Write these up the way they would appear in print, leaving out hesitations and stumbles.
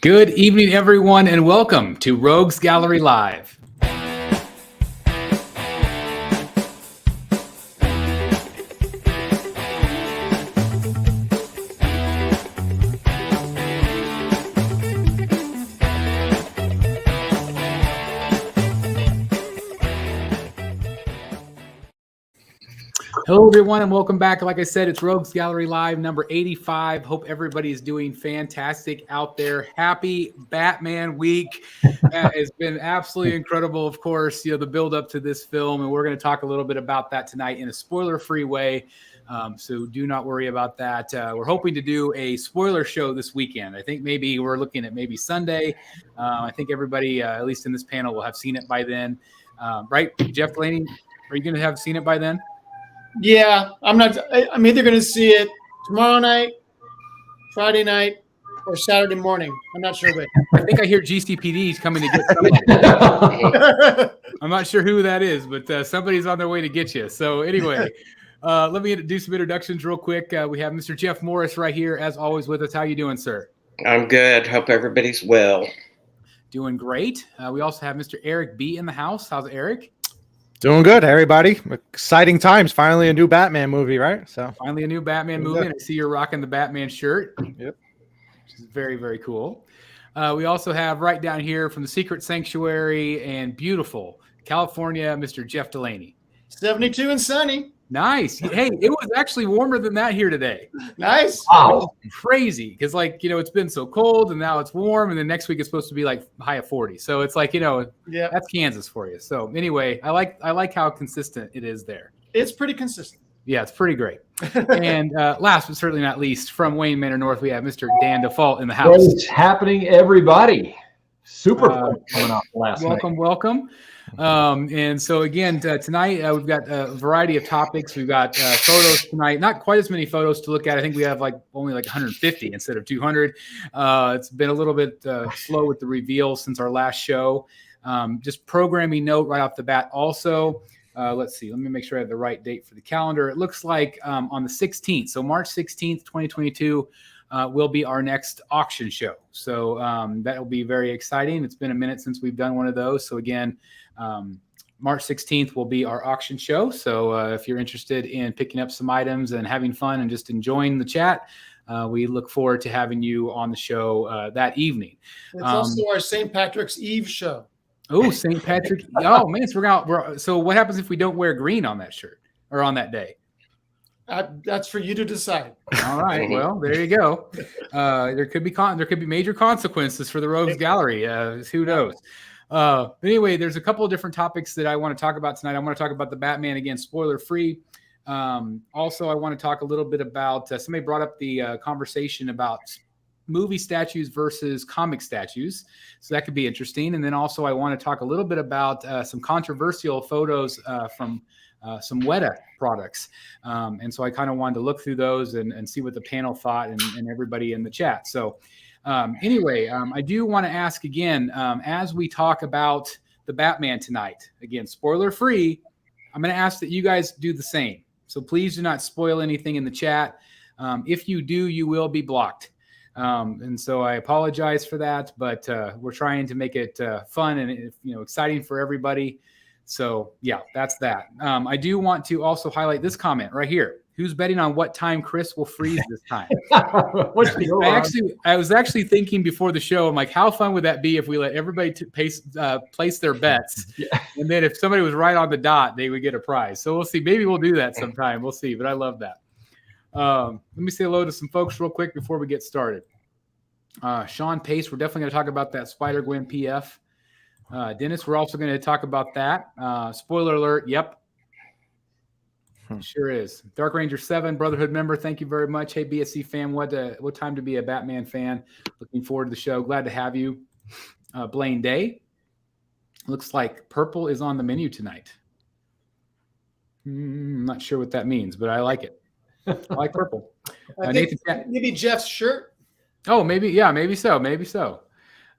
Good evening, everyone, and welcome to Rogues Gallery Live. Hello, everyone, and welcome back. Like I said, it's Rogues Gallery Live number 85. Hope everybody is doing fantastic out there. Happy Batman week. It's been absolutely incredible, of course, the build up to this film, and we're going to talk a little bit about that tonight in a spoiler-free way. So do not worry about that. We're hoping to do a spoiler show this weekend. I think maybe we're looking at maybe Sunday. I think everybody, at least in this panel, will have seen it by then. Right, Jeff Delaney, are you going to have seen it by then? Yeah, I'm either going to see it tomorrow night, Friday night, or Saturday morning. I'm not sure which. I think I hear GCPD is coming to get somebody. I'm not sure who that is, but somebody's on their way to get you. So anyway, let me do some introductions real quick. We have Mr. Jeff Morris right here, as always, with us. How you doing, sir? I'm good. Hope everybody's well. Doing great. We also have Mr. Eric B. in the house. How's Eric? Doing good, everybody. Exciting times. Finally a new Batman movie, right? So finally a new Batman movie. And I see you're rocking the Batman shirt. Yep. Which is very, very cool. We also have right down here from the Secret Sanctuary and beautiful California, Mr. Jeff Delaney. 72 and sunny. Nice. Hey, it was actually warmer than that here today. Nice. Wow. Crazy. Because it's been so cold and now it's warm. And then next week it's supposed to be like high of 40. So it's like, yeah, that's Kansas for you. So anyway, I like how consistent it is there. It's pretty consistent. Yeah, it's pretty great. And last but certainly not least, from Wayne Manor North, we have Mr. Dan Default in the house. What's happening, everybody? Super fun coming off last night. Welcome. And so again, tonight we've got a variety of topics. We've got photos tonight, not quite as many photos to look at. I think we have only 150 instead of 200. It's been a little bit slow with the reveal since our last show. Just programming note right off the bat. Also, let's see, let me make sure I have the right date for the calendar. It looks like on the 16th, so March 16th, 2022, will be our next auction show. So that will be very exciting. It's been a minute since we've done one of those. So again, March 16th will be our auction show. So if you're interested in picking up some items and having fun and just enjoying the chat, we look forward to having you on the show that evening. It's also our St. Patrick's Eve show. Oh, St. Patrick. Oh, man. So what happens if we don't wear green on that shirt or on that day? That's for you to decide. All right. Well, there you go. There could be major consequences for the Rogues Gallery. Who knows? Anyway, there's a couple of different topics that I want to talk about tonight. I want to talk about the Batman again, spoiler free. Also, I want to talk a little bit about somebody brought up the conversation about movie statues versus comic statues. So that could be interesting. And then also I want to talk a little bit about some controversial photos from some Weta products. And so I kind of wanted to look through those and see what the panel thought and everybody in the chat. So anyway, I do want to ask again, as we talk about the Batman tonight, again, spoiler free, I'm going to ask that you guys do the same. So please do not spoil anything in the chat. If you do, you will be blocked. And so I apologize for that, but we're trying to make it fun and exciting for everybody. So yeah, that's that. I do want to also highlight this comment right here. Who's betting on what time Chris will freeze this time? I was actually thinking before the show, I'm like, how fun would that be if we let everybody place their bets? Yeah. And then if somebody was right on the dot, they would get a prize. So we'll see. Maybe we'll do that sometime. We'll see. But I love that. Let me say hello to some folks real quick before we get started. Sean Pace, we're definitely going to talk about that Spider-Gwen PF. Dennis, we're also going to talk about that. Spoiler alert, yep. Sure is. Dark Ranger 7, Brotherhood member, thank you very much. Hey, BSC fan, what time to be a Batman fan? Looking forward to the show. Glad to have you. Blaine Day. Looks like purple is on the menu tonight. I'm not sure what that means, but I like it. I like purple. I think maybe Jeff's shirt. Oh, maybe. Yeah, maybe so. Maybe so.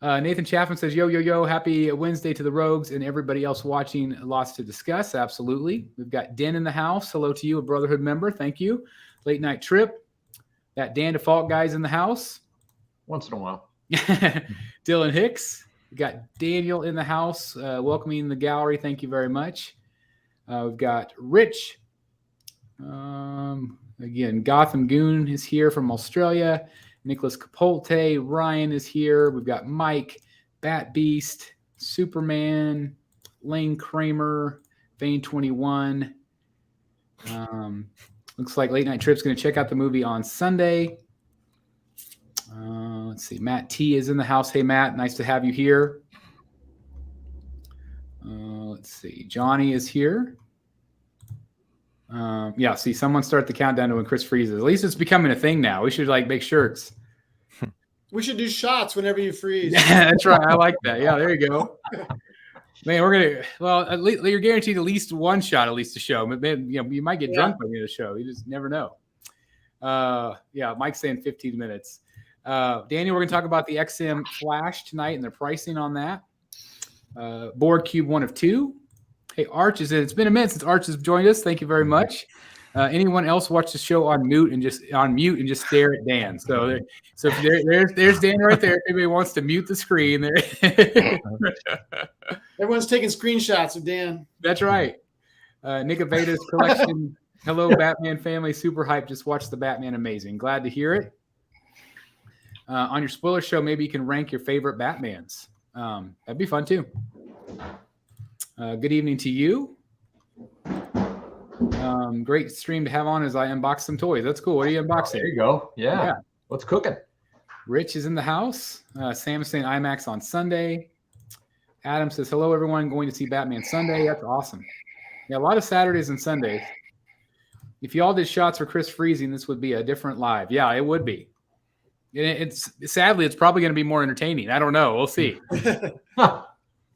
Nathan Chaffin says, yo, happy Wednesday to the Rogues and everybody else watching. Lots to discuss. Absolutely. We've got Den in the house. Hello to you, a Brotherhood member. Thank you. Late Night Trip. That Dan Default guy's in the house. Once in a while. Dylan Hicks. We got Daniel in the house, welcoming the gallery. Thank you very much. We've got Rich. Again, Gotham Goon is here from Australia. Nicholas Capote. Ryan is here. We've got Mike, Bat Beast, Superman, Lane Kramer, Vane 21. Looks like Late Night Trip's going to check out the movie on Sunday. Let's see. Matt T is in the house. Hey, Matt. Nice to have you here. Let's see. Johnny is here. Yeah, see, someone start the countdown to when Chris freezes. At least it's becoming a thing now. We should make shirts. We should do shots whenever you freeze. Yeah, that's right. I like that. Yeah, there you go. Man, we're gonna. Well, at least you're guaranteed at least one shot, at least to show. But man, you might get drunk by the end of the show. You just never know. Yeah, Mike's saying 15 minutes. Daniel, we're gonna talk about the XM Flash tonight and their pricing on that. Board Cube 1 of 2. Hey, Arch is in. It's been a minute since Arch has joined us. Thank you very much. Anyone else watch the show on mute and just stare at Dan? So there's Dan right there. If anybody wants to mute the screen there. Everyone's taking screenshots of Dan. That's right. Nick Aveda's collection. Hello, Batman family. Super hyped. Just watched the Batman. Amazing. Glad to hear it. On your spoiler show, maybe you can rank your favorite Batmans. That'd be fun too. Good evening to you. Great stream to have on as I unbox some toys. That's cool. What are you unboxing? There you go. Yeah. What's cooking? Rich is in the house. Sam is saying IMAX on Sunday. Adam says, hello, everyone. Going to see Batman Sunday. That's awesome. Yeah, a lot of Saturdays and Sundays. If you all did shots for Chris freezing, this would be a different live. Yeah, it would be. Sadly, it's probably going to be more entertaining. I don't know. We'll see.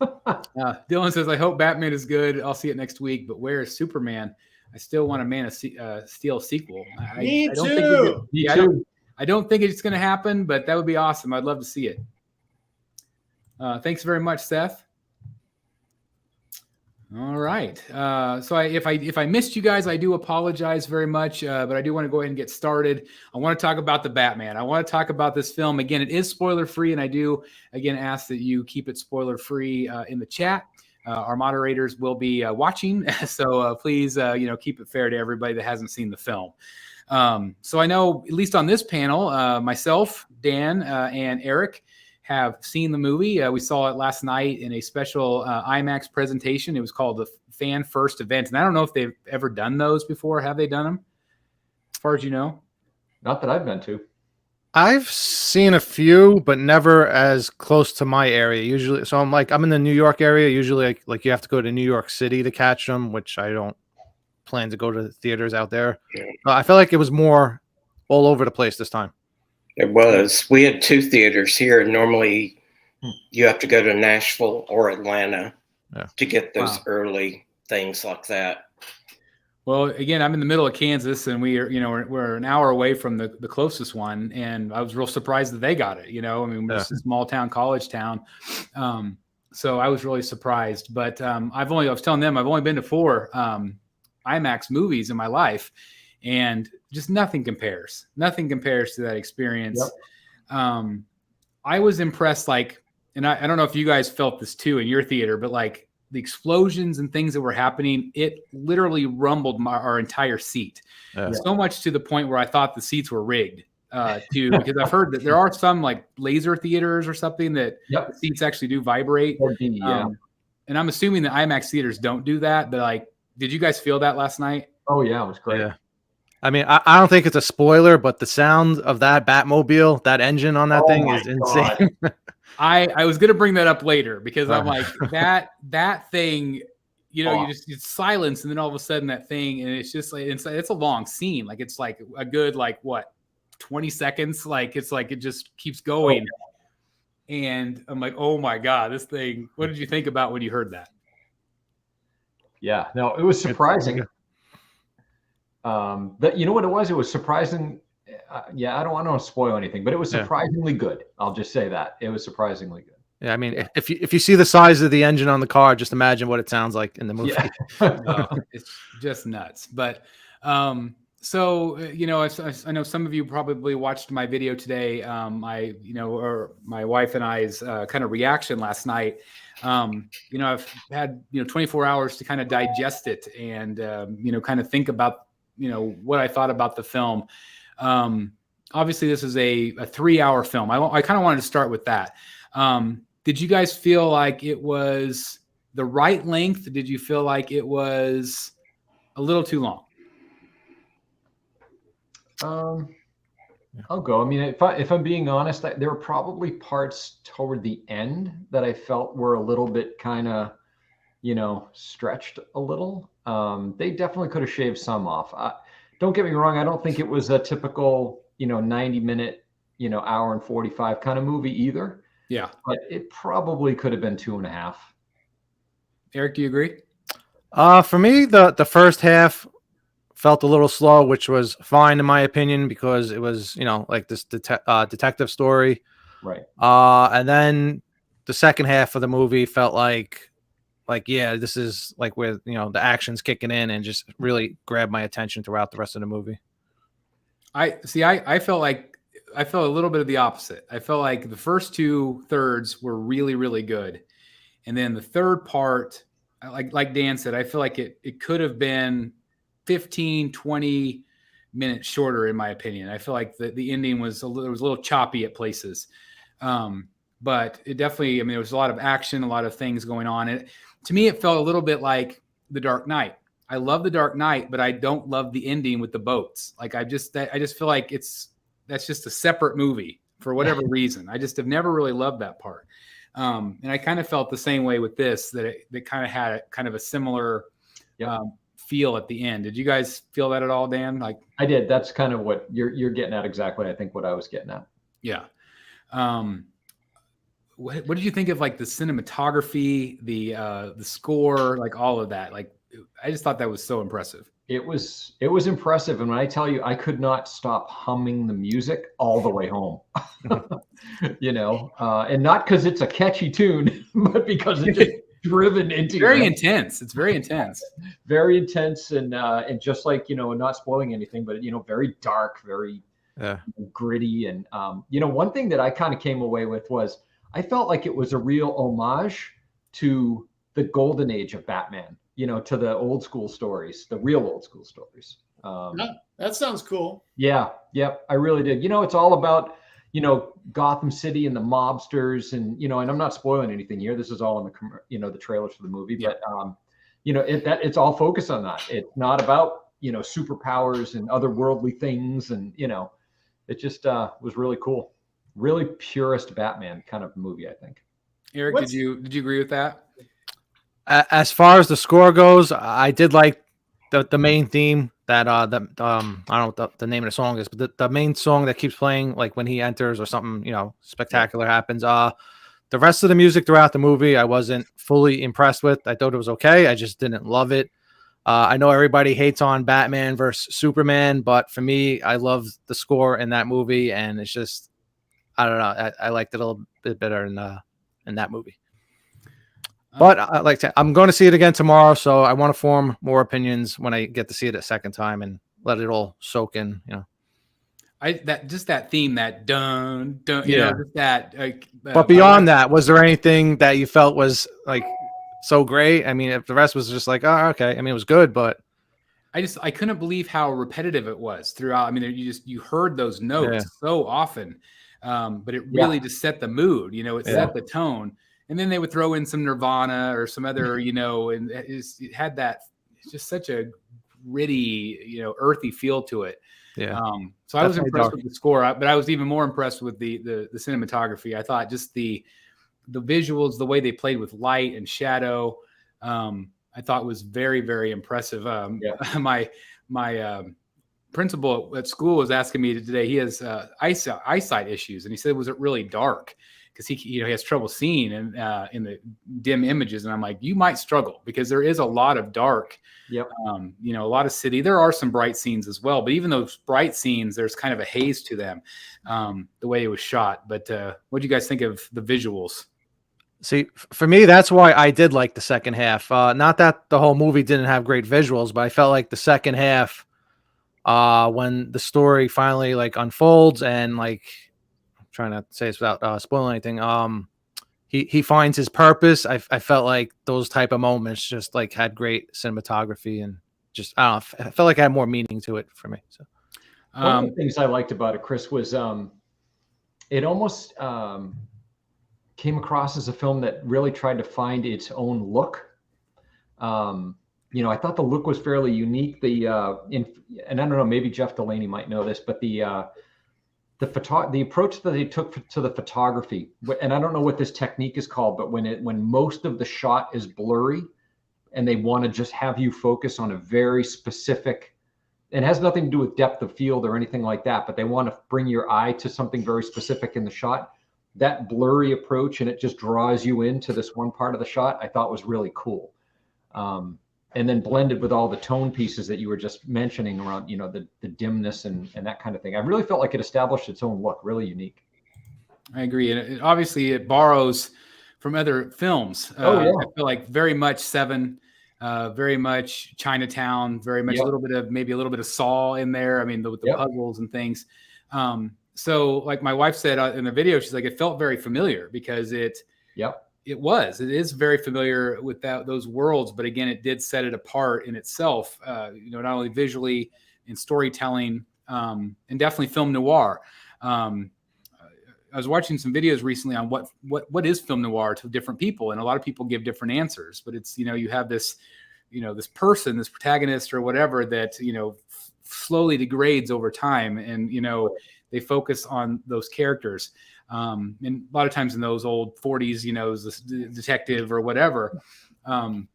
Dylan says, I hope Batman is good. I'll see it next week. But where is Superman? I still want a Man of Steel sequel. Me too. I don't think it's going to happen, but that would be awesome. I'd love to see it. Thanks very much, Seth. All right. So if I missed you guys, I do apologize very much, but I do want to go ahead and get started. I want to talk about the Batman. I want to talk about this film. Again, it is spoiler free, and I do again ask that you keep it spoiler free in the chat. Our moderators will be watching, so please keep it fair to everybody that hasn't seen the film. So I know, at least on this panel, myself, Dan, and Eric have seen the movie. We saw it last night in a special IMAX presentation. It was called the Fan First Event. And I don't know if they've ever done those before. Have they done them? As far as you know? Not that I've been to. I've seen a few, but never as close to my area. Usually, so I'm in the New York area. Usually, like you have to go to New York City to catch them, which I don't plan to go to the theaters out there. I feel like it was more all over the place this time. It was. We had 2 theaters here. Normally, you have to go to Nashville or Atlanta to get those early things like that. Well, again, I'm in the middle of Kansas, and we're an hour away from the closest one, and I was real surprised that they got it. We're just a small town, college town, so I was really surprised. But I was telling them I've only been to 4 IMAX movies in my life, and just nothing compares to that experience. Yep. I was impressed, and I don't know if you guys felt this too in your theater, but the explosions and things that were happening, it literally rumbled our entire seat. So much to the point where I thought the seats were rigged because I've heard that there are some laser theaters or something that the seats actually do vibrate. And I'm assuming that IMAX theaters don't do that, but did you guys feel that last night? Oh yeah, it was great. Yeah. I mean, I don't think it's a spoiler, but the sound of that Batmobile, that engine on that thing is insane. I was going to bring that up later because I'm like, that thing, it's silence, and then all of a sudden that thing, and it's just it's a long scene. It's a good 20 seconds. It just keeps going. And I'm like, oh my God, this thing. What did you think about when you heard that? Yeah, no, it was surprising. But you know what it was? It was surprising. I don't want to spoil anything, but it was surprisingly good. I'll just say that it was surprisingly good. Yeah, I mean, if you see the size of the engine on the car, just imagine what it sounds like in the movie. It's just nuts. But You know, I know some of you probably watched my video today. Or my wife and I's kind of reaction last night. You know, I've had 24 hours to kind of digest it and kind of think about what I thought about the film. Obviously, this is a 3-hour film. I kind of wanted to start with that. Did you guys feel like it was the right length? Did you feel like it was a little too long? I'll go. I mean, if I'm being honest, there were probably parts toward the end that I felt were a little bit kind of, stretched a little. They definitely could have shaved some off. Don't get me wrong. I don't think it was a typical, 90-minute, hour and 45 kind of movie either. Yeah. But it probably could have been 2.5. Eric, do you agree? For me, the first half felt a little slow, which was fine in my opinion because it was, like this detective story. Right. And then the second half of the movie felt like yeah, this is like where the action's kicking in and just really grabbed my attention throughout the rest of the movie. I felt a little bit of the opposite. I felt like the first 2/3 were really, really good. And then the third part, like Dan said, I feel like it could have been 15-20 minutes shorter, in my opinion. I feel like the ending was a little choppy at places. But it definitely, there was a lot of action, a lot of things going on. To me, it felt a little bit like The Dark Knight. I love The Dark Knight, but I don't love the ending with the boats. Like I just feel like that's just a separate movie for whatever reason. I just have never really loved that part. And I kind of felt the same way with this, that kind of had a similar feel at the end. Did you guys feel that at all, Dan? Like I did. That's kind of what you're getting at. Exactly. I think what I was getting at. Yeah. What did you think of like the cinematography, the score, like all of that? Like, I just thought that was so impressive. It was impressive. And when I tell you, I could not stop humming the music all the way home, and not because it's a catchy tune, but because it's just driven into very intense. It's very intense, very intense. And just like, not spoiling anything, but, very dark, very gritty. And, one thing that I kind of came away with was I felt like it was a real homage to the golden age of Batman, to the old school stories, the real old school stories. That sounds cool. Yeah. Yep. I really did. It's all about, Gotham City and the mobsters and, and I'm not spoiling anything here. This is all in the, the trailers for the movie, but, it's all focused on that. It's not about, superpowers and otherworldly things. And, it just was really cool. Really purist Batman kind of movie, I think. Eric, did you agree with that? As far as the score goes, I did like the main theme that I don't know what the name of the song is, but the main song that keeps playing like when he enters or something spectacular happens. The rest of the music throughout the movie I wasn't fully impressed with. I thought it was okay. I just didn't love it. I know everybody hates on Batman versus Superman, but for me, I love the score in that movie, and it's just I don't know. I liked it a little bit better in that movie. But I'm going to see it again tomorrow, so I want to form more opinions when I get to see it a second time and let it all soak in. That theme, that dun dun, just that. But beyond that, was there anything that you felt was like so great? I mean, if the rest was just like, oh, okay. I mean, it was good, but I couldn't believe how repetitive it was throughout. I mean, you heard those notes so often, but it really just set the mood. It set the tone. And then they would throw in some Nirvana or some other, and it had that. It's just such a gritty, earthy feel to it. Yeah. So I was impressed with the score, but I was even more impressed with the cinematography. I thought just the visuals, the way they played with light and shadow, I thought was very, very impressive. My principal at school was asking me today. He has eyesight issues, and he said, "Was it really dark?" Because he has trouble seeing in the dim images, and I'm like, you might struggle because there is a lot of dark. Yep. A lot of city. There are some bright scenes as well, but even those bright scenes, there's kind of a haze to them, the way it was shot. But what do you guys think of the visuals? See, for me, that's why I did like the second half. Not that the whole movie didn't have great visuals, but I felt like the second half when the story finally like unfolds and like I'm trying to say this without spoiling anything. He finds his purpose. I felt like those type of moments just like had great cinematography and just I don't know. I felt like it had more meaning to it for me. So one of the things I liked about it, Chris, was it almost came across as a film that really tried to find its own look. I thought the look was fairly unique. And I don't know, maybe Jeff Delaney might know this, but the approach that they took to the photography, and I don't know what this technique is called, but when most of the shot is blurry, and they want to just have you focus on a very specific. It has nothing to do with depth of field or anything like that, but they want to bring your eye to something very specific in the shot. That blurry approach, and it just draws you into this one part of the shot, I thought was really cool. And then blended with all the tone pieces that you were just mentioning around, the dimness and that kind of thing. I really felt like it established its own look, really unique. I agree. And obviously it borrows from other films. Oh, yeah. I feel like very much Seven, very much Chinatown, very much a little bit of Saw in there. I mean, the puzzles and things. So like my wife said in the video, she's like, it felt very familiar because it is very familiar with those worlds. But again, it did set it apart in itself, not only visually in storytelling, and definitely film noir. I was watching some videos recently on what is film noir to different people, and a lot of people give different answers. But it's you have this this person, this protagonist or whatever that slowly degrades over time, and they focus on those characters. And a lot of times in those old 40s, this detective or whatever. So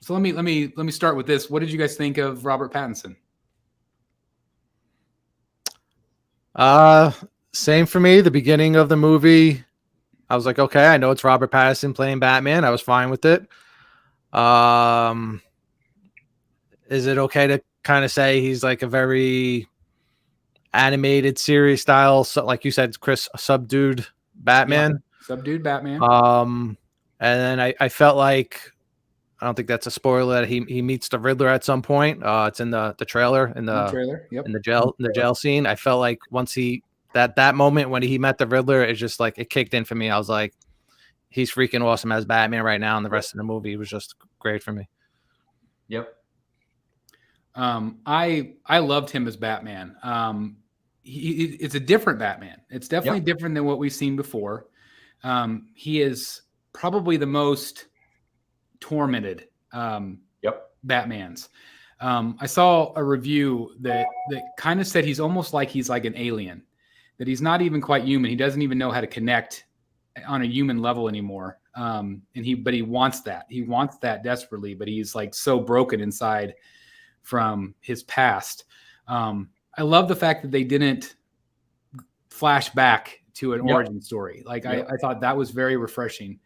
let me start with this. What did you guys think of Robert Pattinson? Same for me. The beginning of the movie, I was like, okay, I know it's Robert Pattinson playing Batman. I was fine with it. Is it okay to kind of say he's like a very animated series style, so like you said, Chris, a subdued Batman? Subdued Batman. And then I felt like, I don't think that's a spoiler, that he meets the Riddler at some point. It's in the trailer, in the jail scene. I felt like once that moment when he met the Riddler, it just like it kicked in for me. I was like, he's freaking awesome as Batman right now, and the rest of the movie was just great for me. Yep. I loved him as Batman. It's a different Batman. It's definitely different than what we've seen before. He is probably the most tormented Batmans. I saw a review that kind of said he's almost like he's like an alien, that he's not even quite human. He doesn't even know how to connect on a human level anymore. But he wants that. He wants that desperately, but he's like so broken inside from his past. I love the fact that they didn't flash back to an origin story. Like I thought that was very refreshing.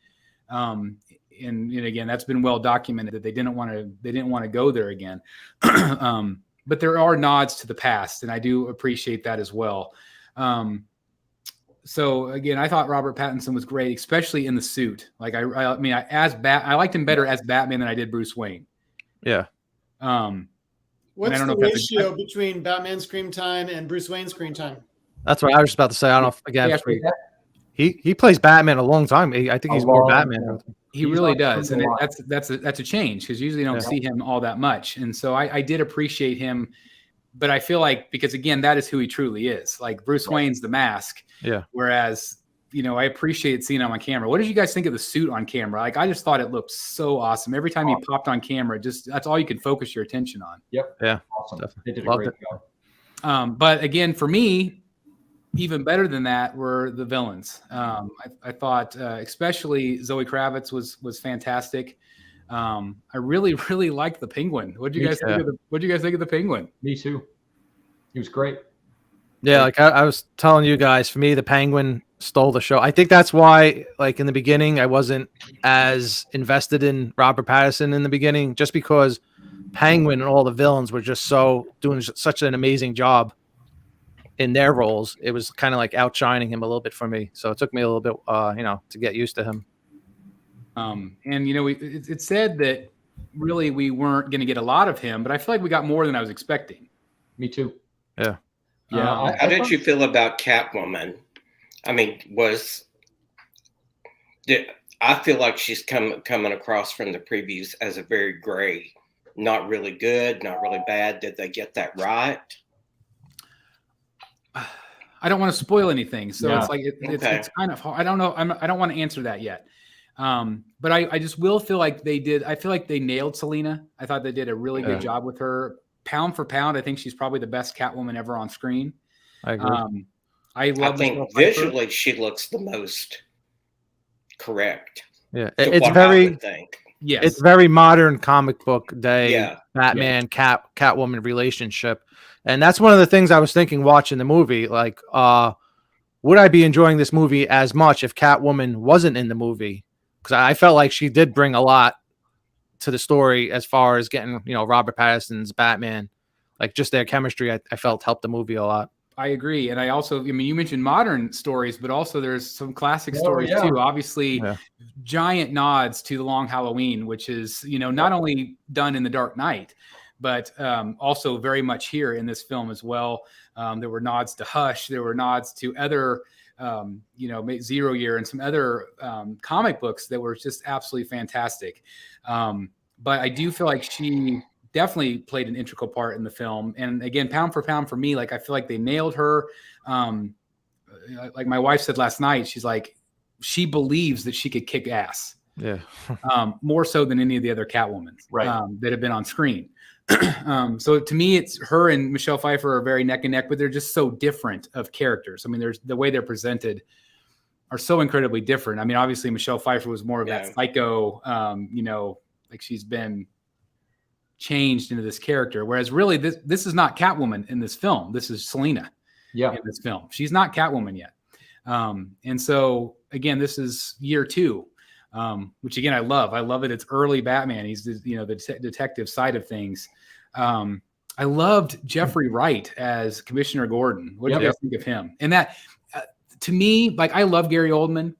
And again, that's been well documented that they didn't want to go there again. But there are nods to the past, and I do appreciate that as well. So again, I thought Robert Pattinson was great, especially in the suit. Like I liked him better as Batman than I did Bruce Wayne. Yeah. What's the ratio between Batman screen time and Bruce Wayne screen time? That's what I was just about to say. I don't know if, again, he plays Batman a long time. I think he's more Batman. He really does, and that's a change because usually you don't see him all that much. And so I did appreciate him, but I feel like because again that is who he truly is. Like Bruce Wayne's the mask, whereas I appreciate seeing him on camera. What did you guys think of the suit on camera? Like I just thought it looked so awesome. Every time he popped on camera, that's all you could focus your attention on. Yep. Yeah. Awesome. They did a great job. But again, for me, even better than that were the villains. I thought, especially Zoe Kravitz was fantastic. I really, really liked the Penguin. What did you guys think of the Penguin? Me too. He was great. Yeah, like I was telling you guys, for me, the Penguin stole the show. I think that's why, like in the beginning, I wasn't as invested in Robert Pattinson in the beginning, just because Penguin and all the villains were just doing such an amazing job in their roles. It was kind of like outshining him a little bit for me. So it took me a little bit, to get used to him. And it said that really we weren't going to get a lot of him, but I feel like we got more than I was expecting. Me too. Yeah. Yeah. How did you feel about Catwoman? I mean, I feel like she's coming across from the previews as a very gray, not really good, not really bad. Did they get that right? I don't want to spoil anything, so Yeah. it's like it's kind of hard. I don't know. I don't want to answer that yet. But I just will feel like they did. I feel like they nailed Salina. I thought they did a really good job with her. Pound for pound, I think she's probably the best Catwoman ever on screen. I agree. I think visually she looks the most correct. Yeah, to it's what very. I would think. Yes, It's very modern comic book day. Yeah. Batman Catwoman relationship, and that's one of the things I was thinking watching the movie. Like, would I be enjoying this movie as much if Catwoman wasn't in the movie? Because I felt like she did bring a lot to the story as far as getting, Robert Pattinson's Batman, like just their chemistry. I felt helped the movie a lot. I agree. And I also, you mentioned modern stories, but also there's some classic stories too. Obviously, giant nods to The Long Halloween, which is, not only done in The Dark Knight, but also very much here in this film as well. There were nods to Hush. There were nods to other, Zero Year and some other comic books that were just absolutely fantastic. But I do feel like she definitely played an integral part in the film. And again, pound for pound for me, like I feel like they nailed her. Like my wife said last night, she's like, she believes that she could kick ass. Yeah. More so than any of the other Catwomans that have been on screen. So to me, it's her and Michelle Pfeiffer are very neck and neck, but they're just so different of characters. I mean, there's the way they're presented are so incredibly different. I mean, obviously Michelle Pfeiffer was more of that psycho, like she's been changed into this character. Whereas really this is not Catwoman in this film. This is Salina in this film. She's not Catwoman yet. And so again, this is year 2, which again, I love. I love it. It's early Batman. He's the detective side of things. I loved Jeffrey Wright as Commissioner Gordon. What do you guys think of him? And that, to me, like I love Gary Oldman.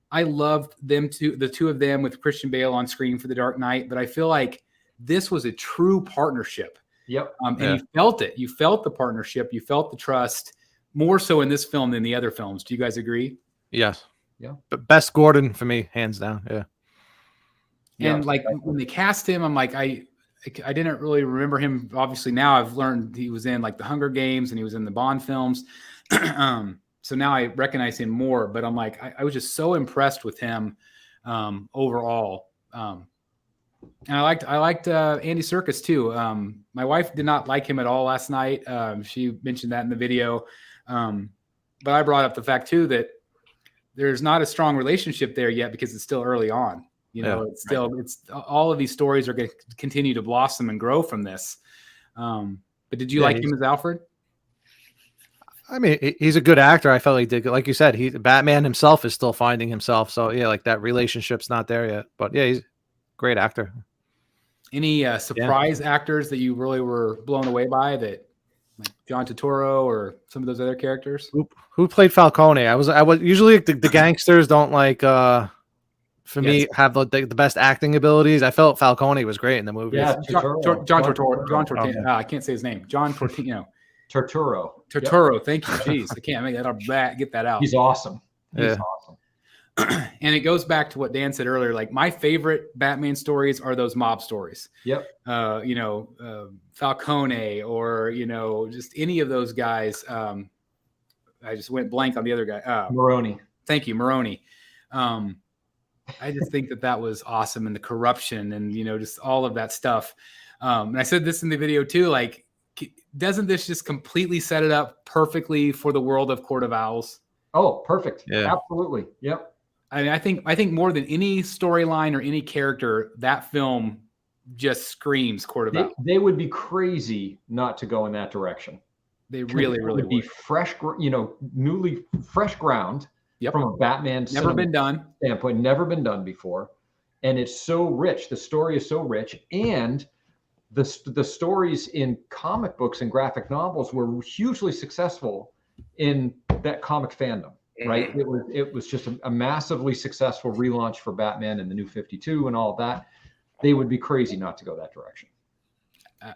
I loved them too, the two of them with Christian Bale on screen for The Dark Knight. But I feel like this was a true partnership. And you felt it. You felt the partnership. You felt the trust more so in this film than the other films. Do you guys agree? Yes. Yeah. But best Gordon for me, hands down. Yeah. And like when they cast him, I'm like, I didn't really remember him. Obviously now I've learned he was in like the Hunger Games and he was in the Bond films. So now I recognize him more, but I'm like, I was just so impressed with him overall. And I liked Andy Serkis too. My wife did not like him at all last night. She mentioned that in the video. But I brought up the fact too that there's not a strong relationship there yet because it's still early on. It's still it's all of these stories are going to continue to blossom and grow from this. But did you like him as Alfred? I mean, he's a good actor. I felt he did good. Like you said, Batman himself is still finding himself. So yeah, like that relationship's not there yet. But yeah, he's a great actor. Any surprise actors that you really were blown away by, that like John Turturro or some of those other characters? Who played Falcone? I was usually the gangsters don't like me have the best acting abilities. I felt Falcone was great in the movie. Yeah, John Tortino. I can't say his name. John Tortino. Turturro. Thank you. Jeez, I can't get that out. He's awesome. He's awesome. And it goes back to what Dan said earlier. Like my favorite Batman stories are those mob stories. Yep. Falcone or just any of those guys. I just went blank on the other guy. Maroney. Thank you, Maroney. I just think that was awesome, and the corruption and just all of that stuff. And I said this in the video too. Like, doesn't this just completely set it up perfectly for the world of Court of Owls? Oh, perfect. Yeah, absolutely. Yep. I mean, I think more than any storyline or any character, that film just screams Court of Owls. They would be crazy not to go in that direction. They really would be fresh, newly fresh ground from a Batman never been done standpoint, never been done before, and it's so rich. The story is so rich, and the stories in comic books and graphic novels were hugely successful in that comic fandom. Right. It was just a massively successful relaunch for Batman and the New 52 and all of that. They would be crazy not to go that direction.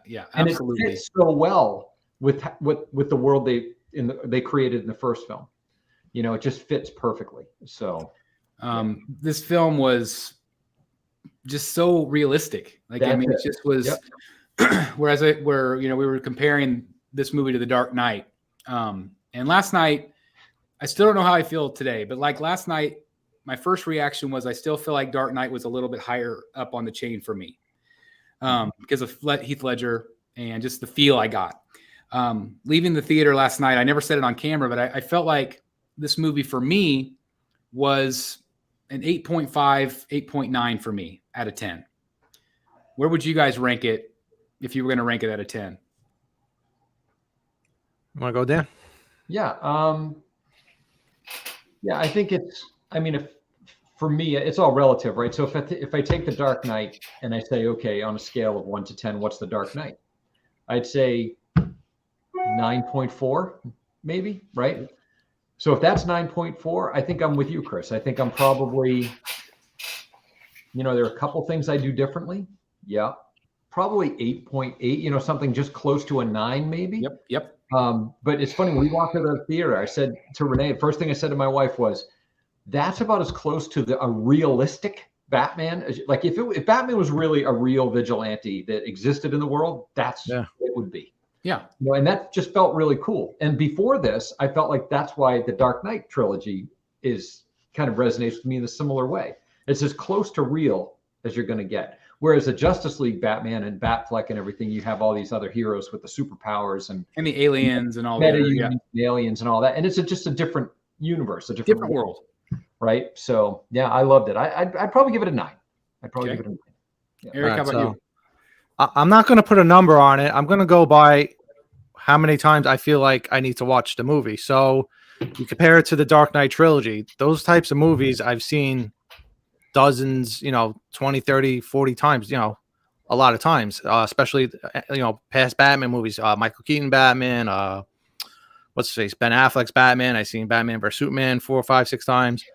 Yeah, absolutely. And it fits so well with the world they created in the first film. You know, it just fits perfectly. So this film was just so realistic. Like, I mean, it just was. Yep. where we were comparing this movie to The Dark Knight, and last night, I still don't know how I feel today, but like last night, my first reaction was I still feel like Dark Knight was a little bit higher up on the chain for me, because of Heath Ledger and just the feel I got. Leaving the theater last night, I never said it on camera, but I felt like this movie for me was an 8.5, 8.9 for me out of 10. Where would you guys rank it if you were going to rank it out of 10? Want to go, Dan? Yeah. I think for me, it's all relative, right? So if I take The Dark Knight and I say, okay, on a scale of 1 to 10, what's The Dark Knight? I'd say 9.4, maybe, right? So if that's 9.4, I think I'm with you, Chris. I think I'm probably, there are a couple things I do differently. Yeah. Probably 8.8, something just close to a 9, maybe. Yep. But it's funny, when we walked to the theater, I said to Renee, the first thing I said to my wife was, that's about as close to a realistic Batman. Like if Batman was really a real vigilante that existed in the world, that's what it would be. Yeah. And that just felt really cool. And before this, I felt like that's why the Dark Knight trilogy is kind of resonates with me in a similar way. It's as close to real as you're going to get. Whereas the Justice League Batman and Batfleck and everything, you have all these other heroes with the superpowers and the aliens and all that. The aliens and all that. And it's just a different universe, a different world. Right. So, yeah, I loved it. I'd probably give it a 9. I'd probably give it a 9. Yeah. Eric, how about you? I'm not going to put a number on it. I'm going to go by how many times I feel like I need to watch the movie. So you compare it to the Dark Knight trilogy. Those types of movies I've seen dozens, 20, 30, 40 times, a lot of times, especially, past Batman movies, Michael Keaton Batman, what's his face, Ben Affleck's Batman. I've seen Batman vs. Superman 4, 5, 6 times.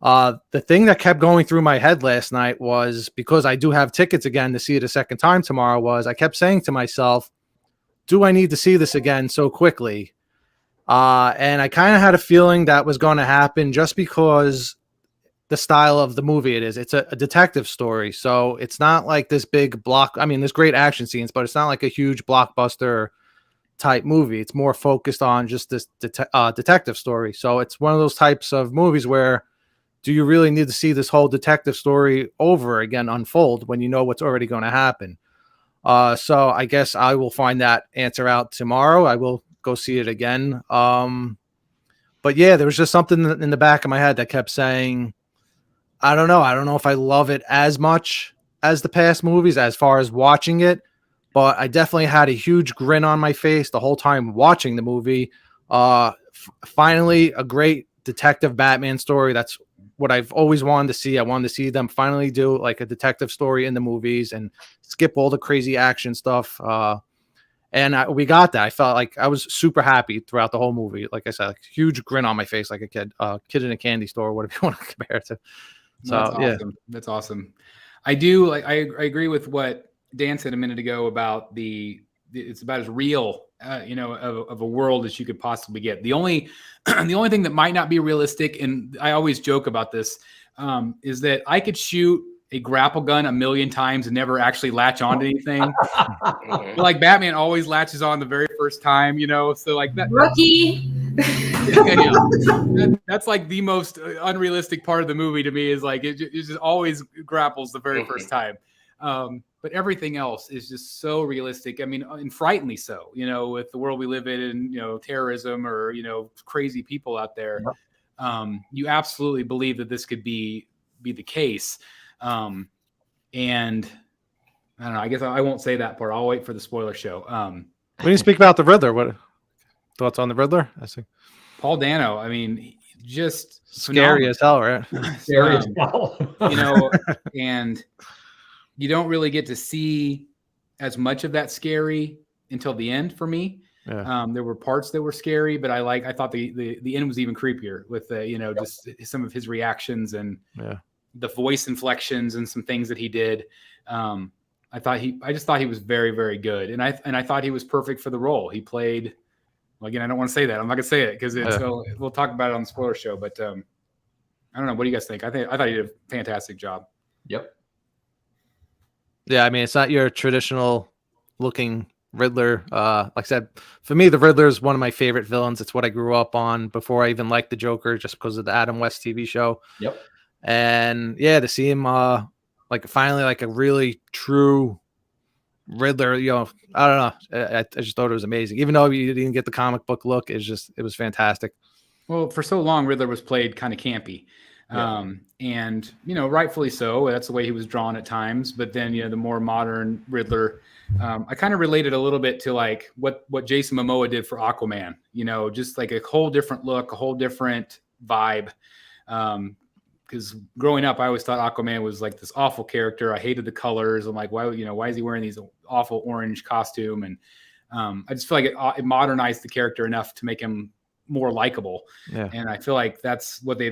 The thing that kept going through my head last night was, because I do have tickets again to see it a second time tomorrow, was I kept saying to myself, do I need to see this again so quickly? And I kind of had a feeling that was going to happen just because the style of the movie it is. It's a detective story. So it's not like this big block. I mean, there's great action scenes, but it's not like a huge blockbuster type movie. It's more focused on just this detective story. So it's one of those types of movies where, do you really need to see this whole detective story over again unfold when you know what's already going to happen? So I guess I will find that answer out tomorrow. I will go see it again. But yeah, there was just something in the back of my head that kept saying, I don't know if I love it as much as the past movies as far as watching it, but I definitely had a huge grin on my face the whole time watching the movie. Finally, a great detective Batman story. That's what I've always wanted to see. I wanted to see them finally do like a detective story in the movies and skip all the crazy action stuff. And we got that. I felt like I was super happy throughout the whole movie. Like I said, like, huge grin on my face, like a kid in a candy store, whatever you want to compare it to. So that's awesome. That's awesome. I agree with what Dan said a minute ago about it's about as real, of a world as you could possibly get. The only thing that might not be realistic, and I always joke about this, is that I could shoot a grapple gun 1,000,000 times and never actually latch onto anything. Like Batman always latches on the very first time, so like that rookie. That's like the most unrealistic part of the movie to me, is like it just always grapples the very first time. But everything else is just so realistic. I mean, and frighteningly so, with the world we live in, and, terrorism or, crazy people out there. You absolutely believe that this could be the case. And I don't know, I guess I won't say that part. I'll wait for the spoiler show. When you speak about the Riddler, what thoughts on the Riddler? I see. Paul Dano, I mean, just scary as hell, right? Scary as hell. And you don't really get to see as much of that scary until the end for me. Yeah. There were parts that were scary, but I thought the end was even creepier with just some of his reactions and the voice inflections and some things that he did. I just thought he was very, very good. And I thought he was perfect for the role. He played, well, again, I don't want to say that. I'm not gonna say it because we'll talk about it on the spoiler show, but I don't know. What do you guys think? I thought he did a fantastic job. Yep. Yeah, I mean, it's not your traditional looking Riddler. Like I said, for me, the Riddler is one of my favorite villains. It's what I grew up on before I even liked the Joker, just because of the Adam West TV show. Yep. And yeah, to see him like finally like a really true Riddler, you know, I don't know. I just thought it was amazing. Even though you didn't get the comic book look, it was fantastic. Well, for so long, Riddler was played kind of campy. Yeah. And, you know, rightfully so. That's the way he was drawn at times. But then, you know, the more modern Riddler, I kind of related a little bit to like what Jason Momoa did for Aquaman, you know, just like a whole different look, a whole different vibe. Because growing up, I always thought Aquaman was like this awful character. I hated the colors. I'm like, why is he wearing these awful orange costume? And I just feel like it modernized the character enough to make him more likable. Yeah. And I feel like that's what they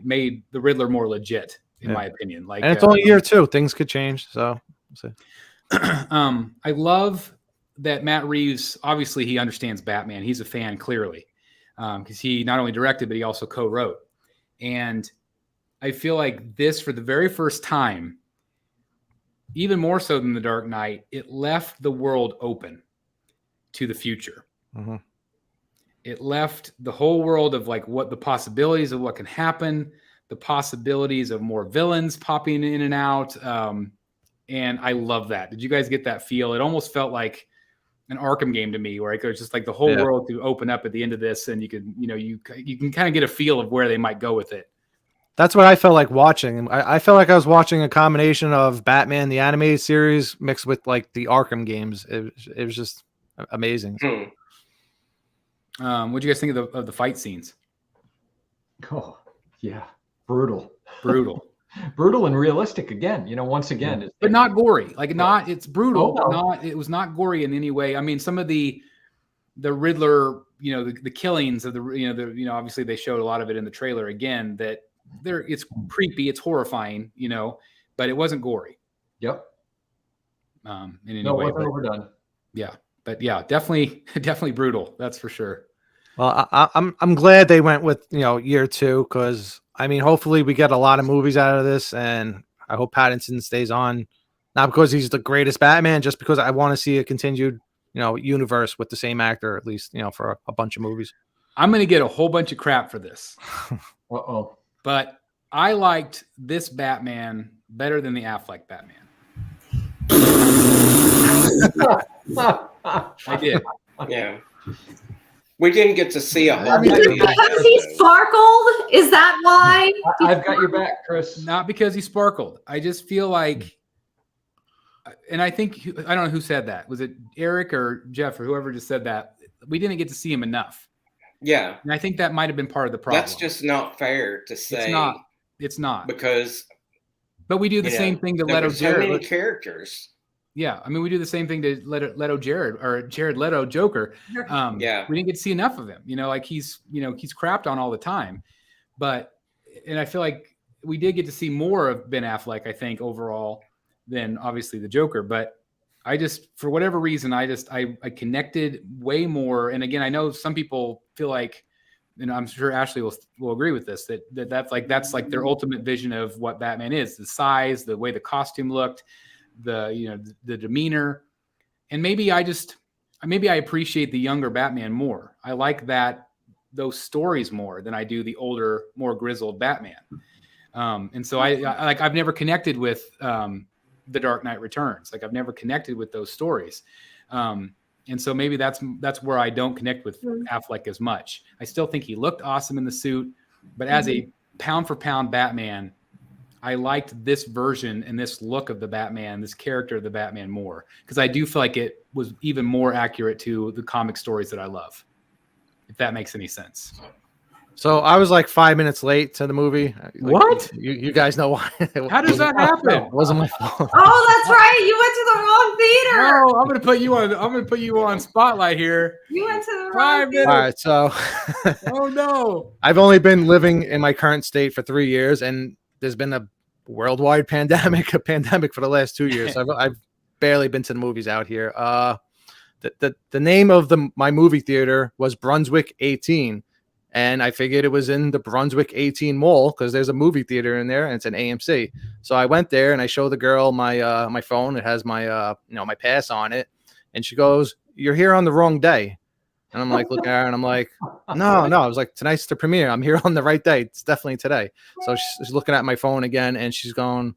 made the Riddler more legit, in my opinion. Like, and it's only year 2. Things could change. So I love that Matt Reeves, obviously he understands Batman. He's a fan, clearly, because he not only directed, but he also co-wrote. And I feel like this, for the very first time, even more so than The Dark Knight, it left the world open to the future. Mm-hmm. It left the whole world of like what the possibilities of what can happen, the possibilities of more villains popping in and out. And I love that. Did you guys get that feel? It almost felt like an Arkham game to me, where it was just like the whole world to open up at the end of this, and you can kind of get a feel of where they might go with it. That's what I felt like watching. I felt like I was watching a combination of Batman, the animated series, mixed with like the Arkham games. It was just amazing. What do you guys think of the fight scenes? Oh, yeah. Brutal. Brutal and realistic again, once again. But not gory. Like it's brutal. Oh, no. It was not gory in any way. I mean, some of the Riddler, the killings of the obviously they showed a lot of it in the trailer again, that it's creepy, it's horrifying, but it wasn't gory. Yep. In any way. It wasn't overdone. Yeah. But yeah, definitely brutal. That's for sure. Well, I'm glad they went with year 2, because I mean, hopefully we get a lot of movies out of this, and I hope Pattinson stays on, not because he's the greatest Batman, just because I want to see a continued universe with the same actor, at least for a bunch of movies. I'm gonna get a whole bunch of crap for this. Uh-oh. But I liked this Batman better than the Affleck Batman. I did. Yeah. We didn't get to see a whole because he sparkled? Is that why? I've got your back, Chris. Not because he sparkled. I just feel like, and I think, I don't know who said that. Was it Eric or Jeff or whoever just said that? We didn't get to see him enough. Yeah. And I think that might have been part of the problem. That's just not fair to say. It's not. Because. But we do the same thing to Leto Jared. So many characters. Yeah, I mean, we do the same thing to Jared Leto Joker. Yeah, we didn't get to see enough of him. Like he's crapped on all the time, and I feel like we did get to see more of Ben Affleck, I think, overall than obviously the Joker. But I just, for whatever reason, I connected way more. And again, I know some people feel like, and I'm sure Ashley will agree with this, that's like their ultimate vision of what Batman is: the size, the way the costume looked, the demeanor. And maybe I appreciate the younger Batman more. I like those stories more than I do the older, more grizzled Batman. And so I've never connected with The Dark Knight Returns. Like I've never connected with those stories. And so maybe that's where I don't connect with Affleck as much. I still think he looked awesome in the suit, but as a pound for pound Batman, I liked this version and this look of the Batman, this character of the Batman more, because I do feel like it was even more accurate to the comic stories that I love, if that makes any sense. So I was like 5 minutes late to the movie. What? You guys know why? How does that happen? It wasn't my fault. Oh, that's right. You went to the wrong theater. No, I'm gonna put you on spotlight here. You went to the 5 minutes. All right, so oh no. I've only been living in my current state for 3 years, and there's been a worldwide pandemic for the last 2 years. So barely been to the movies out here. The name of my movie theater was Brunswick 18. And I figured it was in the Brunswick 18 Mall because there's a movie theater in there and it's an AMC. So I went there and I show the girl my my phone. It has my my pass on it, and she goes, "You're here on the wrong day." And I'm like looking at her and I'm like, no. I was like, tonight's the premiere. I'm here on the right day. It's definitely today. So she's looking at my phone again and she's going,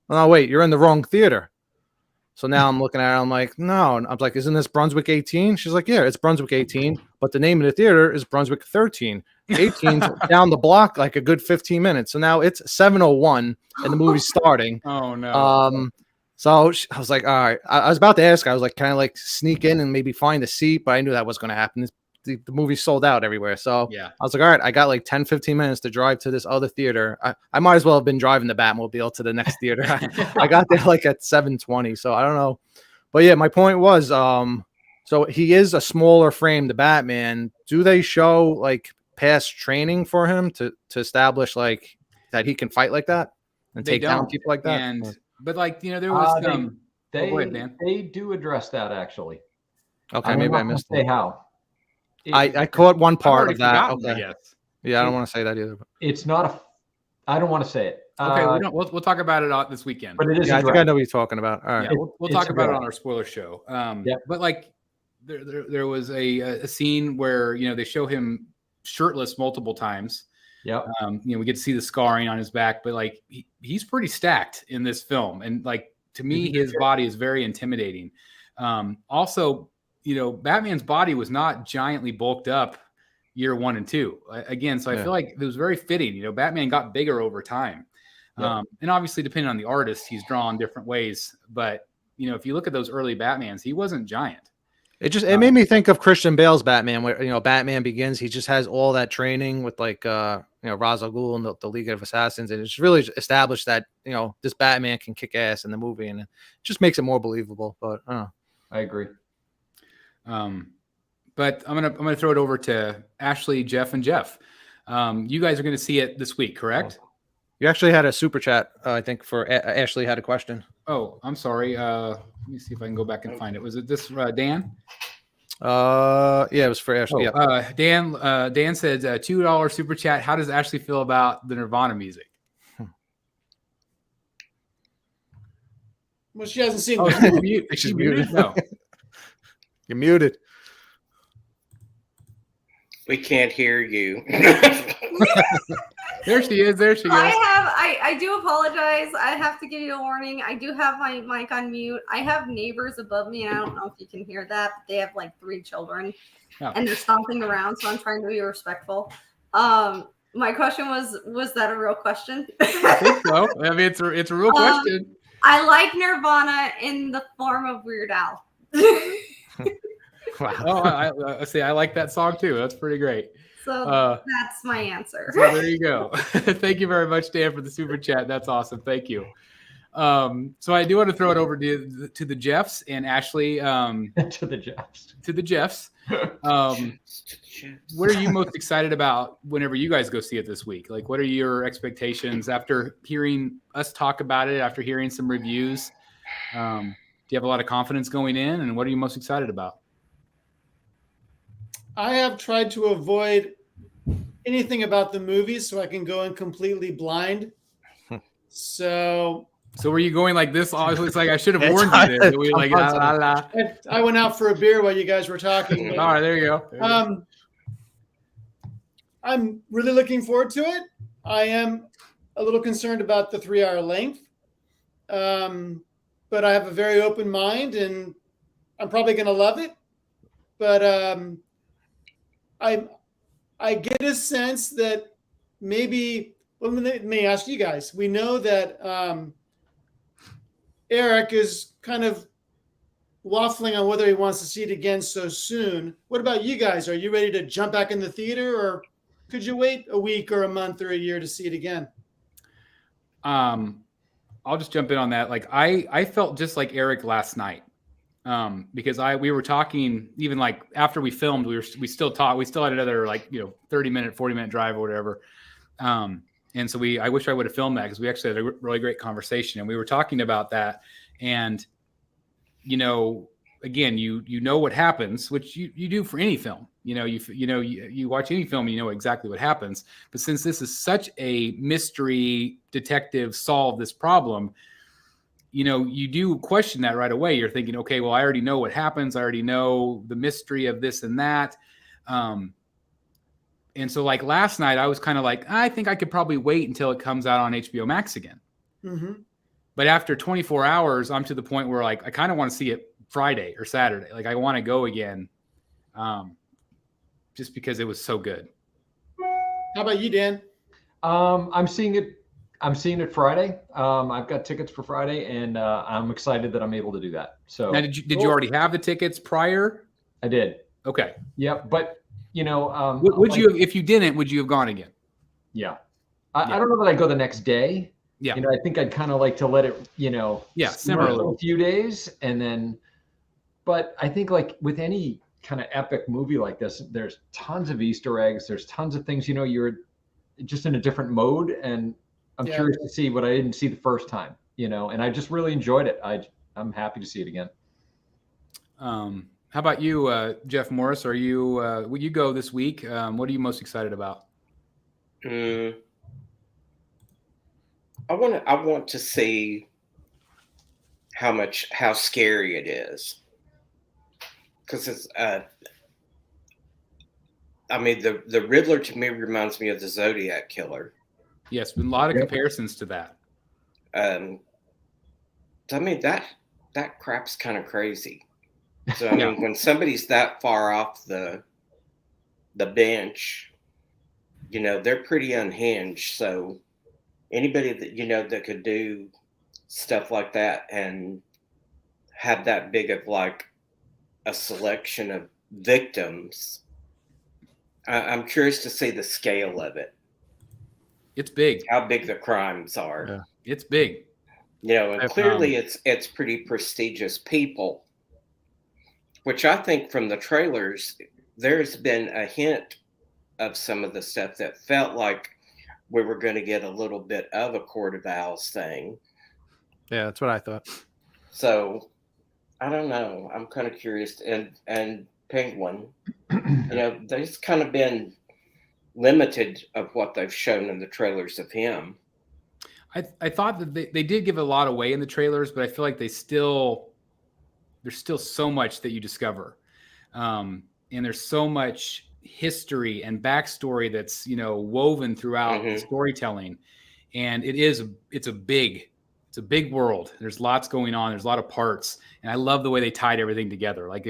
"Oh wait, you're in the wrong theater." So now I'm looking at her. I'm like, no. And I'm like, isn't this Brunswick 18? She's like, yeah, it's Brunswick 18. But the name of the theater is Brunswick 13. 18's down the block like a good 15 minutes. So now it's 7:01 and the movie's starting. Oh, no. So I was like, all right. I was about to ask. I was like, can I like sneak in and maybe find a seat? But I knew that was going to happen. The movie sold out everywhere. So yeah, I was like, all right, I got like 10, 15 minutes to drive to this other theater. I might as well have been driving the Batmobile to the next theater. I got there like at 7:20. So I don't know. But yeah, my point was, so he is a smaller frame, the Batman. Do they show like past training for him to establish like that he can fight like that and take down people like that? But like, there was they do address that actually. Okay, maybe I missed it. How. I caught one part of that. Okay. Yes. Yeah, I don't want to say that either. It's not I don't want to say it. Okay, we'll talk about it this weekend. But it is. Yeah, I think I know what you're talking about. All right. Yeah, we'll talk about it on our spoiler show. But like, there was a scene where they show him shirtless multiple times. Yeah. We get to see the scarring on his back, but like he's pretty stacked in this film, and like to me, his body is very intimidating. Also, Batman's body was not giantly bulked up year 1 and 2 again. So I feel like it was very fitting. Batman got bigger over time. And obviously depending on the artist, he's drawn different ways. But, if you look at those early Batmans, he wasn't giant. It made me think of Christian Bale's Batman, where, Batman Begins. He just has all that training with like, Ra's al Ghul and the League of Assassins. And it's really established that, this Batman can kick ass in the movie, and it just makes it more believable. But I agree. But I'm gonna throw it over to Ashley, Jeff, and Jeff. You guys are gonna see it this week, correct? You actually had a super chat, I think, for Ashley had a question. Oh, I'm sorry. Let me see if I can go back and find it. Was it this Dan? Yeah, it was for Ashley. Dan said $2 super chat. How does Ashley feel about the Nirvana music? Well, she hasn't seen it. She's muted. No. You're muted. We can't hear you. There she is. There she goes. I do apologize. I have to give you a warning. I do have my mic on mute. I have neighbors above me. I don't know if you can hear that, but they have like 3 children and they're stomping around. So I'm trying to be respectful. My question was that a real question? I think so. I mean, it's a real question. I like Nirvana in the form of Weird Al. Wow. Oh, I like that song too. That's pretty great. So that's my answer. So there you go. Thank you very much, Dan, for the super chat. That's awesome. Thank you. So I do want to throw it over to the Jeffs and Ashley. To the Jeffs. What are you most excited about whenever you guys go see it this week? Like, what are your expectations after hearing us talk about it, after hearing some reviews? Do you have a lot of confidence going in, and what are you most excited about? I have tried to avoid anything about the movie so I can go in completely blind. So were you going like this? It's like I should have warned you this. We like la, la, la. I went out for a beer while you guys were talking. All right, there you go. I'm really looking forward to it. I am a little concerned about the 3-hour length. But I have a very open mind and I'm probably going to love it. But I get a sense that maybe, well, let me ask you guys. We know that Eric is kind of waffling on whether he wants to see it again so soon. What about you guys? Are you ready to jump back in the theater, or could you wait a week or a month or a year to see it again? I'll just jump in on that. Like I felt just like Eric last night. Because we were talking even like after we filmed, we still had another 30-minute, 40-minute drive or whatever. And so I wish I would have filmed that because we actually had a really great conversation and we were talking about that. And again, you know what happens, which you do for any film. You watch any film, you know exactly what happens. But since this is such a mystery detective solve this problem, you do question that right away. You're thinking, okay, well, I already know what happens. I already know the mystery of this and that. And so like last night, I was kind of like, I think I could probably wait until it comes out on HBO Max again. Mm-hmm. But after 24 hours, I'm to the point where like, I kind of want to see it Friday or Saturday. Like I want to go again. Just because it was so good. How about you, Dan? I'm seeing it Friday. I've got tickets for Friday, and I'm excited that I'm able to do that. So now, did you already have the tickets prior? I did. Okay. Yeah, but would you have, if you didn't, would you have gone again? Yeah. I don't know that I'd go the next day. Yeah. I think I'd kind of like to let it, simmer a few days, and then. But I think like with any kind of epic movie like this, there's tons of Easter eggs. There's tons of things, you're just in a different mode. And I'm curious to see what I didn't see the first time, and I just really enjoyed it. I'm happy to see it again. How about you, Jeff Morris? Will you go this week? What are you most excited about? I want to see how scary it is. Because it's, the Riddler to me reminds me of the Zodiac Killer. Yes, a lot of comparisons to that. That crap's kind of crazy. So when somebody's that far off the bench, they're pretty unhinged. So anybody that that could do stuff like that and have that big of like a selection of victims, I'm curious to see the scale of it. It's big. How big the crimes are. Yeah. It's big. And clearly it's pretty prestigious people, which I think from the trailers, there's been a hint of some of the stuff that felt like we were going to get a little bit of a Court of Owls thing. Yeah, that's what I thought. So I don't know. I'm kind of curious. And Penguin, they've kind of been limited of what they've shown in the trailers of him. I thought that they did give a lot away in the trailers, but I feel like there's still so much that you discover. And there's so much history and backstory that's, woven throughout the storytelling. And it's a big world. There's lots going on. There's a lot of parts. And I love the way they tied everything together. Like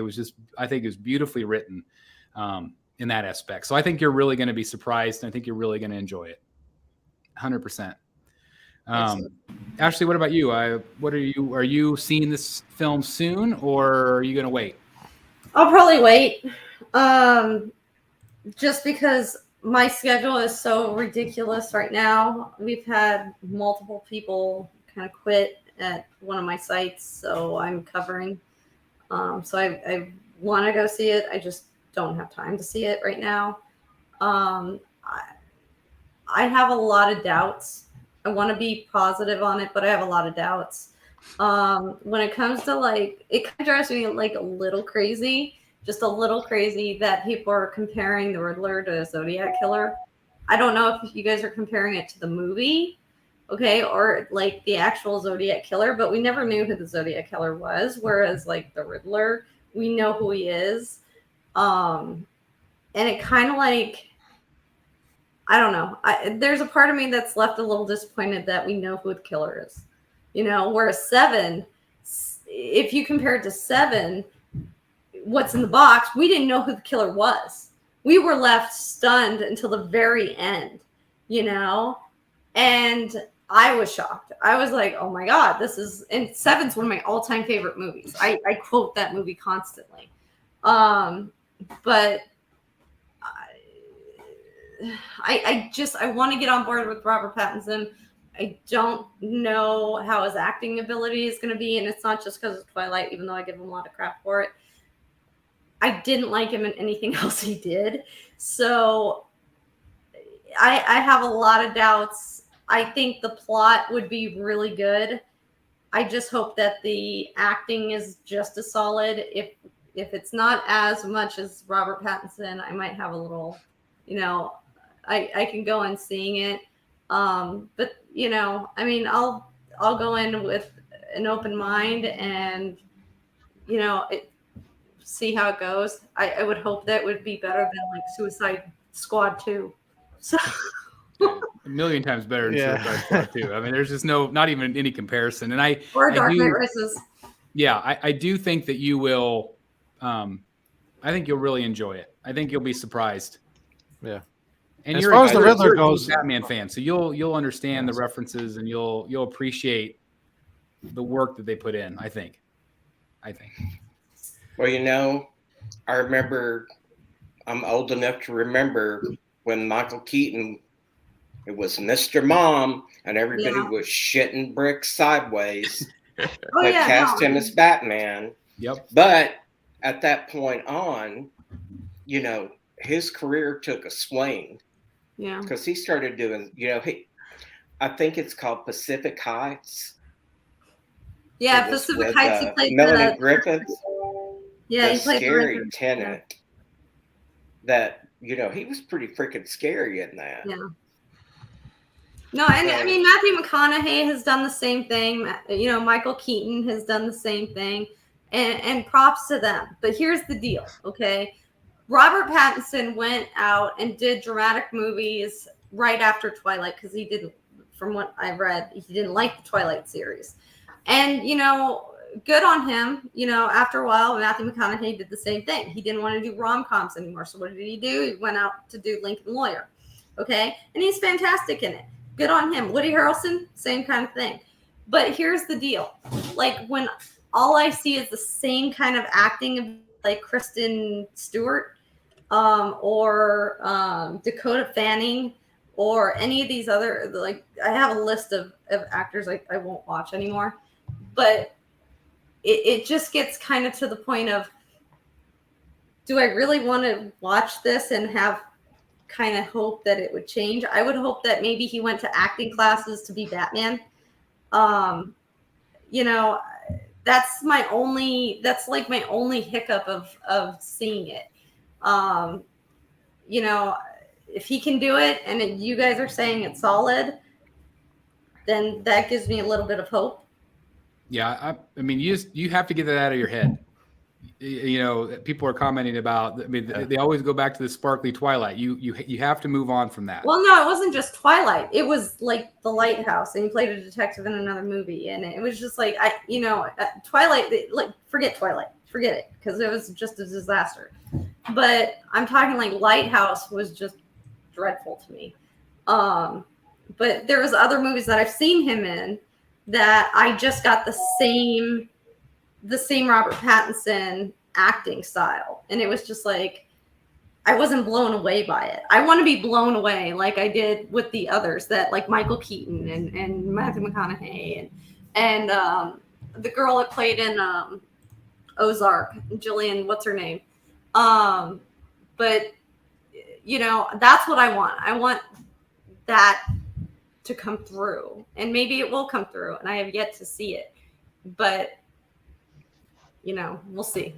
I think it was beautifully written in that aspect. So I think you're really going to be surprised. And I think you're really going to enjoy it. 100%. Ashley, what about you? Are you seeing this film soon or are you going to wait? I'll probably wait. Just because my schedule is so ridiculous right now. We've had multiple people kind of quit at one of my sites, so I'm covering. So I want to go see it. I just don't have time to see it right now. I have a lot of doubts. I want to be positive on it, but I have a lot of doubts. When it comes to it kind of drives me a little crazy, just a little crazy that people are comparing the Riddler to Zodiac Killer. I don't know if you guys are comparing it to the movie, okay, or the actual Zodiac Killer, but we never knew who the Zodiac Killer was. Whereas the Riddler, we know who he is. And it kind of I don't know. There's a part of me that's left a little disappointed that we know who the killer is. Whereas 7, if you compare it to 7, what's in the box, we didn't know who the killer was. We were left stunned until the very end, and I was shocked. I was like, oh my God, and 7's one of my all-time favorite movies. I quote that movie constantly. But I want to get on board with Robert Pattinson. I don't know how his acting ability is going to be, and it's not just because of Twilight, even though I give him a lot of crap for it. I didn't like him in anything else he did. So I have a lot of doubts. I think the plot would be really good. I just hope that the acting is just as solid. If it's not as much as Robert Pattinson, I might have a little, I can go on seeing it. But I mean, I'll go in with an open mind and see how it goes. I would hope that would be better than like Suicide Squad 2. So a million times better than Suicide Squad 2. I mean, there's just not even any comparison. And or Dark Knight Rises. Yeah, I do think that you will. I think you'll really enjoy it. I think you'll be surprised. Yeah. And as far as the Riddler you're goes, a Batman fan, so you'll understand the references and you'll appreciate the work that they put in. I think. Well, I remember. I'm old enough to remember when Michael Keaton. It was Mr. Mom, and everybody was shitting bricks sideways. They cast him as Batman. Yep. But at that point on, his career took a swing. Yeah. Because he started doing, I think it's called Pacific Heights. Yeah, Pacific Heights. He played Melanie Griffith. Yeah, he played scary tenant. Yeah. That he was pretty freaking scary in that. Yeah. No, and I mean Matthew McConaughey has done the same thing. Michael Keaton has done the same thing, and props to them. But here's the deal, okay? Robert Pattinson went out and did dramatic movies right after Twilight because he didn't, from what I read, he didn't like the Twilight series. And good on him. After a while, Matthew McConaughey did the same thing. He didn't want to do rom-coms anymore. So what did he do? He went out to do Lincoln Lawyer, okay? And he's fantastic in it. Good on him. Woody Harrelson, same kind of thing. But here's the deal. Like when all I see is the same kind of acting of like Kristen Stewart or Dakota Fanning or any of these other, like I have a list of actors I won't watch anymore. But it just gets kind of to the point of, do I really want to watch this and have kind of hope that it would change? I would hope that maybe he went to acting classes to be Batman. That's my only hiccup of seeing it. If he can do it and you guys are saying it's solid, then that gives me a little bit of hope. Yeah. I mean, you have to get that out of your head. People are commenting about, they always go back to the sparkly Twilight. You have to move on from that. Well, no, it wasn't just Twilight. It was like The Lighthouse, and he played a detective in another movie. And it was just like, Twilight, forget Twilight, forget it, because it was just a disaster. But I'm talking like Lighthouse was just dreadful to me. But there was other movies that I've seen him in that I just got the same Robert Pattinson acting style. And it was just like, I wasn't blown away by it. I want to be blown away like I did with the others, that like Michael Keaton and Matthew McConaughey and the girl that played in Ozark, Jillian, what's her name? But that's what I want. I want that to come through, and maybe it will come through, and I have yet to see it, but we'll see.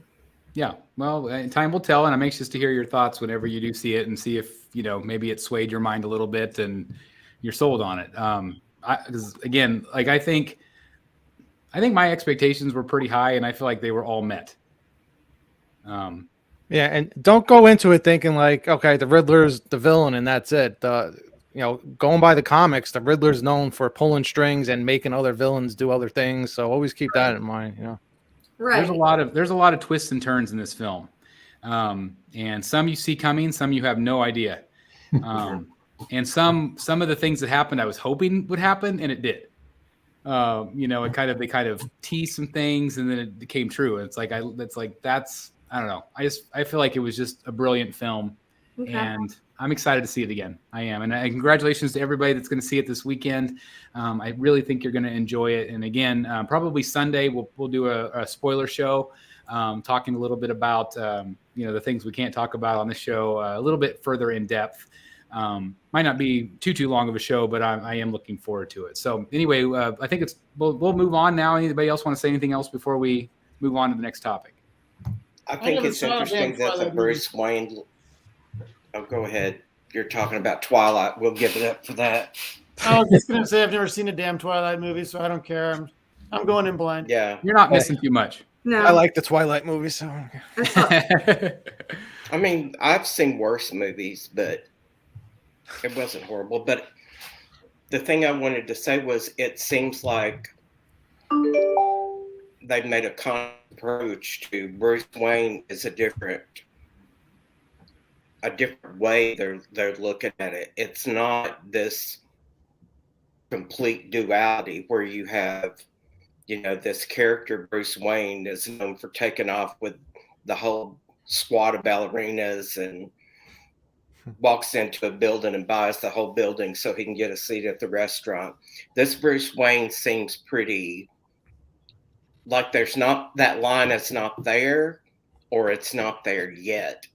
Yeah, well, time will tell, and I'm anxious to hear your thoughts whenever you do see it and see if maybe it swayed your mind a little bit and you're sold on it. Because again, like I think my expectations were pretty high, and I feel like they were all met. Yeah, and don't go into it thinking like, okay, the Riddler's the villain and that's it. Going by the comics, the Riddler's known for pulling strings and making other villains do other things. So always keep that in mind. Right. There's a lot of twists and turns in this film, and some you see coming, some you have no idea, and some of the things that happened I was hoping would happen, and it did. They kind of teased some things, and then it came true. It's like I don't know. I feel like it was just a brilliant film, and I'm excited to see it again. I am. And congratulations to everybody that's going to see it this weekend. I really think you're going to enjoy it. And again, probably Sunday, we'll do a spoiler show, talking a little bit about, the things we can't talk about on the show, a little bit further in depth. Might not be too long of a show, but I am looking forward to it. So anyway, I think we'll move on now. Anybody else want to say anything else before we move on to the next topic? I think it's interesting that the Bruce Wayne. Oh, go ahead. You're talking about Twilight. We'll give it up for that. I was just gonna say I've never seen a damn Twilight movie, so I don't care. I'm going in blind. Yeah, you're not missing too much. No, I like the Twilight movies, so I mean, I've seen worse movies, but it wasn't horrible. But the thing I wanted to say was, it seems like they've made a conscious approach to Bruce Wayne is a different way they're looking at it. It's not this complete duality where you have, this character Bruce Wayne is known for taking off with the whole squad of ballerinas and walks into a building and buys the whole building so he can get a seat at the restaurant. This Bruce Wayne seems pretty like there's not that line that's not there, or it's not there yet.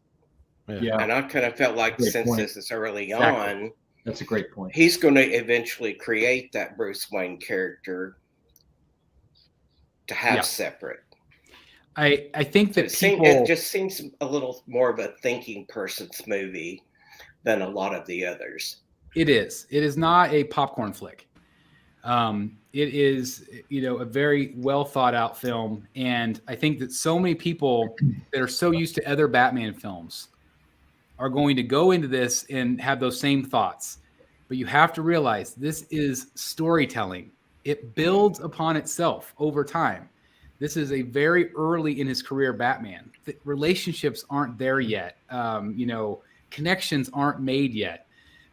Yeah. And I kind of felt like since this is early on, that's a great point. He's going to eventually create that Bruce Wayne character to have separate. I think that it just seems a little more of a thinking person's movie than a lot of the others. It is. It is not a popcorn flick. It is, a very well thought out film. And I think that so many people that are so used to other Batman films are going to go into this and have those same thoughts. But you have to realize this is storytelling. It builds upon itself over time. This is a very early in his career Batman. The relationships aren't there yet. Connections aren't made yet.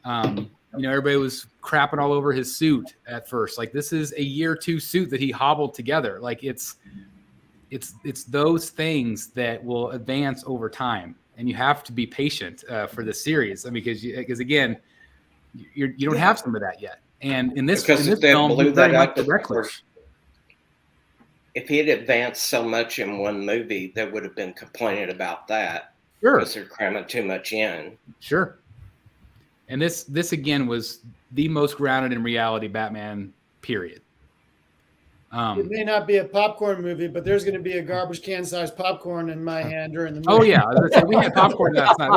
Everybody was crapping all over his suit at first. Like, this is a year 2 suit that he hobbled together. Like, it's those things that will advance over time. And you have to be patient for this series. I mean, because again, you don't have some of that yet. And in this film, he's very much reckless. If he had advanced so much in one movie, they would have been complaining about that. Sure. Because they're cramming too much in. Sure. And this again was the most grounded in reality Batman, period. It may not be a popcorn movie, but there's going to be a garbage can sized popcorn in my hand during the movie. Oh yeah, we had popcorn last night.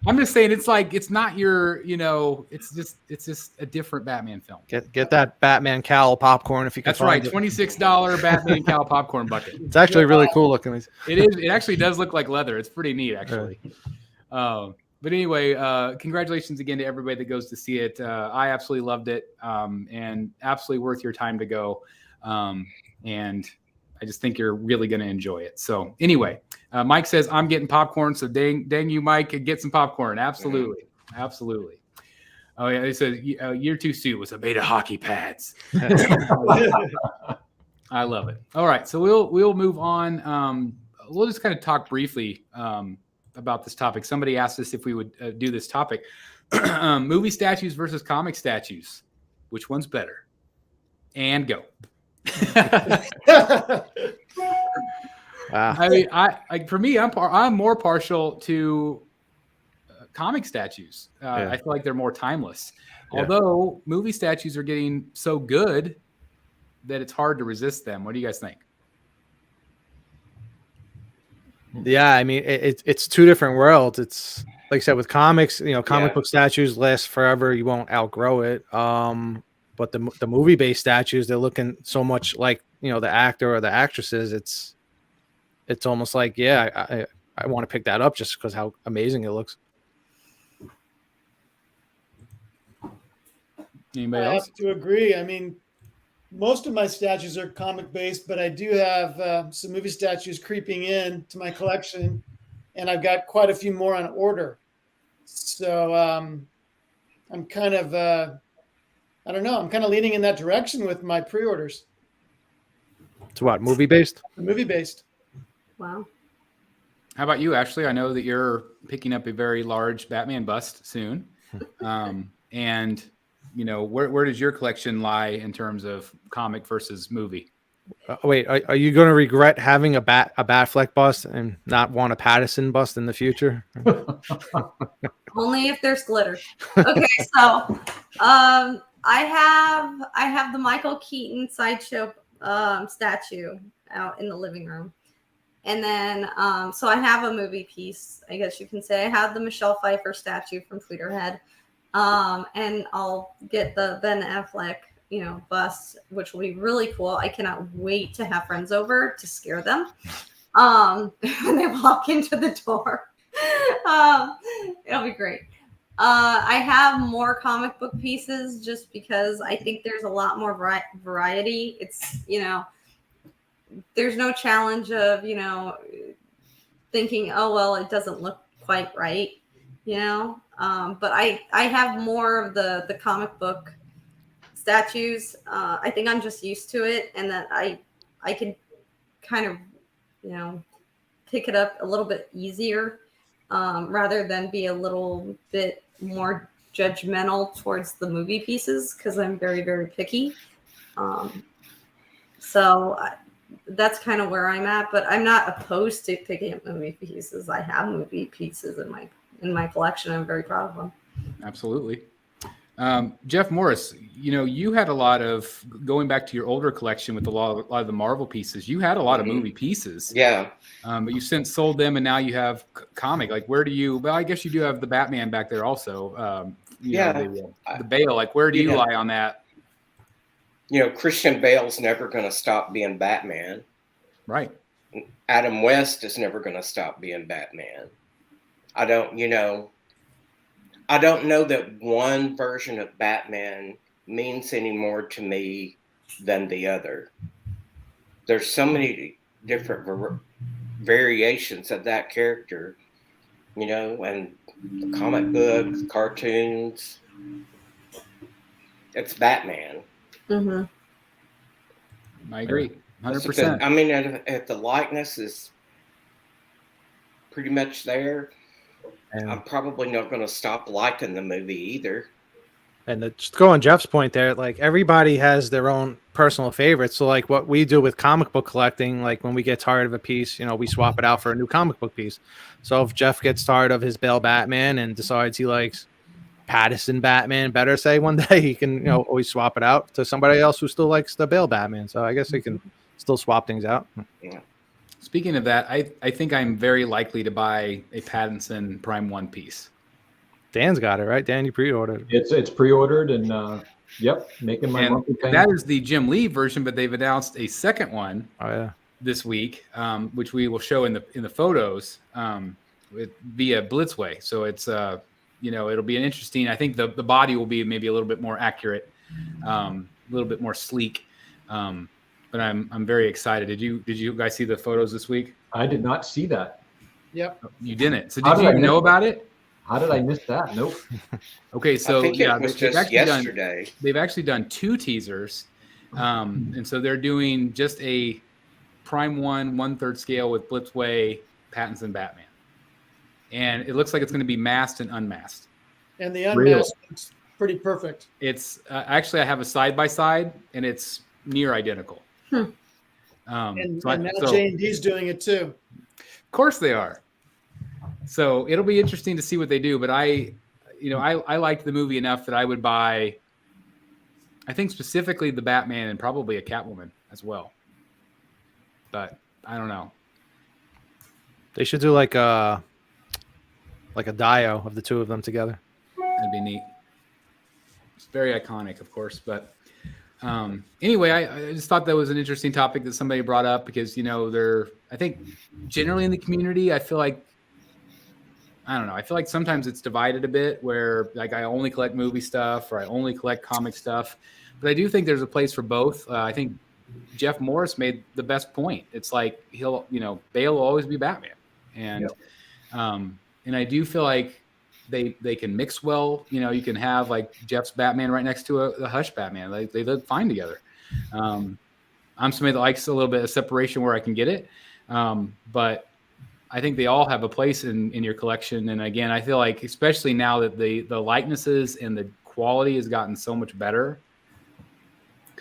I'm just saying, it's like, it's not your, it's just a different Batman film. Get that Batman cowl popcorn if you can. That's right, $26 Batman cowl popcorn bucket. It's actually really cool looking. It is. It actually does look like leather. It's pretty neat, actually. But anyway, congratulations again to everybody that goes to see it. I absolutely loved it, and absolutely worth your time to go. And I just think you're really going to enjoy it. So anyway, Mike says, I'm getting popcorn. So dang you, Mike, get some popcorn. Absolutely. Absolutely. Oh yeah. He said year 2 suit was made of hockey pads. I love it. All right. So we'll move on. We'll just kind of talk briefly, about this topic. Somebody asked us if we would do this topic. Movie statues versus comic statues. Which one's better? And go. Wow. I mean, for me, I'm more partial to comic statues. I feel like they're more timeless. Yeah. Although movie statues are getting so good that it's hard to resist them. What do you guys think? Yeah, I mean, it's 2 different worlds. It's like I said, with comics, comic book statues last forever. You won't outgrow it. But the movie-based statues, they're looking so much like, the actor or the actresses. It's almost like, I want to pick that up just because how amazing it looks. Anybody I else? have to agree. I mean, most of my statues are comic-based, but I do have some movie statues creeping in to my collection, and I've got quite a few more on order. So I'm kind of... I don't know. I'm kind of leaning in that direction with my pre-orders. So what, movie-based? Movie-based. Wow. How about you, Ashley? I know that you're picking up a very large Batman bust soon. And, where does your collection lie in terms of comic versus movie? Wait, are you going to regret having a Batfleck bust and not want a Patterson bust in the future? Only if there's glitter. Okay, so I have the Michael Keaton Sideshow statue out in the living room. And then so I have a movie piece, I guess you can say. I have the Michelle Pfeiffer statue from Tweeterhead. And I'll get the Ben Affleck, bust, which will be really cool. I cannot wait to have friends over to scare them when they walk into the door. It'll be great. I have more comic book pieces just because I think there's a lot more variety. It's, there's no challenge of, thinking, oh, well, it doesn't look quite right, but I have more of the comic book statues. I think I'm just used to it, and that I can kind of, pick it up a little bit easier rather than be a little bit more judgmental towards the movie pieces, because I'm very, very picky. So that's kind of where I'm at, but I'm not opposed to picking up movie pieces. I have movie pieces in my collection. I'm very proud of them. Absolutely. Jeff Morris, you had a lot of, going back to your older collection with a lot of the Marvel pieces, you had a lot of movie pieces. Yeah. But you've since sold them, and now you have comic. Like, where do you, well, I guess you do have the Batman back there also. The Bale, like, where do you lie on that? Christian Bale's never going to stop being Batman. Right. Adam West is never going to stop being Batman. I don't know that one version of Batman means any more to me than the other. There's so many different variations of that character, and the comic books, cartoons. It's Batman. Mm-hmm. I agree, 100%. I mean, if the likeness is pretty much there, I'm probably not going to stop liking the movie either. And just go on Jeff's point there, like everybody has their own personal favorites. So like what we do with comic book collecting, like when we get tired of a piece, we swap it out for a new comic book piece. So if Jeff gets tired of his Bale Batman and decides he likes Patterson Batman better, say one day, he can always swap it out to somebody else who still likes the Bale Batman. So I guess he can still swap things out. Yeah. Speaking of that, I think I'm very likely to buy a Pattinson Prime 1 piece. Dan's got it, right? Dan, you pre-ordered. It's pre-ordered, and making my monthly payment. That is the Jim Lee version, but they've announced a second one this week, which we will show in the photos via Blitzway. So it's it'll be an interesting. I think the body will be maybe a little bit more accurate, a little bit more sleek. But I'm very excited. Did you guys see the photos this week? I did not see that. Yep. You didn't. So did you know about it? How did I miss that? Nope. Okay, so I think it was just yesterday. They've actually done 2 teasers, and so they're doing just a Prime 1 1/3 scale with Blitzway Pattinson Batman, and it looks like it's going to be masked and unmasked. And the unmasked looks pretty perfect. It's actually, I have a side by side, and it's near identical. And now J&D's doing it too. Of course they are. So it'll be interesting to see what they do. But I liked the movie enough that I would buy, I think specifically the Batman and probably a Catwoman as well. But I don't know. They should do like a Dio of the two of them together. That'd be neat. It's very iconic, of course. But anyway, I just thought that was an interesting topic that somebody brought up because, I think generally in the community, I feel like sometimes it's divided a bit where like I only collect movie stuff or I only collect comic stuff. But I do think there's a place for both. I think Jeff Morris made the best point. It's like Bale will always be Batman. And and I do feel like they can mix well. You can have like Jeff's Batman right next to a Hush Batman. They look fine together. I'm somebody that likes a little bit of separation where I can get it. But I think they all have a place in your collection. And again, I feel like, especially now that the likenesses and the quality has gotten so much better,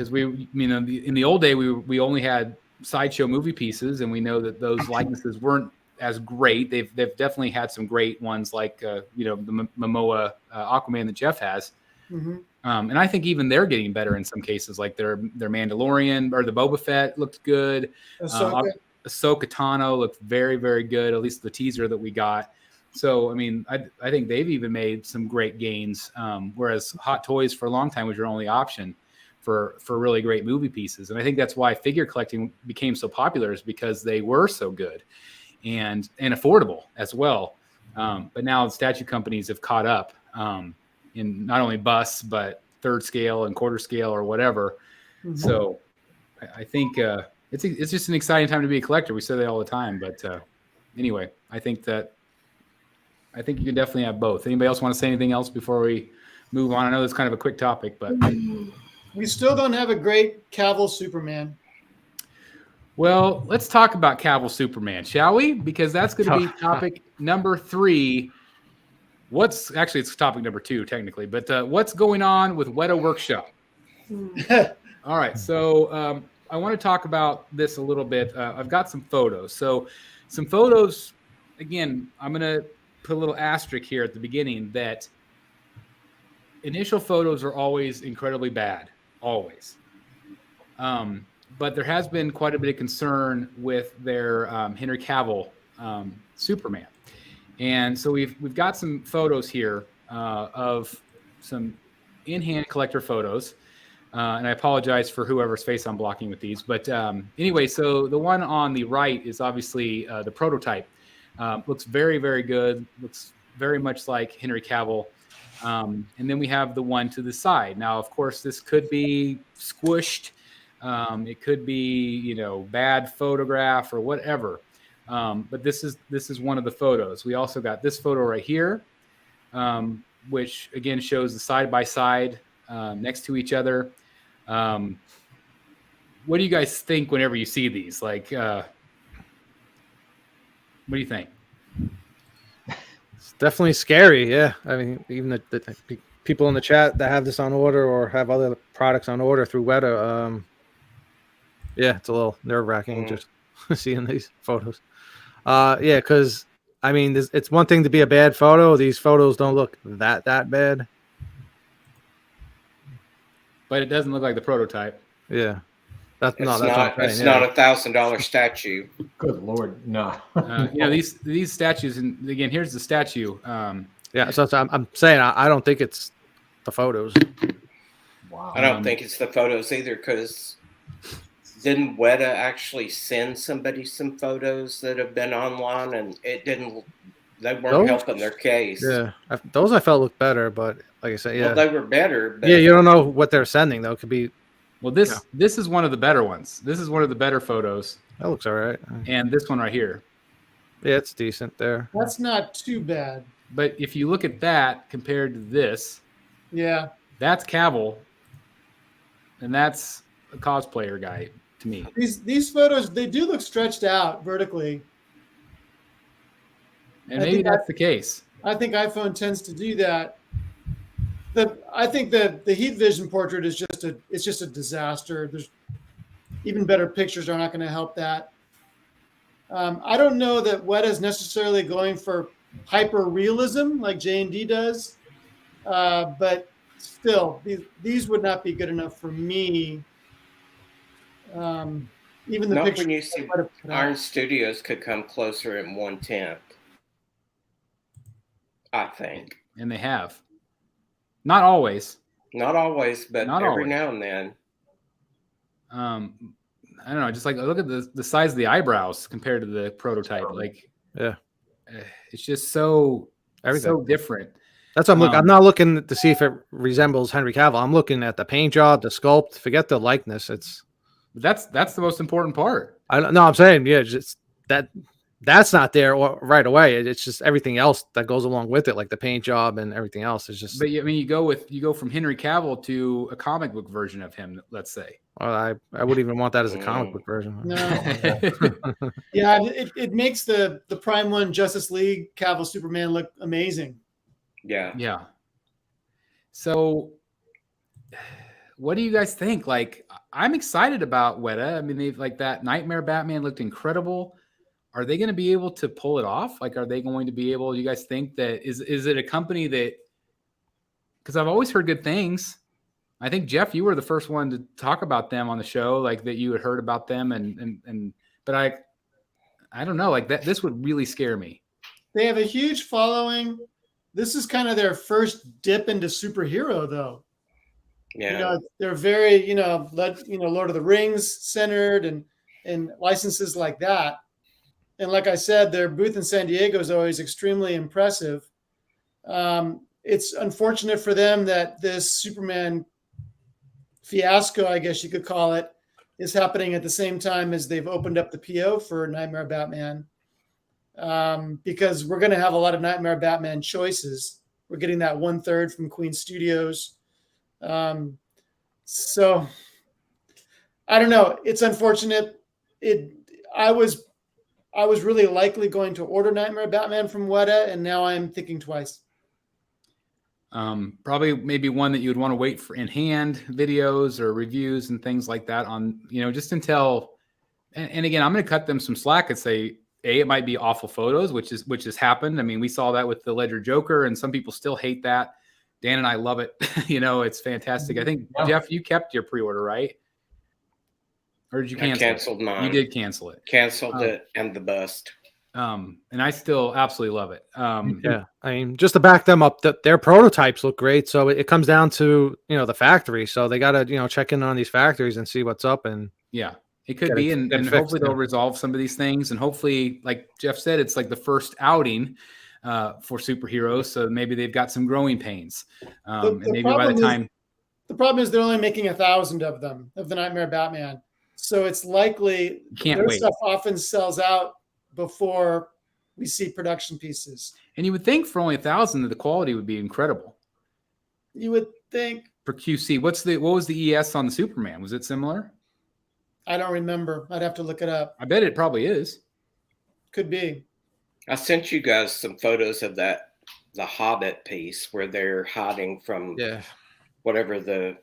because in the old day we only had Sideshow movie pieces, and we know that those likenesses weren't as great. They've definitely had some great ones, like the Momoa Aquaman that Jeff has. Mm-hmm. And I think even they're getting better in some cases, like their Mandalorian or the Boba Fett looked good. Ahsoka Tano looked very, very good, at least the teaser that we got. So, I mean, I think they've even made some great gains, whereas Hot Toys for a long time was your only option for really great movie pieces. And I think that's why figure collecting became so popular, is because they were so good and affordable as well. But now the statue companies have caught up in not only busts, but third scale and quarter scale or whatever. Mm-hmm. So I think it's just an exciting time to be a collector. We say that all the time, but anyway, I think you can definitely have both. Anybody else want to say anything else before we move on? I know it's kind of a quick topic, but we still don't have a great Cavill Superman. Well, let's talk about Cavill Superman, shall we? Because that's going to be topic number 3. It's topic number 2 technically, but what's going on with Weta Workshop? All right, so I want to talk about this a little bit. I've got some photos. So some photos, again, I'm going to put a little asterisk here at the beginning that initial photos are always incredibly bad, always. But there has been quite a bit of concern with their Henry Cavill Superman. And so we've got some photos here of some in-hand collector photos. And I apologize for whoever's face I'm blocking with these. But anyway, so the one on the right is obviously the prototype. Looks very, very good. Looks very much like Henry Cavill. And then we have the one to the side. Now, of course, this could be squished. It could be, bad photograph or whatever. But this is one of the photos. We also got this photo right here, which again shows the side by side next to each other. What do you guys think whenever you see these? Like, what do you think? It's definitely scary. Yeah, I mean, even the people in the chat that have this on order or have other products on order through Weta, yeah, it's a little nerve-wracking just seeing these photos. Yeah, because I mean, it's one thing to be a bad photo. These photos don't look that bad. But it doesn't look like the prototype. Yeah, it's not a $1,000 statue. Good Lord, no. These statues, and again, here's the statue. Yeah, so I'm saying I don't think it's the photos. Wow. I don't think it's the photos either, because didn't Weta actually send somebody some photos that have been online, and they weren't helping their case. Yeah, those I felt looked better, but like I said, yeah, well, they were better. But... yeah, you don't know what they're sending though. It could be. Well, this is one of the better ones. This is one of the better photos. That looks all right. And this one right here. Yeah, it's decent there. That's not too bad. But if you look at that compared to this, yeah, that's Cavill, and that's a cosplayer guy to me. These photos, they do look stretched out vertically. And maybe that's the case. I think iPhone tends to do that. I think the Heat Vision portrait is just a disaster. There's even better pictures are not going to help that. I don't know that Weta is necessarily going for hyper realism like J&D does, but still, these would not be good enough for me. Even the picture. When you see Iron Studios could come closer in 1/10, I think. And they have. Not always. Not always, but Not every always. now and then. I don't know. Just like look at the size of the eyebrows compared to the prototype. Like, yeah, it's just so different. That's what I'm looking. I'm not looking to see if it resembles Henry Cavill. I'm looking at the paint job, the sculpt. Forget the likeness. That's the most important part. I'm saying, yeah, just that's not there right away. It's just everything else that goes along with it, like the paint job and everything else. Is just. But I mean, you go from Henry Cavill to a comic book version of him. Let's say. Well, I wouldn't even want that as a comic book version. No. Yeah, it makes the Prime 1 Justice League Cavill Superman look amazing. Yeah. Yeah. So what do you guys think? Like, I'm excited about Weta. I mean, they've like that Nightmare Batman looked incredible. Are they going to be able to pull it off? Like, are they going to be able? You guys think that is it a company that? Because I've always heard good things. I think Jeff, you were the first one to talk about them on the show, like that you had heard about them, but I don't know, like that. This would really scare me. They have a huge following. This is kind of their first dip into superhero, though. Yeah, they're very, Lord of the Rings centered and licenses like that. And like I said, their booth in San Diego is always extremely impressive. It's unfortunate for them that this Superman fiasco, I guess you could call it, is happening at the same time as they've opened up the PO for Nightmare Batman. Because we're going to have a lot of Nightmare Batman choices. We're getting that 1/3 from Queen Studios. So I don't know. It's unfortunate. I was really likely going to order Nightmare Batman from Weta, and now I'm thinking twice. Probably maybe one that you would want to wait for in hand videos or reviews and things like that on, just until, and again, I'm going to cut them some slack and say, it might be awful photos, which has happened. I mean, we saw that with the Ledger Joker, and some people still hate that. Dan and I love it. It's fantastic. I think, Jeff, you kept your pre-order, right? Or did you cancel? I canceled mine. You did cancel it. Canceled it and the bust. And I still absolutely love it. Yeah, I mean, just to back them up, their prototypes look great. So it comes down to the factory. So they got to check in on these factories and see what's up. And yeah, it could be, and hopefully they'll resolve some of these things. And hopefully, like Jeff said, it's like the first outing for superheroes. So maybe they've got some growing pains. And maybe by the time the problem is they're only making 1,000 of them of the Nightmare Batman. So it's likely their stuff often sells out before we see production pieces. And you would think for only 1,000 that the quality would be incredible. You would think. For QC, what was the ES on the Superman? Was it similar? I don't remember. I'd have to look it up. I bet it probably is. Could be. I sent you guys some photos of the Hobbit piece where they're hiding from whatever the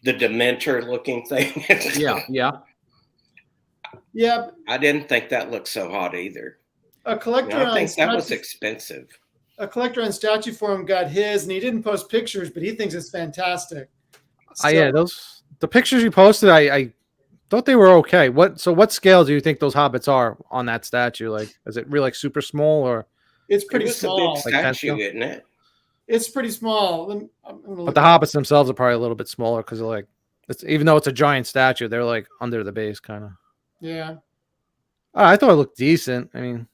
Dementor looking thing is. Yeah. I didn't think that looked so hot either. A collector I think that was expensive. A collector on Statue Forum got his, and he didn't post pictures, but he thinks it's fantastic. The pictures you posted, I thought they were okay. What scale do you think those hobbits are on that statue? Like, is it really like super small, or it's pretty small? A big statue, isn't it? It's pretty small. But the hobbits themselves are probably a little bit smaller because they're like, even though it's a giant statue, they're like under the base, kind of. Yeah. I thought it looked decent. I mean,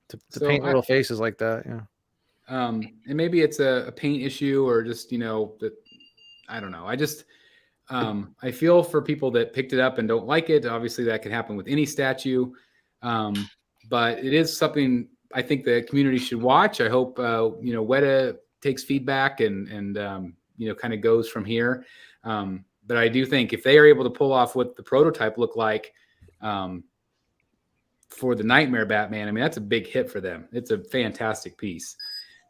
to paint little faces like that, yeah. And maybe it's a paint issue, or just that. I don't know. I just I feel for people that picked it up and don't like it. Obviously, that can happen with any statue, but it is something I think the community should watch. I hope Weta takes feedback and kind of goes from here. But I do think if they are able to pull off what the prototype looked like for the Nightmare Batman, I mean, that's a big hit for them. It's a fantastic piece.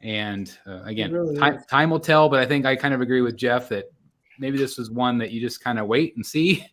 And again, really time will tell, but I think I kind of agree with Jeff that maybe this is one that you just kind of wait and see.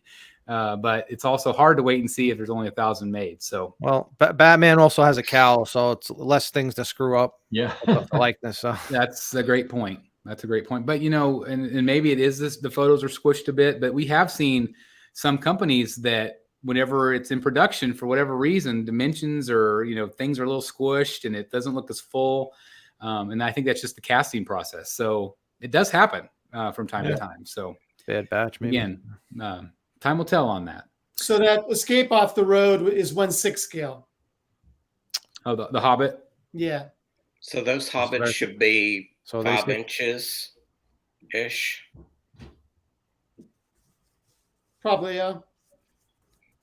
But it's also hard to wait and see if there's only 1,000 made. So, well, Batman also has a cowl, so it's less things to screw up. Yeah, the likeness. So that's a great point. That's a great point. But and maybe it is the photos are squished a bit, but we have seen some companies that whenever it's in production for whatever reason, dimensions or things are a little squished and it doesn't look as full. And I think that's just the casting process. So it does happen from time to time. So bad batch, maybe. Again, time will tell on that. So that Escape Off the Road is 1/6 scale. Oh, the Hobbit? Yeah. So those hobbits should be 5 inches ish. Probably, yeah.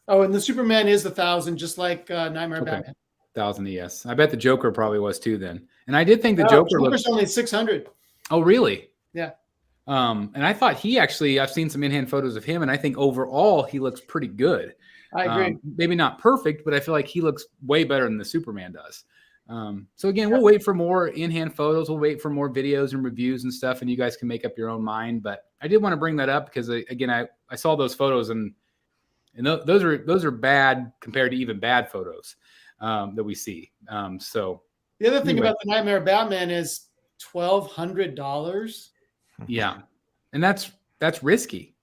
Oh, and the Superman is 1,000, just like Nightmare Batman. 1,000, yes. I bet the Joker probably was too then. And I did think the Joker's looks only 600. Oh, really? Yeah. And I thought I've seen some in-hand photos of him, and I think overall he looks pretty good. I agree. Maybe not perfect, but I feel like he looks way better than the Superman does. So again, we'll wait for more in-hand photos. We'll wait for more videos and reviews and stuff, and you guys can make up your own mind. But I did want to bring that up because again, I saw those photos and those are bad compared to even bad photos that we see. So the other thing about the Nightmare Batman is $1,200. Yeah, and that's risky.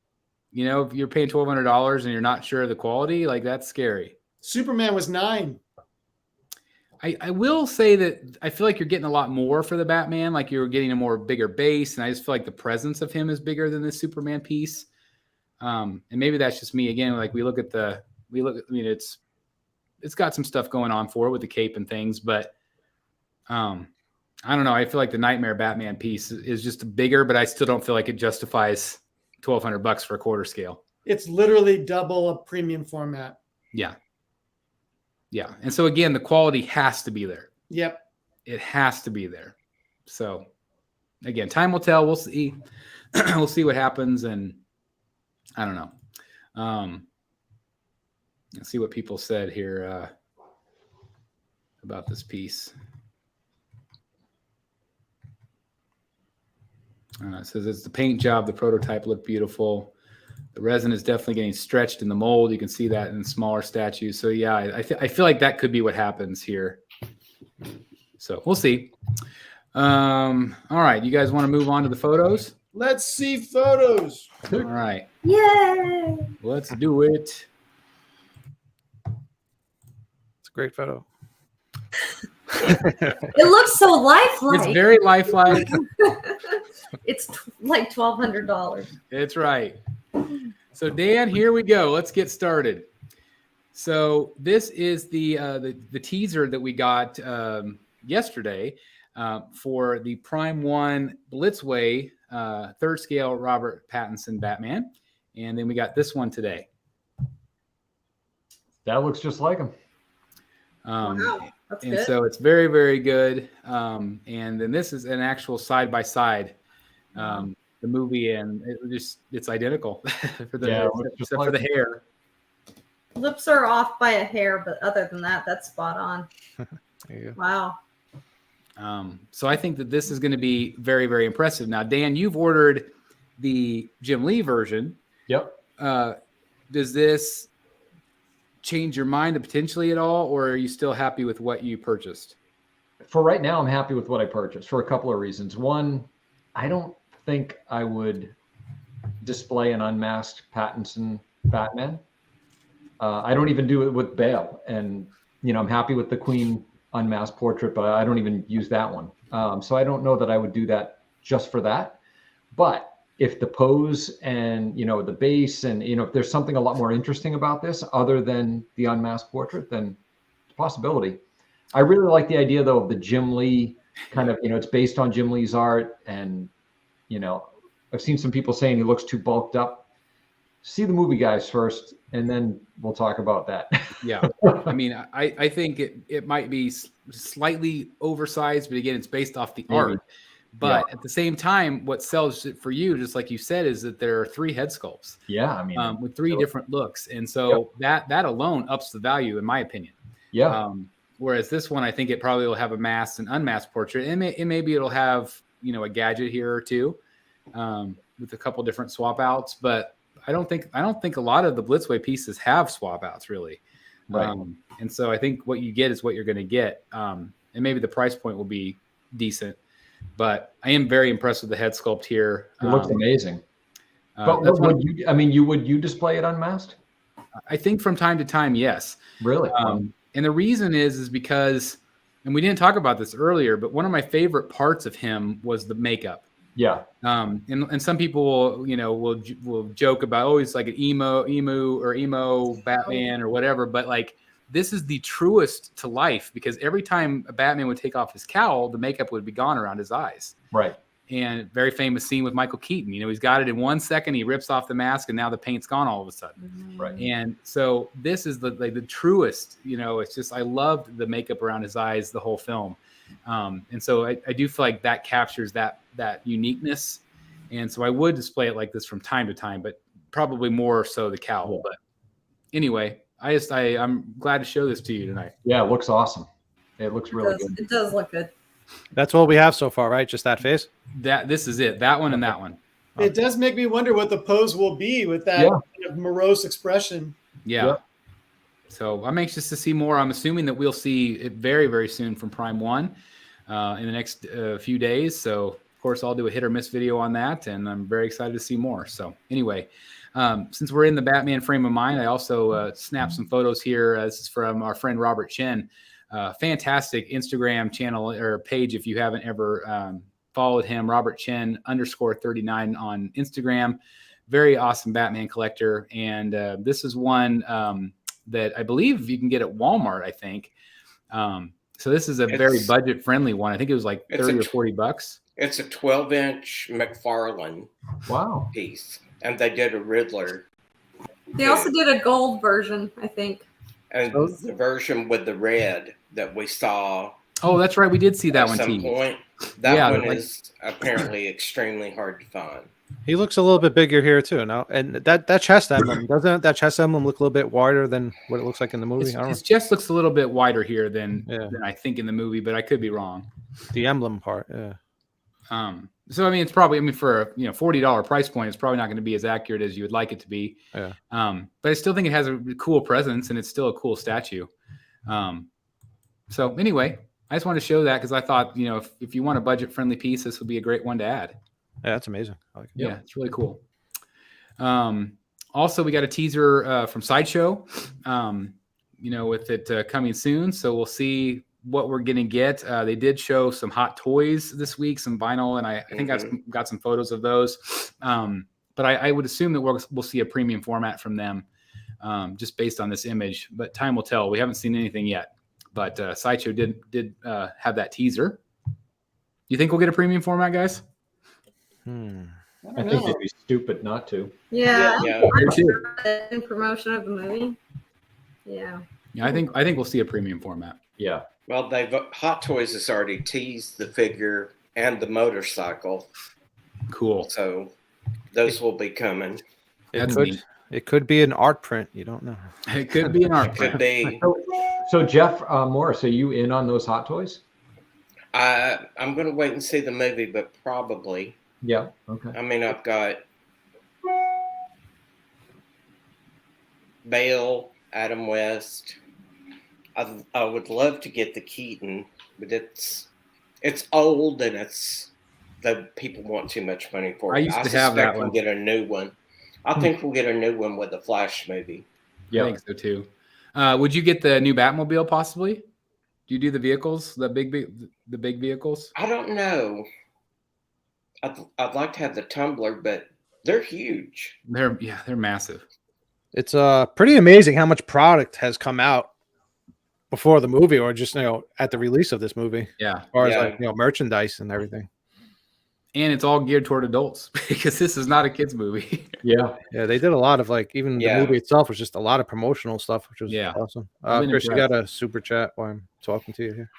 You know, if you're paying $1,200 and you're not sure of the quality, like that's scary. Superman was $9,000. I will say that I feel like you're getting a lot more for the Batman. Like you're getting a more bigger base, and I just feel like the presence of him is bigger than this Superman piece. And maybe that's just me again. Like I mean, it's got some stuff going on for it with the cape and things, but I don't know. I feel like the Nightmare Batman piece is just bigger, but I still don't feel like it justifies $1,200 for a quarter scale. It's literally double a premium format. Yeah. Yeah. And so again, the quality has to be there. Yep. It has to be there. So again, time will tell. We'll see. We'll see what happens. And I don't know. Let's see what people said here about this piece. It says it's the paint job. The prototype looked beautiful. The resin is definitely getting stretched in the mold. You can see that in smaller statues. So yeah, I feel like that could be what happens here. So we'll see. All right, you guys want to move on to the photos? Let's see photos. All right. Yay! Let's do it. It's a great photo. It looks so lifelike. It's very lifelike. It's like $1,200. It's right. So Dan, here we go. Let's get started. So this is the teaser that we got yesterday for the Prime 1 Blitzway third scale Robert Pattinson Batman, and then we got this one today. That looks just like him. Wow, that's and good. so it's very, very good. And then this is an actual side by side. The movie, and it's identical for the except for the hair. Lips are off by a hair, but other than that, that's spot on. There you go. Wow. So I think that this is going to be very, very impressive. Now, Dan, you've ordered the Jim Lee version. Yep. Does this change your mind potentially at all, or are you still happy with what you purchased? For right now, I'm happy with what I purchased for a couple of reasons. One, I don't think I would display an unmasked Pattinson Batman. I don't even do it with Bale, and I'm happy with the Queen unmasked portrait, but I don't even use that one. So I don't know that I would do that just for that. But if the pose and the base and if there's something a lot more interesting about this other than the unmasked portrait, then it's a possibility. I really like the idea though of the Jim Lee kind of, it's based on Jim Lee's art, and I've seen some people saying he looks too bulked up. See the movie, guys, first, and then we'll talk about that. Yeah. I mean, I think it might be slightly oversized, but again, it's based off the art. But at the same time, what sells it for you, just like you said, is that there are 3 head sculpts. Yeah. I mean, with 3 different looks. And so that alone ups the value, in my opinion. Yeah. Whereas this one, I think it probably will have a masked and unmasked portrait. And maybe it'll have, a gadget here or two with a couple different swap outs. But I don't think a lot of the Blitzway pieces have swap outs really. Right. And so I think what you get is what you're going to get. And maybe the price point will be decent. But I am very impressed with the head sculpt here. It looks amazing. But would you display it unmasked? I think from time to time, yes. Really? And the reason is because, and we didn't talk about this earlier, but one of my favorite parts of him was the makeup. Yeah. And some people will joke about, oh, he's like an emo Batman or whatever. But like, this is the truest to life, because every time a Batman would take off his cowl, the makeup would be gone around his eyes. Right. And very famous scene with Michael Keaton. He's got it in 1 second. He rips off the mask, and now the paint's gone all of a sudden. Right. And so this is the truest. It's just, I loved the makeup around his eyes the whole film. And so I do feel like that captures that uniqueness. And so I would display it like this from time to time, but probably more so the cowl. But anyway, I'm glad to show this to you tonight. Yeah, it looks awesome. It looks really good. It does look good. That's all we have so far, right? Just that face? This is it. That one and that one. It does make me wonder what the pose will be with that kind of morose expression. Yeah. Yep. So I'm anxious to see more. I'm assuming that we'll see it very, very soon from Prime 1 in the next few days. So, of course, I'll do a hit or miss video on that, and I'm very excited to see more. So, anyway, since we're in the Batman frame of mind, I also snapped some photos here. This is from our friend Robert Chen. Fantastic Instagram channel or page if you haven't ever followed him, Robert Chen _39 on Instagram. Very awesome Batman collector. And this is one that I believe you can get at Walmart, I think. So this is a very budget friendly one. I think it was like 30 or 40 bucks. It's a 12-inch McFarlane piece. And they did a Riddler. They also did a gold version, I think. And the version with the red that we saw. Oh, that's right. We did see that one at some too. point. That one is apparently extremely hard to find. He looks a little bit bigger here too. Now, and that chest emblem, doesn't that chest emblem look a little bit wider than what it looks like in the movie? His chest looks a little bit wider here than I think in the movie, but I could be wrong. The emblem part, yeah. So I mean, it's probably for a $40 price point, it's probably not going to be as accurate as you would like it to be. Yeah. But I still think it has a cool presence, and it's still a cool statue. So anyway, I just wanted to show that because I thought if you want a budget friendly piece, this would be a great one to add. Yeah, that's amazing. I like it. Yeah, it's really cool. Also, we got a teaser from Sideshow, with it coming soon. So we'll see what we're going to get. They did show some hot toys this week, some vinyl, and I think I've got some photos of those. But I would assume that we'll see a premium format from them just based on this image. But time will tell. We haven't seen anything yet. But Sideshow did have that teaser. You think we'll get a premium format, guys? I think they'd be stupid not to. Yeah. Yeah. In promotion of the movie. Yeah. Yeah, I think we'll see a premium format. Yeah. Well, Hot Toys has already teased the figure and the motorcycle. Cool. So those will be coming. It could be an art print. You don't know. It could be an art print. Could be. So Jeff Morris, are you in on those Hot Toys? I'm going to wait and see the movie, but probably. Yeah. Okay. I mean, I've got Bale, Adam West. I would love to get the Keaton, but it's old and the people want too much money for it. I used to have that one. We'll get a new one. I think we'll get a new one with the Flash movie. Yeah, I think so too. Would you get the new Batmobile possibly? Do you do the vehicles, the big vehicles? I don't know. I'd like to have the Tumbler, but they're huge. They're massive. It's pretty amazing how much product has come out before the movie, or just at the release of this movie. Yeah, as far as merchandise and everything. And it's all geared toward adults because this is not a kids movie. Yeah, they did a lot of even the movie itself was just a lot of promotional stuff, which was awesome. Chris, you got a super chat while I'm talking to you here.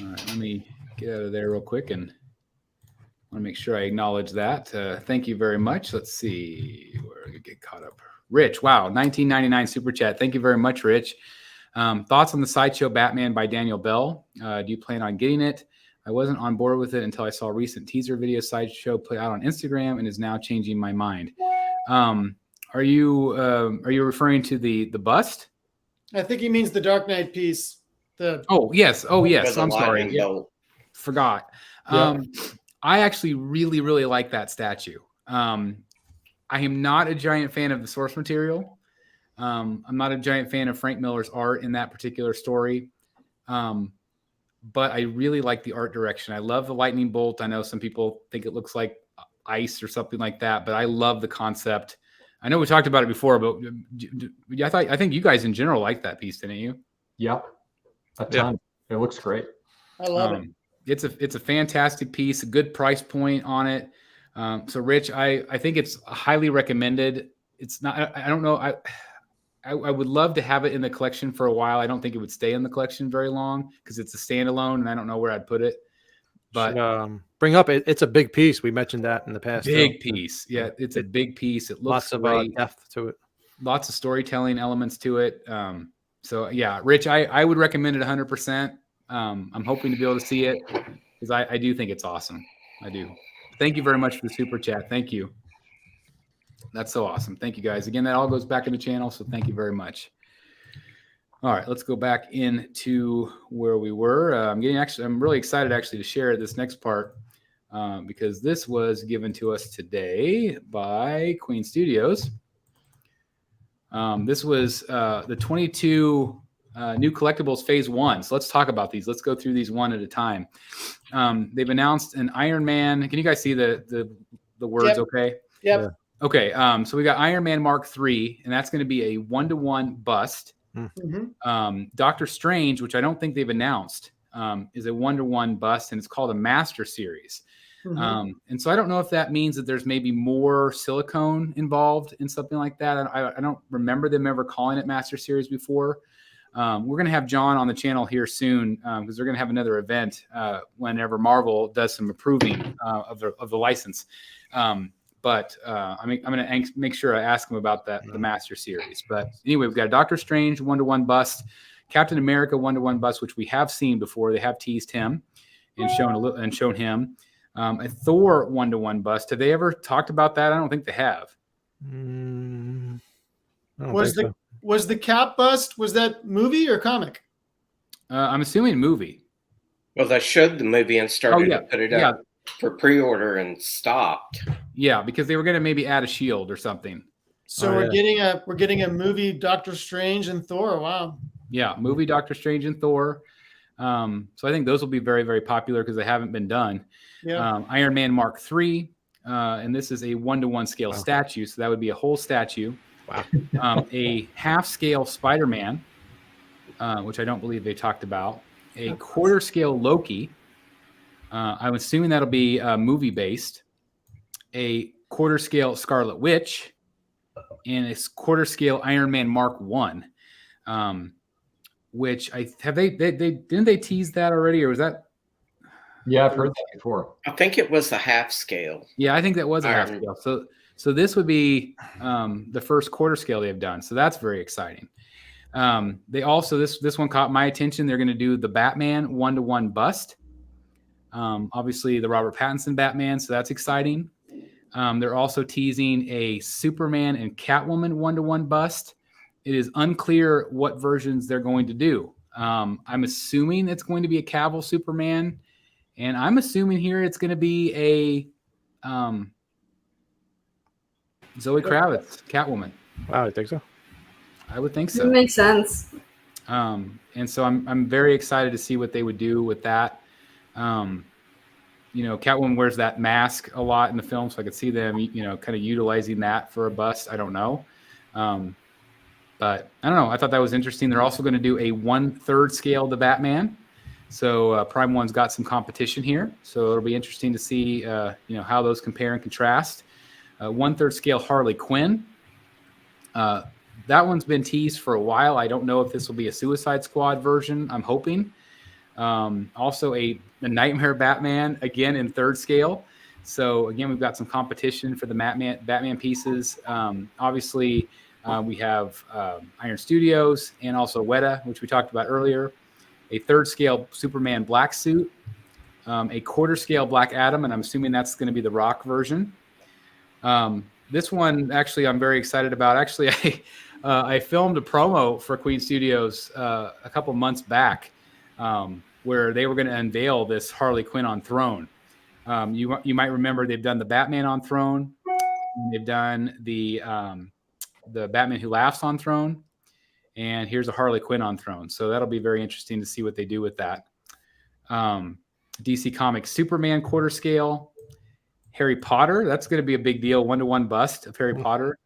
All right, let me get out of there real quick and I want to make sure I acknowledge that. Thank you very much. Let's see where I get caught up. Rich, wow, $19.99 super chat. Thank you very much, Rich. Thoughts on the Sideshow Batman by Daniel Bell? Do you plan on getting it? I wasn't on board with it until I saw a recent teaser video Sideshow put out on Instagram and is now changing my mind. Are you referring to the bust? I think he means the Dark Knight piece. Oh yes. I'm sorry. Yeah. Forgot. I actually really, really like that statue. I am not a giant fan of the source material. I'm not a giant fan of Frank Miller's art in that particular story. But I really like the art direction. I love the lightning bolt. I know some people think it looks like ice or something like that, but I love the concept. I know we talked about it before, but I think you guys in general like that piece, didn't you? Yep. A ton. It looks great. I love it. It's a fantastic piece, a good price point on it. So Rich, I think it's highly recommended. It's not, I don't know. I would love to have it in the collection for a while. I don't think it would stay in the collection very long because it's a standalone and I don't know where I'd put it. But bring up it's a big piece. We mentioned that in the past. Big piece. Yeah, it's a big piece. It looks lots of depth to it. Lots of storytelling elements to it. So yeah, Rich, I would recommend it 100%. I'm hoping to be able to see it because I do think it's awesome. I do. Thank you very much for the super chat. Thank you. That's so awesome. Thank you guys. Again, that all goes back in the channel. So thank you very much. All right, let's go back into where we were. I'm really excited actually to share this next part because this was given to us today by Queen Studios. This was the 22 new collectibles phase 1. So let's talk about these. Let's go through these one at a time. They've announced an Iron Man. Can you guys see the words? Yep. Okay. Yep. Yeah. Okay. So we got Iron Man Mark III, and that's going to be a 1-to-1 bust. Mm-hmm. Doctor Strange, which I don't think they've announced, is a 1-to-1 bust, and it's called a Master Series. Mm-hmm. And so I don't know if that means that there's maybe more silicone involved in something like that. I don't remember them ever calling it Master Series before. We're going to have John on the channel here soon because they're going to have another event whenever Marvel does some approving of the license. But I'm going to make sure I ask him about the Master Series. But anyway, we've got a Doctor Strange 1-to-1 bust, Captain America 1-to-1 bust, which we have seen before. They have teased him and shown him. A Thor 1-to-1 bust. Have they ever talked about that? I don't think they have. Was the Cap bust? Was that movie or comic? I'm assuming movie. Well, they showed the movie and started to put it up for pre-order and stopped. Yeah, because they were going to maybe add a shield or something. So we're getting a movie Doctor Strange and Thor. Wow. Yeah, movie Doctor Strange and Thor. So I think those will be very, very popular because they haven't been done. Yeah. Iron Man Mark III, and this is a 1-to-1 scale statue, so that would be a whole statue. Wow. A half-scale Spider-Man, which I don't believe they talked about. A quarter-scale Loki. I'm assuming that'll be movie-based. A quarter-scale Scarlet Witch, and a quarter-scale Iron Man Mark I. Which didn't they tease that already, or was that? Yeah, I've heard that before. I think it was the half scale. Yeah, I think that was a half scale. So this would be the first quarter scale they've done. So that's very exciting. They also this one caught my attention. They're going to do the Batman 1-to-1 bust. Obviously the Robert Pattinson Batman, so that's exciting. They're also teasing a Superman and Catwoman 1-to-1 bust. It is unclear what versions they're going to do. I'm assuming it's going to be a Cavill Superman, and I'm assuming here it's going to be a Zoe Kravitz Catwoman. Wow, I think so. I would think so. It makes sense. And so I'm very excited to see what they would do with that. Catwoman wears that mask a lot in the film, so I could see them, kind of utilizing that for a bust. I don't know. But I don't know. I thought that was interesting. They're also going to do a 1/3 scale of the Batman. So Prime One's got some competition here. So it'll be interesting to see, how those compare and contrast. 1/3 scale Harley Quinn. That one's been teased for a while. I don't know if this will be a Suicide Squad version. I'm hoping. Also a Nightmare Batman, again in 3rd scale. So again, we've got some competition for the Batman pieces. Obviously, we have Iron Studios and also Weta, which we talked about earlier. A 3rd scale Superman black suit. A quarter scale Black Adam, and I'm assuming that's going to be the Rock version. This one, actually, I'm very excited about. Actually, I filmed a promo for Queen Studios a couple months back where they were going to unveil this Harley Quinn on Throne. You might remember they've done the Batman on Throne. They've done the Batman Who Laughs on Throne. And here's a Harley Quinn on Throne. So that'll be very interesting to see what they do with that. DC Comics Superman quarter scale. Harry Potter, that's going to be a big deal. 1-to-1 bust of Harry Potter.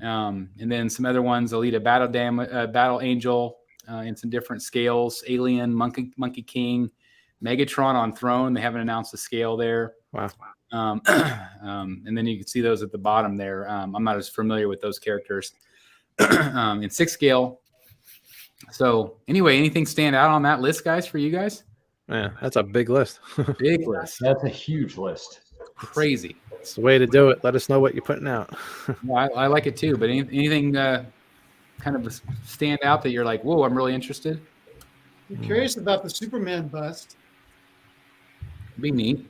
And then some other ones, Alita Battle Angel in some different scales. Alien, Monkey King, Megatron on Throne. They haven't announced the scale there. Wow. And then you can see those at the bottom there. I'm not as familiar with those characters. In 6 scale. So anyway, anything stand out on that list, guys, for you guys? Yeah, that's a big list. Big list. That's a huge list. Crazy. It's the way to do it. Let us know what you're putting out. Well, I like it too. But anything kind of stand out that you're like, whoa, I'm really interested? I'm curious about the Superman bust. It'd be neat.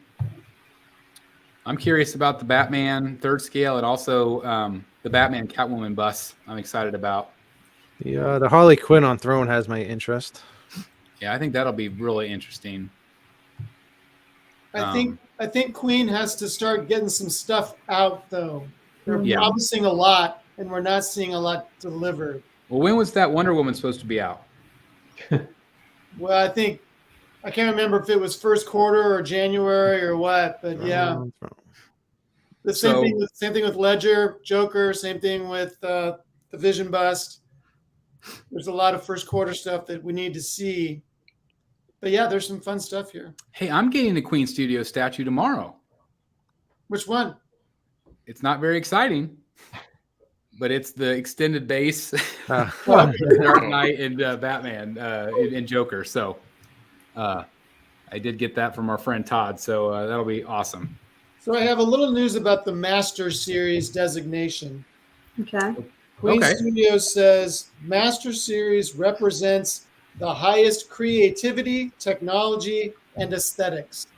I'm curious about the Batman 3rd scale and also the Batman Catwoman bust. I'm excited about. The Harley Quinn on Throne has my interest. Yeah, I think that'll be really interesting. I think Queen has to start getting some stuff out though. They're promising a lot, and we're not seeing a lot delivered. Well, when was that Wonder Woman supposed to be out? Well, I can't remember if it was first quarter or January or what, but yeah. The same thing with Ledger, Joker, same thing with the Vision bust. There's a lot of first quarter stuff that we need to see. But yeah, there's some fun stuff here. Hey, I'm getting the Queen Studio statue tomorrow. Which one? It's not very exciting, but it's the extended base Dark Knight and Batman and Joker. So I did get that from our friend Todd. So that'll be awesome. So I have a little news about the Master Series designation. Okay. Queen Studios says Master Series represents the highest creativity, technology, and aesthetics.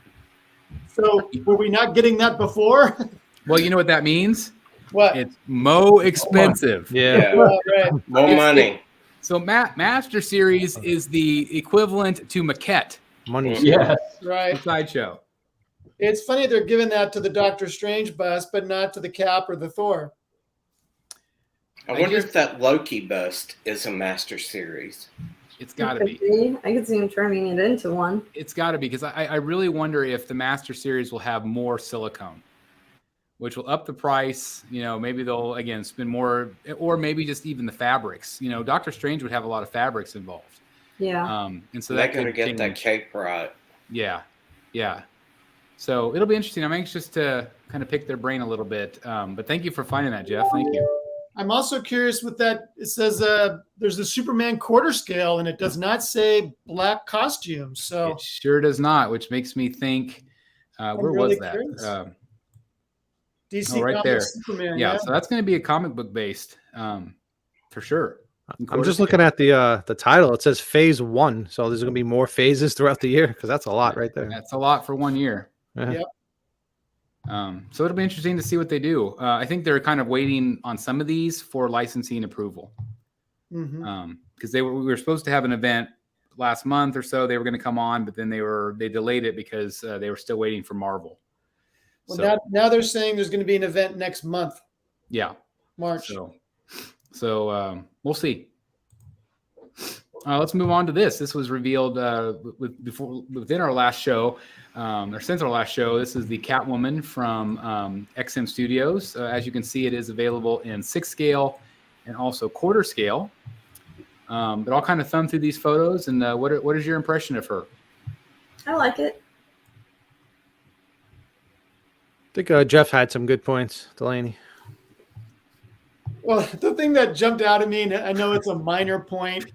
So were we not getting that before? Well, you know what that means? What? It's more expensive. Yeah. Right. More money. So Master Series is the equivalent to maquette. Money. Yes. Right. Sideshow. It's funny they're giving that to the Doctor Strange bust, but not to the Cap or the Thor. I wonder if that Loki bust is a Master Series. It's got to be. I could see him turning it into one. It's got to be, because I really wonder if the Master Series will have more silicone, which will up the price. You know, maybe they'll, again, spend more, or maybe just even the fabrics. You know, Doctor Strange would have a lot of fabrics involved. Yeah. And so They're that going to could get change. that cape right. Yeah. Yeah. So it'll be interesting. I'm anxious to kind of pick their brain a little bit. But thank you for finding that, Jeff. Thank you. I'm also curious with that. It says there's the Superman quarter scale, and it does not say black costume. So It sure does not, which makes me think, where really was that? curious. DC right Comics there. Superman. Yeah, so that's going to be a comic book based, for sure. I'm just looking at the title. It says Phase 1, so there's going to be more phases throughout the year, because that's a lot right there. That's a lot for 1 year. Yeah. Yep. So it'll be interesting to see what they do. I think they're kind of waiting on some of these for licensing approval, because we were supposed to have an event last month or so. They were going to come on, but then they delayed it because they were still waiting for Marvel. Well, now they're saying there's going to be an event next month. Yeah, March. So we'll see. Let's move on to this. This was revealed within our last show, or since our last show. This is the Catwoman from XM Studios. As you can see, it is available in 6 scale and also quarter scale. But I'll kind of thumb through these photos. And what is your impression of her? I like it. I think Jeff had some good points, Delaney. Well, the thing that jumped out at me, and I know it's a minor point,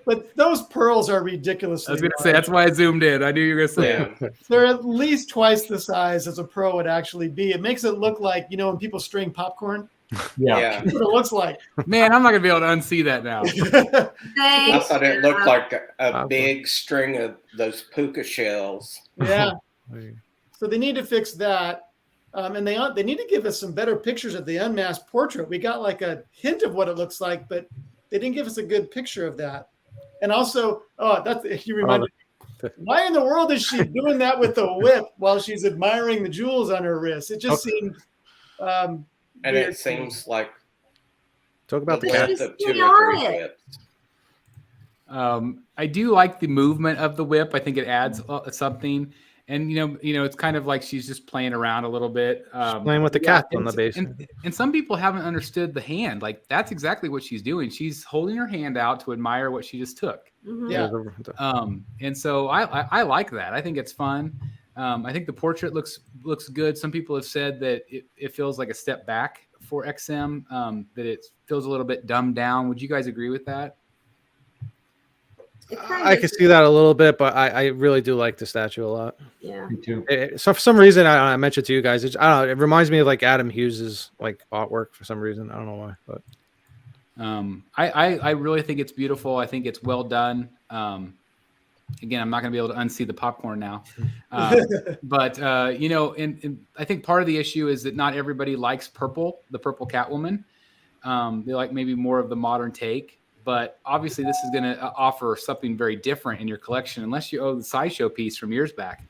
but those pearls are ridiculously I was going to say, that's why I zoomed in. I knew you were going to say it. They're at least twice the size as a pearl would actually be. It makes it look like, you know, when people string popcorn. Yeah. That's what it looks like. Man, I'm not going to be able to unsee that now. I Thanks. thought it looked like a big string of those puka shells. Yeah. So they need to fix that. And they need to give us some better pictures of the unmasked portrait. We got like a hint of what it looks like, but they didn't give us a good picture of that. And also, you reminded me, why in the world is she doing that with the whip while she's admiring the jewels on her wrist? It just seemed And weird. it seems like Talk about the the length She's of 2 or 3 chaotic. whips. I do like the movement of the whip. I think it adds something. And you know, it's kind of like she's just playing around a little bit, playing with the cat on the base. And some people haven't understood the hand. Like that's exactly what she's doing. She's holding her hand out to admire what she just took. Yeah. And so I like that. I think it's fun. I think the portrait looks good. Some people have said that it feels like a step back for XM. That it feels a little bit dumbed down. Would you guys agree with that? I can see that a little bit, but I really do like the statue a lot. Yeah. Me too. So for some reason, I mentioned to you guys, I don't know, it reminds me of like Adam Hughes's like artwork for some reason. I don't know why, but I really think it's beautiful. I think it's well done. Again, I'm not going to be able to unsee the popcorn now. But, and I think part of the issue is that not everybody likes the purple Catwoman. They like maybe more of the modern take. But obviously, this is going to offer something very different in your collection, unless you owe the Sideshow piece from years back.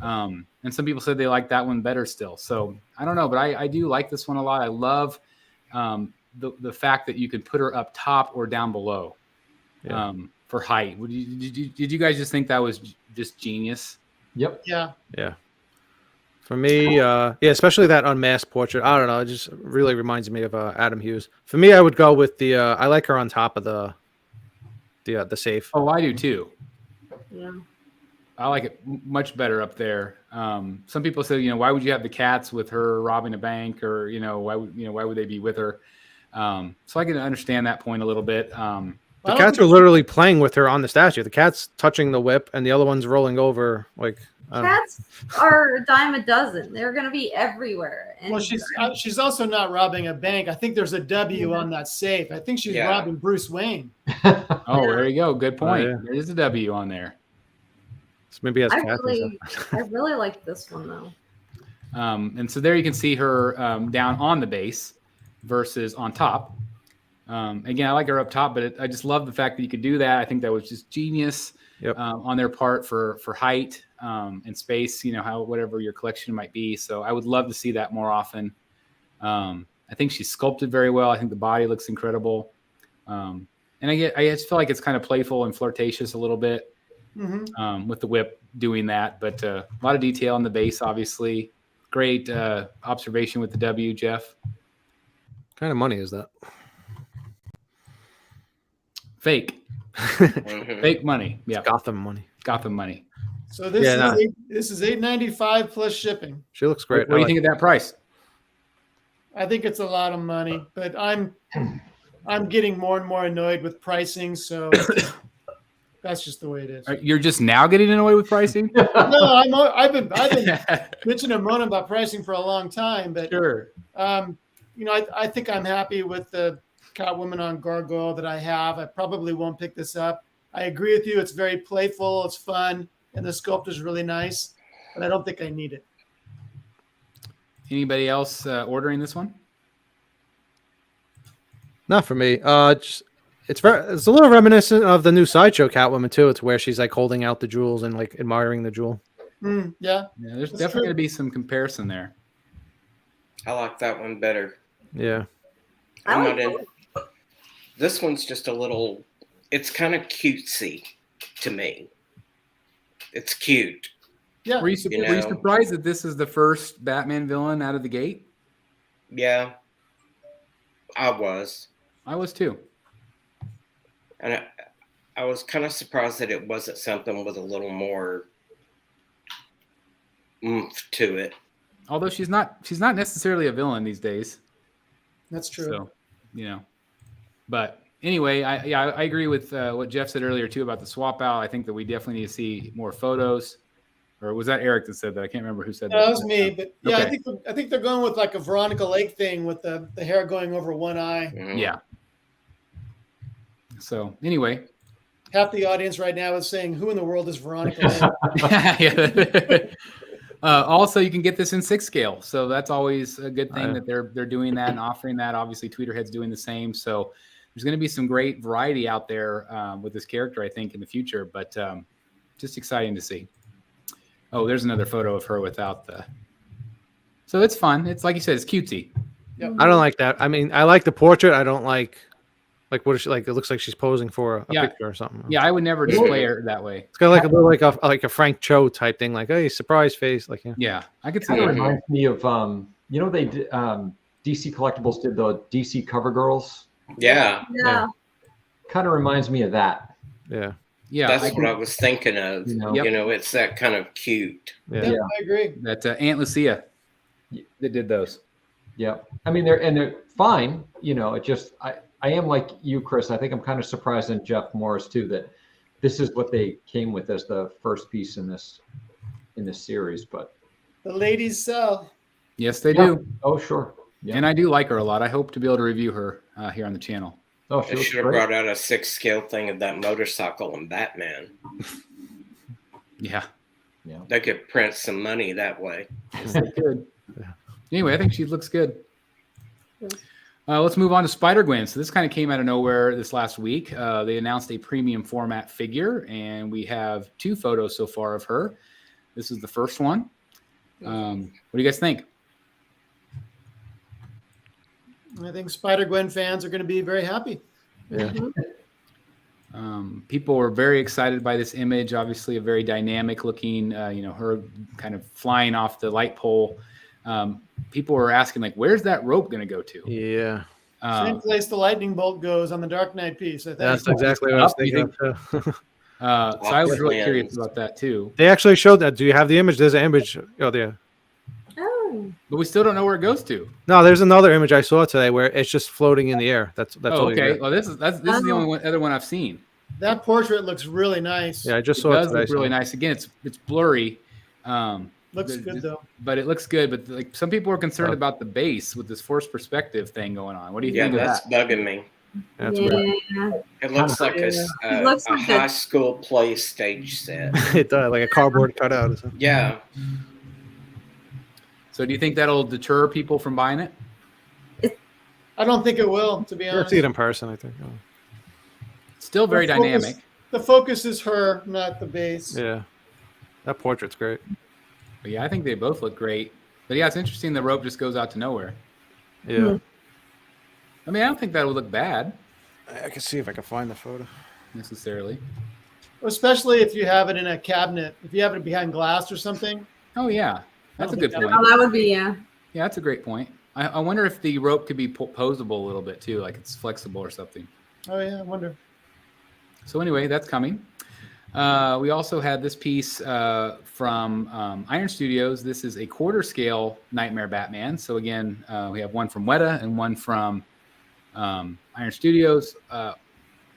And some people said they like that one better still. So I don't know, but I do like this one a lot. I love the fact that you could put her up top or down below. Yeah. For height. Did you guys just think that was just genius? Yep. Yeah. Yeah. For me, especially that unmasked portrait. I don't know. It just really reminds me of Adam Hughes. For me, I would go with the. I like her on top of the safe. Oh, I do too. Yeah. I like it much better up there. Some people say, why would you have the cats with her robbing a bank, or why would they be with her? So I can understand that point a little bit. The cats are literally playing with her on the statue. The cat's touching the whip, and the other one's rolling over. Cats are a dime a dozen. They're going to be everywhere. And well, she's also not robbing a bank. I think there's a W on that safe. I think she's robbing Bruce Wayne. Oh, there you go. Good point. Yeah. There is a W on there. So maybe as I really like this one though. And so there you can see her down on the base versus on top. Again, I like her up top, but I just love the fact that you could do that. I think that was just genius on their part for height and space, whatever your collection might be. So I would love to see that more often. I think she's sculpted very well. I think the body looks incredible. And I just feel like it's kind of playful and flirtatious a little bit with the whip doing that. But a lot of detail on the base, obviously. Great observation with the W, Jeff. What kind of money is that? Fake. Fake money. Yeah. It's Gotham money. So this is $8.95 plus shipping. She looks great. What do you think of that price? I think it's a lot of money, but I'm getting more and more annoyed with pricing, so that's just the way it is. You're just now getting annoyed with pricing? No, I've been bitching and moaning about pricing for a long time, but sure. I think I'm happy with the Catwoman on Gargoyle that I have. I probably won't pick this up. I agree with you. It's very playful. It's fun. And the sculpt is really nice. But I don't think I need it. Anybody else ordering this one? Not for me. It's a little reminiscent of the new Sideshow Catwoman too. It's where she's like holding out the jewels and like admiring the jewel. Yeah. There's definitely going to be some comparison there. I like that one better. Yeah. I'm not in. This one's just a little. It's kind of cutesy to me. It's cute. Yeah. Were you surprised that this is the first Batman villain out of the gate? Yeah. I was too. And I was kind of surprised that it wasn't something with a little more oomph to it. Although she's not necessarily a villain these days. That's true. So, but anyway, I agree with what Jeff said earlier too about the swap out. I think that we definitely need to see more photos. Or was that Eric that said that? I can't remember who said that. That was me. But yeah, okay. I think they're going with like a Veronica Lake thing with the hair going over one eye. Mm-hmm. Yeah. So anyway, half the audience right now is saying, "Who in the world is Veronica Lake?" Also, you can get this in 6 scale, so that's always a good thing that they're doing that and offering that. Obviously, Tweeterhead's doing the same, so there's going to be some great variety out there with this character, I think, in the future. But just exciting to see. Oh, there's another photo of her without the. So it's fun. It's like you said, it's cutesy. Yep. I don't like that. I mean, I like the portrait. I don't like what is she like? It looks like she's posing for a picture or something. Yeah, I would never display her that way. It's got like a little like a Frank Cho type thing, like hey, surprise face, like yeah, I could see Kind of that. reminds me of they did DC Collectibles did the DC Cover Girls. Yeah. Kind of reminds me of that. Yeah. Yeah, that's what I was thinking of. It's that kind of cute. Yeah, I agree. That Aunt Lucia that did those. Yeah, I mean they're fine. It just I am like you, Chris. I think I'm kind of surprised in Jeff Morris too that this is what they came with as the first piece in this series. But the ladies sell. Yes, they do. Oh, sure. Yeah. And I do like her a lot. I hope to be able to review her here on the channel. Oh, she They looks should have great. brought out a 6-scale thing of that motorcycle and Batman. Yeah. Yeah. They could print some money that way. Yes, they could. Anyway, I think she looks good. Let's move on to Spider-Gwen. So this kind of came out of nowhere this last week. They announced a premium format figure, and we have 2 photos so far of her. This is the first one. What do you guys think? I think Spider-Gwen fans are going to be very happy. Yeah. People were very excited by this image. Obviously, a very dynamic looking, her kind of flying off the light pole. People were asking, like, where's that rope going to go to? Yeah. Same place the lightning bolt goes on the Dark Knight piece, I think. That's exactly what I was thinking. So I was really curious about that too. They actually showed that. Do you have the image? There's an image. Oh, there. Oh. But we still don't know where it goes to. No, there's another image I saw today where it's just floating in the air. That's all. Okay. Well, this is the only other one I've seen. That portrait looks really nice. Yeah, I just It saw it does today. look really nice. Again, it's blurry. Looks good though. But it looks good. But like some people are concerned about the base with this forced perspective thing going on. What do you think of that's that? bugging me. That's Yeah. weird. It looks like It looks a like high school play stage set. It does, like a cardboard cutout or something. Yeah. So do you think that'll deter people from buying it? I don't think it will, to be You'll honest. see it in person, I think. Still very dynamic. The focus is her, not the base. Yeah. That portrait's great. But yeah, I think they both look great. But yeah, it's interesting the rope just goes out to nowhere. Yeah. I mean, I don't think that would look bad I can see if I can find the photo. necessarily. Especially if you have it in a cabinet. If you have it behind glass or something. Oh yeah, that's a good point. Oh, that would be, yeah. Yeah, that's a great point. I wonder if the rope could be posable a little bit too, like it's flexible or something. Oh yeah, I wonder. So anyway, that's coming. We also had this piece from Iron Studios. This is a quarter scale Nightmare Batman. So again, we have one from Weta and one from Iron Studios.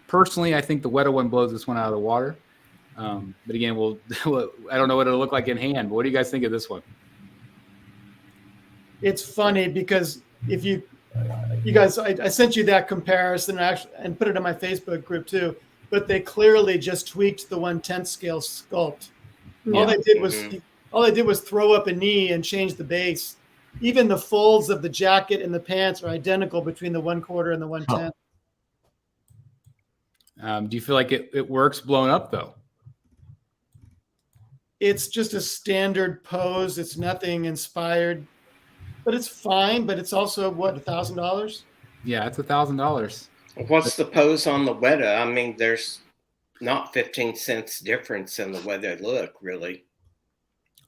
Personally, I think the Weta one blows this one out of the water. But again, I don't know what it'll look like in hand. But what do you guys think of this one? It's funny because if you guys, I sent you that comparison and put it in my Facebook group too. But they clearly just tweaked the 1/10 scale sculpt. All they did was throw up a knee and change the base. Even the folds of the jacket and the pants are identical between the 1/4 and the 1/10. Do you feel like it works blown up though? It's just a standard pose. It's nothing inspired, but it's fine. But it's also what, $1,000? Yeah, it's $1,000. What's the pose on the Weta? I mean, there's not 15 cents difference in the way they look, really.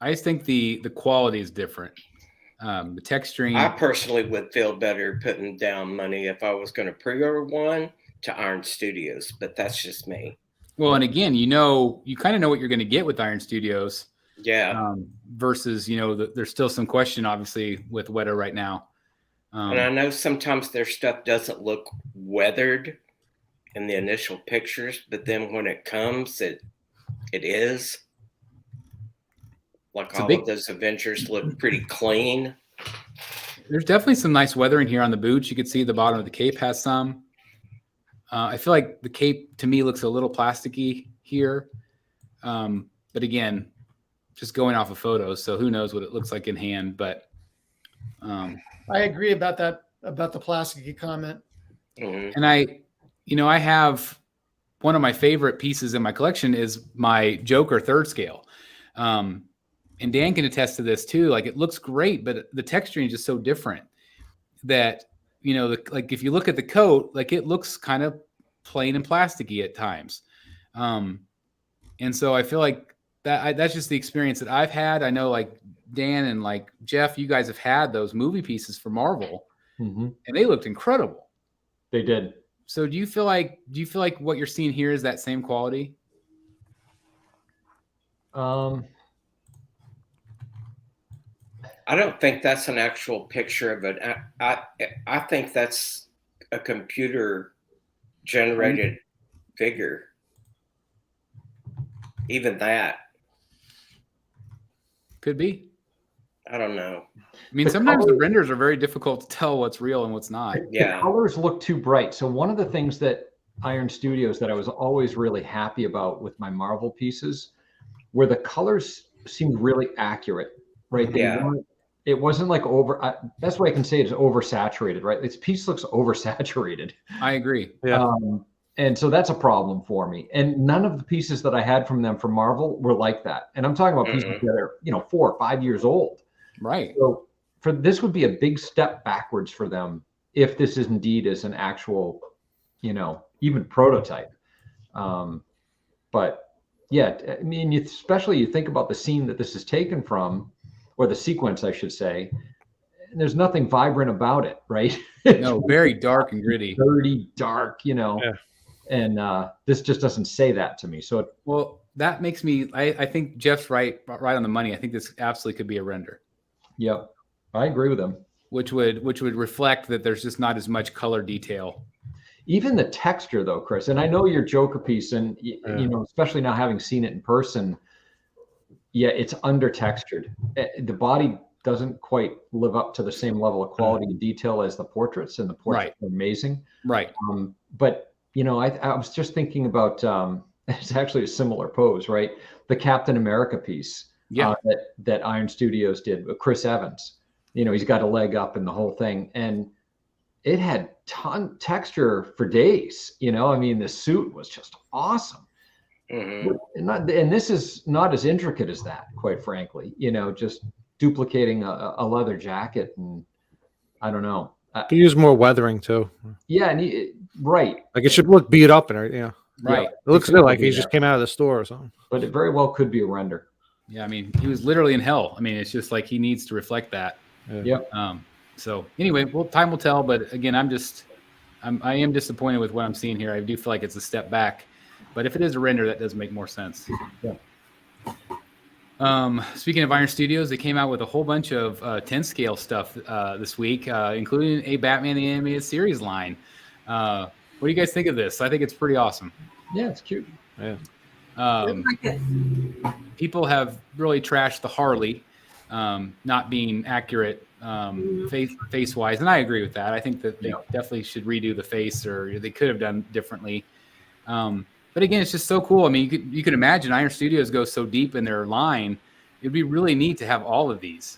I just think the quality is different. The texturing. I personally would feel better putting down money if I was going to pre-order one to Iron Studios, but that's just me. Well, and again, you kind of know what you're going to get with Iron Studios. Yeah. Versus, there's still some question, obviously, with Weta right now. And I know sometimes their stuff doesn't look weathered in the initial pictures, but then when it comes, it is. Like all of those Avengers look pretty clean. There's definitely some nice weathering here on the boots. You can see the bottom of the cape has some. I feel like the cape to me looks a little plasticky here. But again, just going off of photos, so who knows what it looks like in hand. But I agree about that, about the plasticky comment. Mm-hmm. And I have one of my favorite pieces in my collection is my Joker 3rd scale. And Dan can attest to this too. Like it looks great, but the texturing is just so different that, like if you look at the coat, like it looks kind of plain and plasticky at times. And so I feel like that's just the experience that I've had. I know like Dan and like Jeff, you guys have had those movie pieces for Marvel and they looked incredible. They did. So do you feel like what you're seeing here is that same quality? I don't think that's an actual picture of it. I think that's a computer generated figure. Even that. Could be. I don't know. I mean, sometimes the renders are very difficult to tell what's real and what's not. Yeah. The colors look too bright. So one of the things that Iron Studios that I was always really happy about with my Marvel pieces where the colors seemed really accurate, right? It wasn't like best way I can say it is oversaturated, right? This piece looks oversaturated. I agree. Yeah. And so that's a problem for me. And none of the pieces that I had from them from Marvel were like that. And I'm talking about pieces that are, 4 or 5 years old. Right. So this would be a big step backwards for them if this is indeed is an actual, even prototype. But yeah, I mean, especially you think about the scene that this is taken from, or the sequence, I should say, and there's nothing vibrant about it, right? No, very dark and gritty. Dirty, dark, Yeah. And this just doesn't say that to me. So well, that makes me, I think Jeff's right on the money. I think this absolutely could be a render. Yep. I agree with him. Which would reflect that there's just not as much color detail. Even the texture though, Chris, and I know your Joker piece and, especially now having seen it in person, yeah, it's under textured. The body doesn't quite live up to the same level of quality and detail as the portraits, and the portraits are amazing. Right. But, I was just thinking about, it's actually a similar pose, right? The Captain America piece that Iron Studios did with Chris Evans. He's got a leg up and the whole thing. And it had texture for days. I mean, the suit was just awesome. And this is not as intricate as that, quite frankly. Just duplicating a leather jacket, and I don't know. Could use more weathering too. Yeah, and right. Like it should look beat up and everything. Yeah. Right. It looks good, like he just came out of the store or something. But it very well could be a render. Yeah, I mean, he was literally in hell. I mean, it's just like he needs to reflect that. Yep. So anyway, well, time will tell. But again, I am disappointed with what I'm seeing here. I do feel like it's a step back. But if it is a render, that does make more sense. Yeah. Speaking of Iron Studios, they came out with a whole bunch of 10 scale stuff this week, including a Batman the Animated Series line. What do you guys think of this? I think it's pretty awesome. Yeah, it's cute. Yeah. People have really trashed the Harley not being accurate face wise, and I agree with that. I think that they definitely should redo the face, or they could have done differently. But again, it's just so cool. I mean, you could imagine Iron Studios goes so deep in their line. It'd be really neat to have all of these.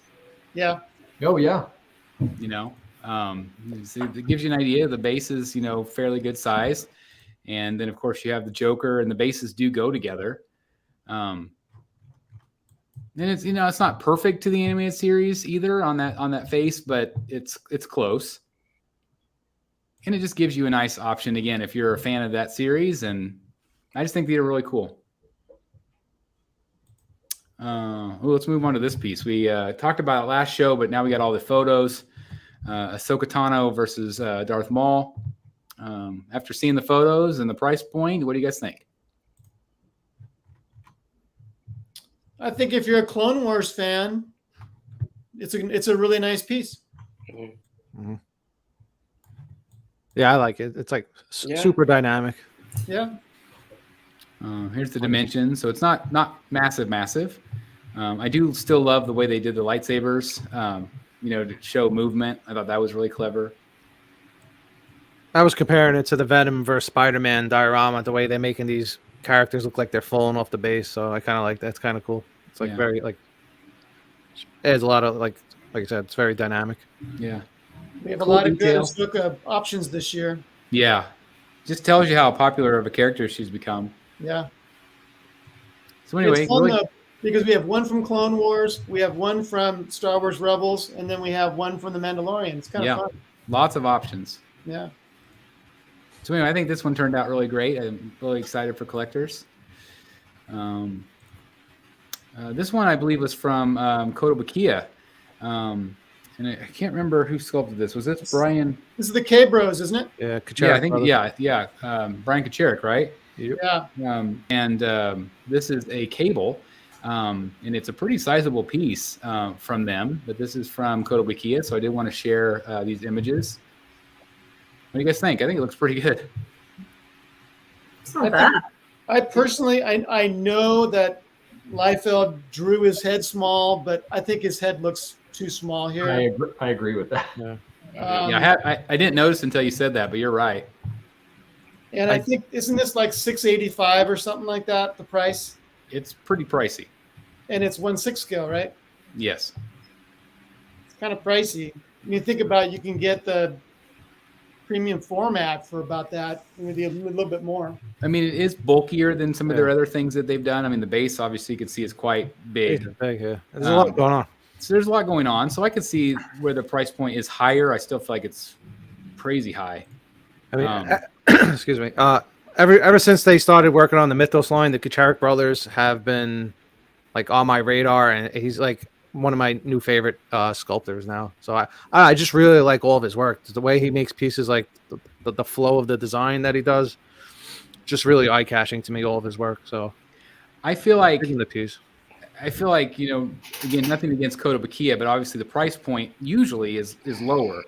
Yeah. Oh yeah. It gives you an idea. The base is, fairly good size. And then of course you have the Joker, and the bases do go together. And it's, it's not perfect to the animated series either on that face, but it's close. And it just gives you a nice option again if you're a fan of that series, and I just think they're really cool. Let's move on to this piece. We talked about it last show, but now we got all the photos. Ahsoka Tano versus Darth Maul. After seeing the photos and the price point, what do you guys think? I think if you're a Clone Wars fan, it's a really nice piece. Mm-hmm. Yeah, I like it. It's like super dynamic. Yeah. Here's the dimensions. So it's not massive. I do still love the way they did the lightsabers, to show movement. I thought that was really clever. I was comparing it to the Venom versus Spider-Man diorama, the way they're making these characters look like they're falling off the base. So I kind of like that. It's kind of cool. It's like very adds a lot of like I said, it's very dynamic. Yeah. We have a lot of good Ahsoka options this year. Yeah. Just tells you how popular of a character she's become. Yeah. So anyway, it's fun though, because we have one from Clone Wars, we have one from Star Wars Rebels, and then we have one from The Mandalorian. It's kind of fun. Lots of options. Yeah. So anyway, I think this one turned out really great. I'm really excited for collectors. This one, I believe, was from Kotobukiya. And I can't remember who sculpted this. Was this Brian? This is the K-Bros, isn't it? Yeah, Kacherik, yeah, I think, Brian Kacherik, right? Yeah. And this is a cable, and it's a pretty sizable piece from them, but this is from Kotobukiya, so I did want to share these images. What do you guys think? I think it looks pretty good. It's not bad. I personally, I know that Liefeld drew his head small, but I think his head looks too small here. I agree with that. Yeah. I didn't notice until you said that, but you're right. And I think, isn't this like $685 or something like that, the price? It's pretty pricey. And it's 1/6 scale, right? Yes. It's kind of pricey. When you think about it, you can get the premium format for about that, maybe a little bit more. I mean, it is bulkier than some of their other things that they've done. I mean, the base, obviously, you can see is quite big. Yeah. There's a lot going on. So there's a lot going on. So I could see where the price point is higher. I still feel like it's crazy high. I mean, excuse me. Ever since they started working on the Mythos line, the Kucharik brothers have been like on my radar, and he's like one of my new favorite sculptors now. So I just really like all of his work. The way he makes pieces, like the flow of the design that he does, just really eye catching to me. All of his work. So I feel like the piece. I feel like, you know, again, nothing against Kotobukiya, but obviously the price point usually is lower,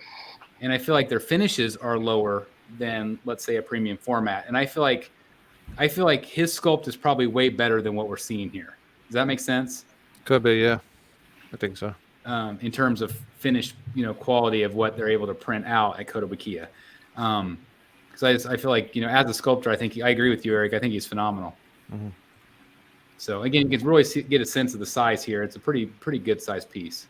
and I feel like their finishes are lower than, let's say, a premium format. And I feel like his sculpt is probably way better than what we're seeing here. Does that make sense? Could be, yeah. I think so. In terms of finished, you know, quality of what they're able to print out at Kotobukiya. Because I feel like, you know, as a sculptor, I agree with you, Eric. I think he's phenomenal. Mm-hmm. So again, you can really get a sense of the size here. It's a pretty good size piece.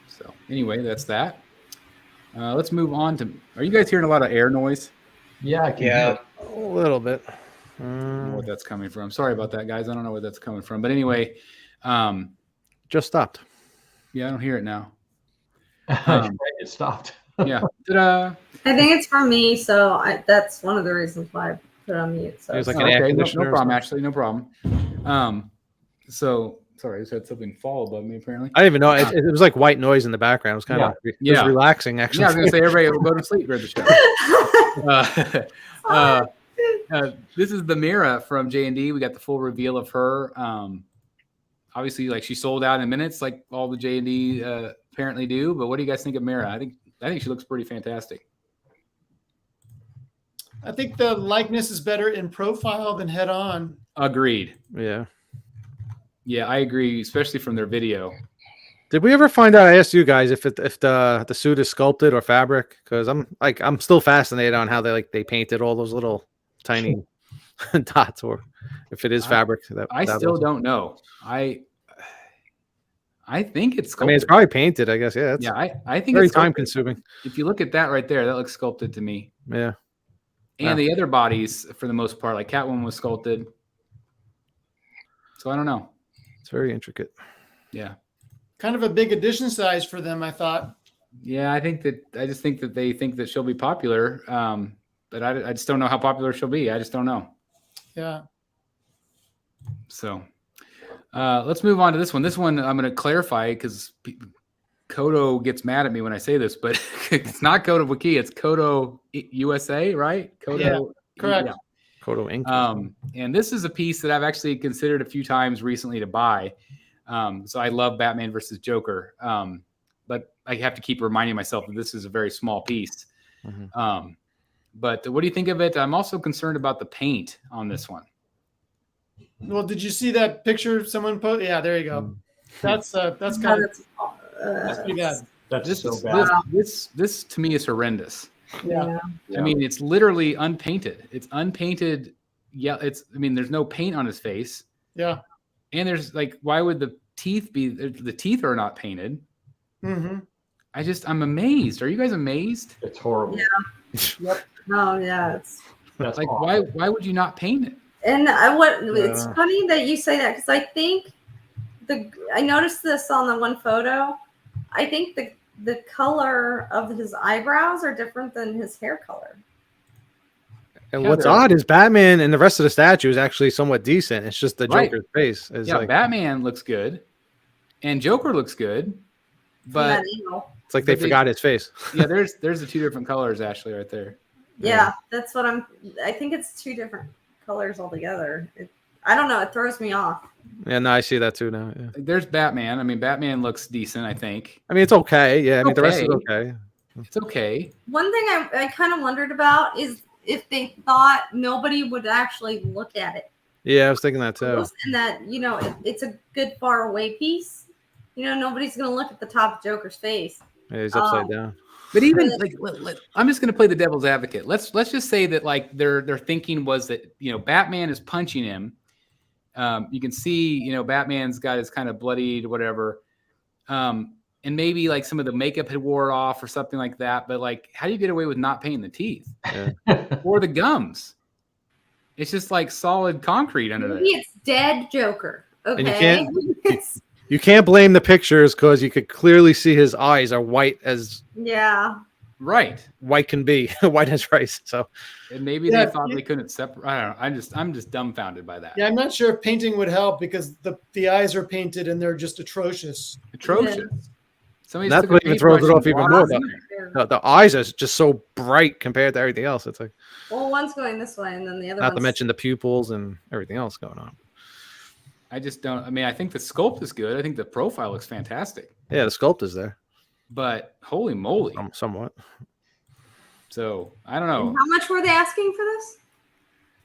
So anyway, that's that. Let's move on to. Are you guys hearing a lot of air noise? Yeah, I can hear it. A little bit. I don't know what that's coming from. Sorry about that, guys. I don't know where that's coming from. But anyway, just stopped. Yeah, I don't hear it now. It stopped. Yeah. Ta-da. I think it's for me, so that's one of the reasons why I put it on mute. So There's like Oh, an air okay, no conditioner. problem, Ashley. No problem. So sorry, I just had something fall above me. Apparently, I didn't even know it was like white noise in the background. It was kind of it was relaxing, actually. Yeah, I was gonna say everybody will go to sleep during the show. This is the Mira from J&D. We got the full reveal of her. Obviously, like, she sold out in minutes, like all the J&D apparently do. But what do you guys think of Mira? I think she looks pretty fantastic. I think the likeness is better in profile than head on. Agreed. Yeah. Yeah, I agree, especially from their video. Did we ever find out? I asked you guys if the suit is sculpted or fabric, because I'm still fascinated on how they painted all those little tiny dots, or if it is fabric. I still don't know. I think it's sculpted. I mean, it's probably painted, I guess. Yeah. I think very it's time consuming. If you look at that right there, that looks sculpted to me. Yeah. And the other bodies, for the most part, like Catwoman was sculpted. So I don't know. It's very intricate. Yeah. Kind of a big edition size for them, I thought. Yeah, I just think that they think that she'll be popular. But I just don't know how popular she'll be. I just don't know. Yeah. So let's move on to this one. This one I'm going to clarify because Koto gets mad at me when I say this, but it's not Kotobukiya. It's Koto USA, right? Koto. Yeah, correct. Yeah. Koto Ink. And this is a piece that I've actually considered a few times recently to buy. So I love Batman versus Joker. But I have to keep reminding myself that this is a very small piece. Mm-hmm. But what do you think of it? I'm also concerned about the paint on this one. Well, did you see that picture someone put? Yeah, there you go. That's kind of that's pretty bad. That's so bad. This to me is horrendous. Yeah. I mean, it's literally unpainted. It's unpainted. Yeah, there's no paint on his face. Yeah. And there's why would the teeth be? The teeth are not painted. Mm-hmm. I'm amazed. Are you guys amazed? It's horrible. Yeah. Yep. Oh yeah. That's like awful. why would you not paint it? And it's funny that you say that, because I think I noticed this on the one photo. I think the color of his eyebrows are different than his hair color. And what's odd is Batman and the rest of the statue is actually somewhat decent. It's just the Joker's face. Batman looks good, and Joker looks good, but it's like they forgot his face. Yeah, there's the two different colors, Ashley, right there. Yeah, that's what I think it's two different colors altogether. I don't know. It throws me off. Yeah, no, I see that too now. Yeah. There's Batman. I mean, Batman looks decent, I think. I mean, it's okay. Yeah, I mean, the rest is okay. It's okay. One thing I kind of wondered about is if they thought nobody would actually look at it. Yeah, I was thinking that too. And that, it's a good far away piece. Nobody's going to look at the top of Joker's face. Yeah, he's upside down. But even I'm just going to play the devil's advocate. Let's just say that like their thinking was that Batman is punching him. You can see Batman's got his kind of bloodied whatever, and maybe like some of the makeup had wore off or something like that. But like, how do you get away with not painting the teeth or the gums? It's just like solid concrete under there. Maybe it's dead Joker. Okay. And you can't blame the pictures because you could clearly see his eyes are white as right. White can be, white as rice. So, and maybe they thought they couldn't separate. I don't know. I'm just dumbfounded by that. Yeah, I'm not sure if painting would help because the eyes are painted and they're just atrocious. Atrocious. Yeah. That's what even throws it off even more. The eyes are just so bright compared to everything else. It's like, well, one's going this way, and then the other. Not to mention the pupils and everything else going on. I just don't. I mean, I think the sculpt is good. I think the profile looks fantastic. Yeah, the sculpt is there. But holy moly, somewhat. So I don't know. And how much were they asking for this?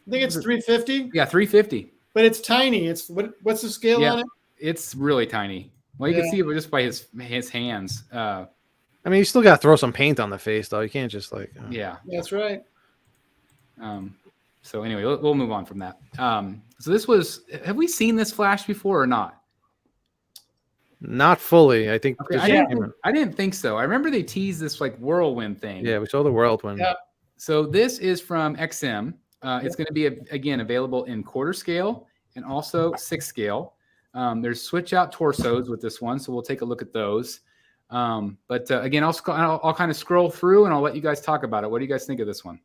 I think it's $350. Yeah, $350. But it's tiny. It's what's the scale on it? It's really tiny. Well, you can see it just by his hands. I mean, you still got to throw some paint on the face, though. You can't just like. Yeah, that's right. So anyway, we'll move on from that. So this was. Have we seen this Flash before or not? Not fully. I think. Okay, I didn't think so. I remember they teased this like whirlwind thing. Yeah, we saw the whirlwind. Yeah. So this is from XM. It's going to be again available in quarter scale and also 6 scale. There's switch out torsos with this one, so we'll take a look at those. But again, I'll kind of scroll through and I'll let you guys talk about it. What do you guys think of this one?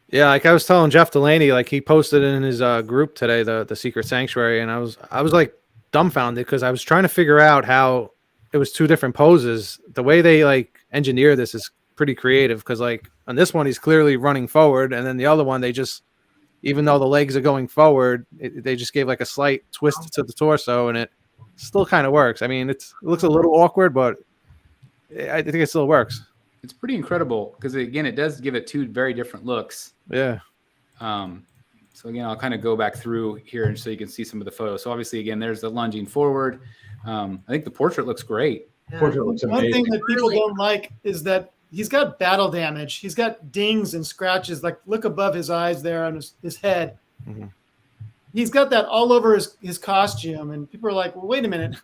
Yeah, like I was telling Jeff Delaney, like he posted in his group today, the Secret Sanctuary, and I was like dumbfounded because I was trying to figure out how it was 2 different poses. The way they like engineer this is pretty creative because like on this one he's clearly running forward, and then the other one they just, even though the legs are going forward, they just gave like a slight twist to the torso, and it still kind of works. I mean, it looks a little awkward, but I think it still works. It's pretty incredible because again, it does give it 2 very different looks. Yeah. So again, I'll kind of go back through here and so you can see some of the photos. So obviously, again, there's the lunging forward. I think the portrait looks great. Portrait looks amazing. One thing that people don't like is that he's got battle damage. He's got dings and scratches. Like look above his eyes there on his head. Mm-hmm. He's got that all over his costume, and people are like, "Well, wait a minute."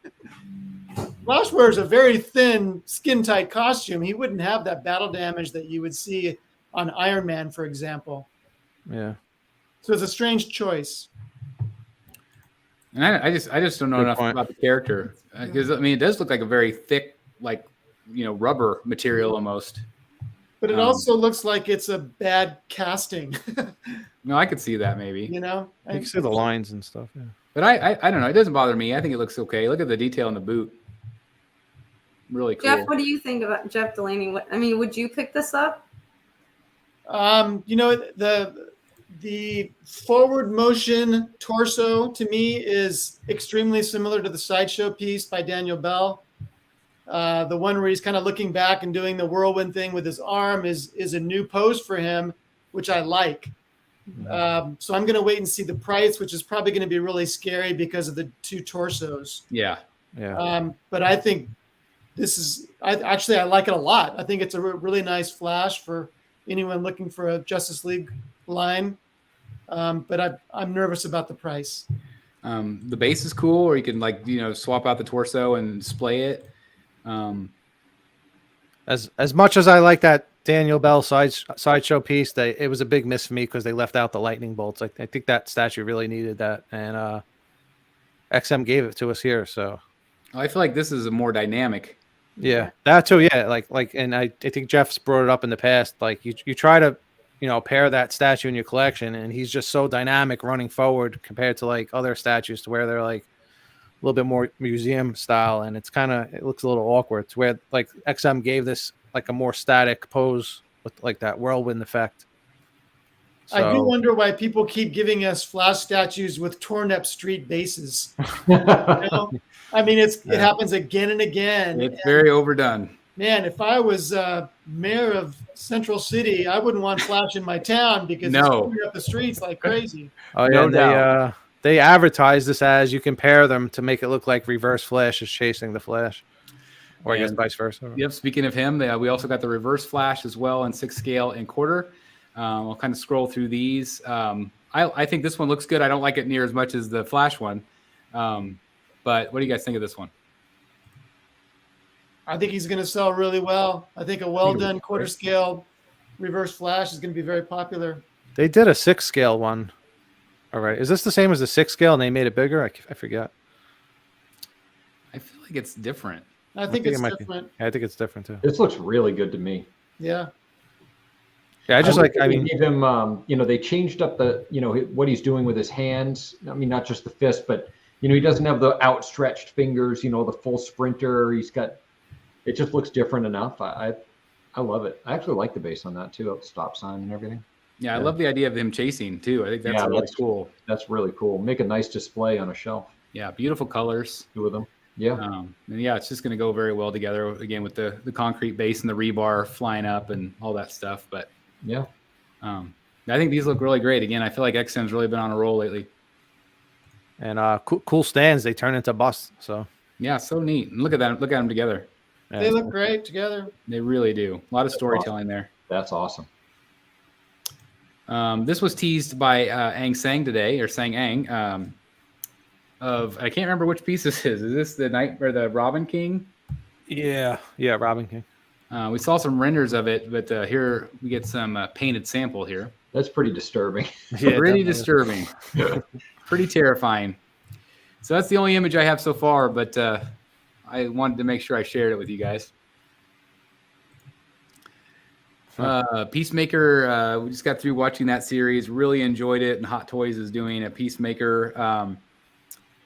Flash wears a very thin, skin-tight costume. He wouldn't have that battle damage that you would see on Iron Man, for example. Yeah. So it's a strange choice. And I just don't know enough about the character because I mean it does look like a very thick, like rubber material almost. But it also looks like it's a bad casting. No, I could see that maybe. You can see the lines and stuff. Yeah. But I don't know. It doesn't bother me. I think it looks okay. Look at the detail in the boot. Really cool. Jeff, what do you think about Jeff Delaney? Would you pick this up? The forward motion torso to me is extremely similar to the Sideshow piece by Daniel Bell. The one where he's kind of looking back and doing the whirlwind thing with his arm is a new pose for him, which I like. So I'm going to wait and see the price, which is probably going to be really scary because of the 2 torsos. Yeah. But I think I like it a lot. I think it's a really nice Flash for anyone looking for a Justice League line. But I'm nervous about the price. The base is cool, or you can swap out the torso and splay it. As much as I like that Daniel Bell sideshow piece, it was a big miss for me because they left out the lightning bolts. I think that statue really needed that, and XM gave it to us here. So I feel like this is a more dynamic. Yeah, that too. Yeah, like, and I think Jeff's brought it up in the past. Like you try to, pair that statue in your collection, and he's just so dynamic running forward compared to like other statues, to where they're like a little bit more museum style, and it looks a little awkward. To where like XM gave this like a more static pose with like that whirlwind effect. So, I do wonder why people keep giving us Flash statues with torn up street bases. I mean, it happens again and again. It's very overdone. Man, if I was mayor of Central City, I wouldn't want Flash in my town because he's No. shooting up the streets like crazy. Oh yeah, No and doubt. they advertise this as you compare them to make it look like Reverse Flash is chasing the Flash, or I guess And- vice versa. Yep. Speaking of him, we also got the Reverse Flash as well in 6 scale and quarter. I'll kind of scroll through these. I think this one looks good. I don't like it near as much as the Flash one. But what do you guys think of this one? I think he's going to sell really well. I think a well done quarter scale Reverse Flash is going to be very popular. They did a 6 scale one. All right, is this the same as the 6 scale and they made it bigger? I forget. I feel like it's different. I think it it's might be. different. Yeah, I think it's different too. This looks really good to me. Yeah. Yeah, I mean, gave him, they changed up the, what he's doing with his hands. I mean, not just the fist, but, he doesn't have the outstretched fingers, the full sprinter. It just looks different enough. I love it. I actually like the base on that too, of the stop sign and everything. Yeah, I love the idea of him chasing too. I think that's really cool. That's really cool. Make a nice display on a shelf. Yeah, beautiful colors. 2 of them. Yeah. And yeah, it's just going to go very well together again with the concrete base and the rebar flying up and all that stuff. But yeah, I think these look really great. Again, I feel like XM's really been on a roll lately. And cool stands. They turn into busts. So yeah, so neat. And look at that. Look at them together. yeah. They look great together. They really do. A lot of storytelling there. That's awesome. This was teased by Ang Sang today, or Sang Ang. I can't remember which piece this is. Is this the Night or the Robin King? Yeah, Robin King. We saw some renders of it, but here we get some painted sample here. That's pretty disturbing. Yeah, Pretty definitely. disturbing. Pretty terrifying. So that's the only image I have so far, but I wanted to make sure I shared it with you guys. Peacemaker, we just got through watching that series, really enjoyed it, and Hot Toys is doing a Peacemaker.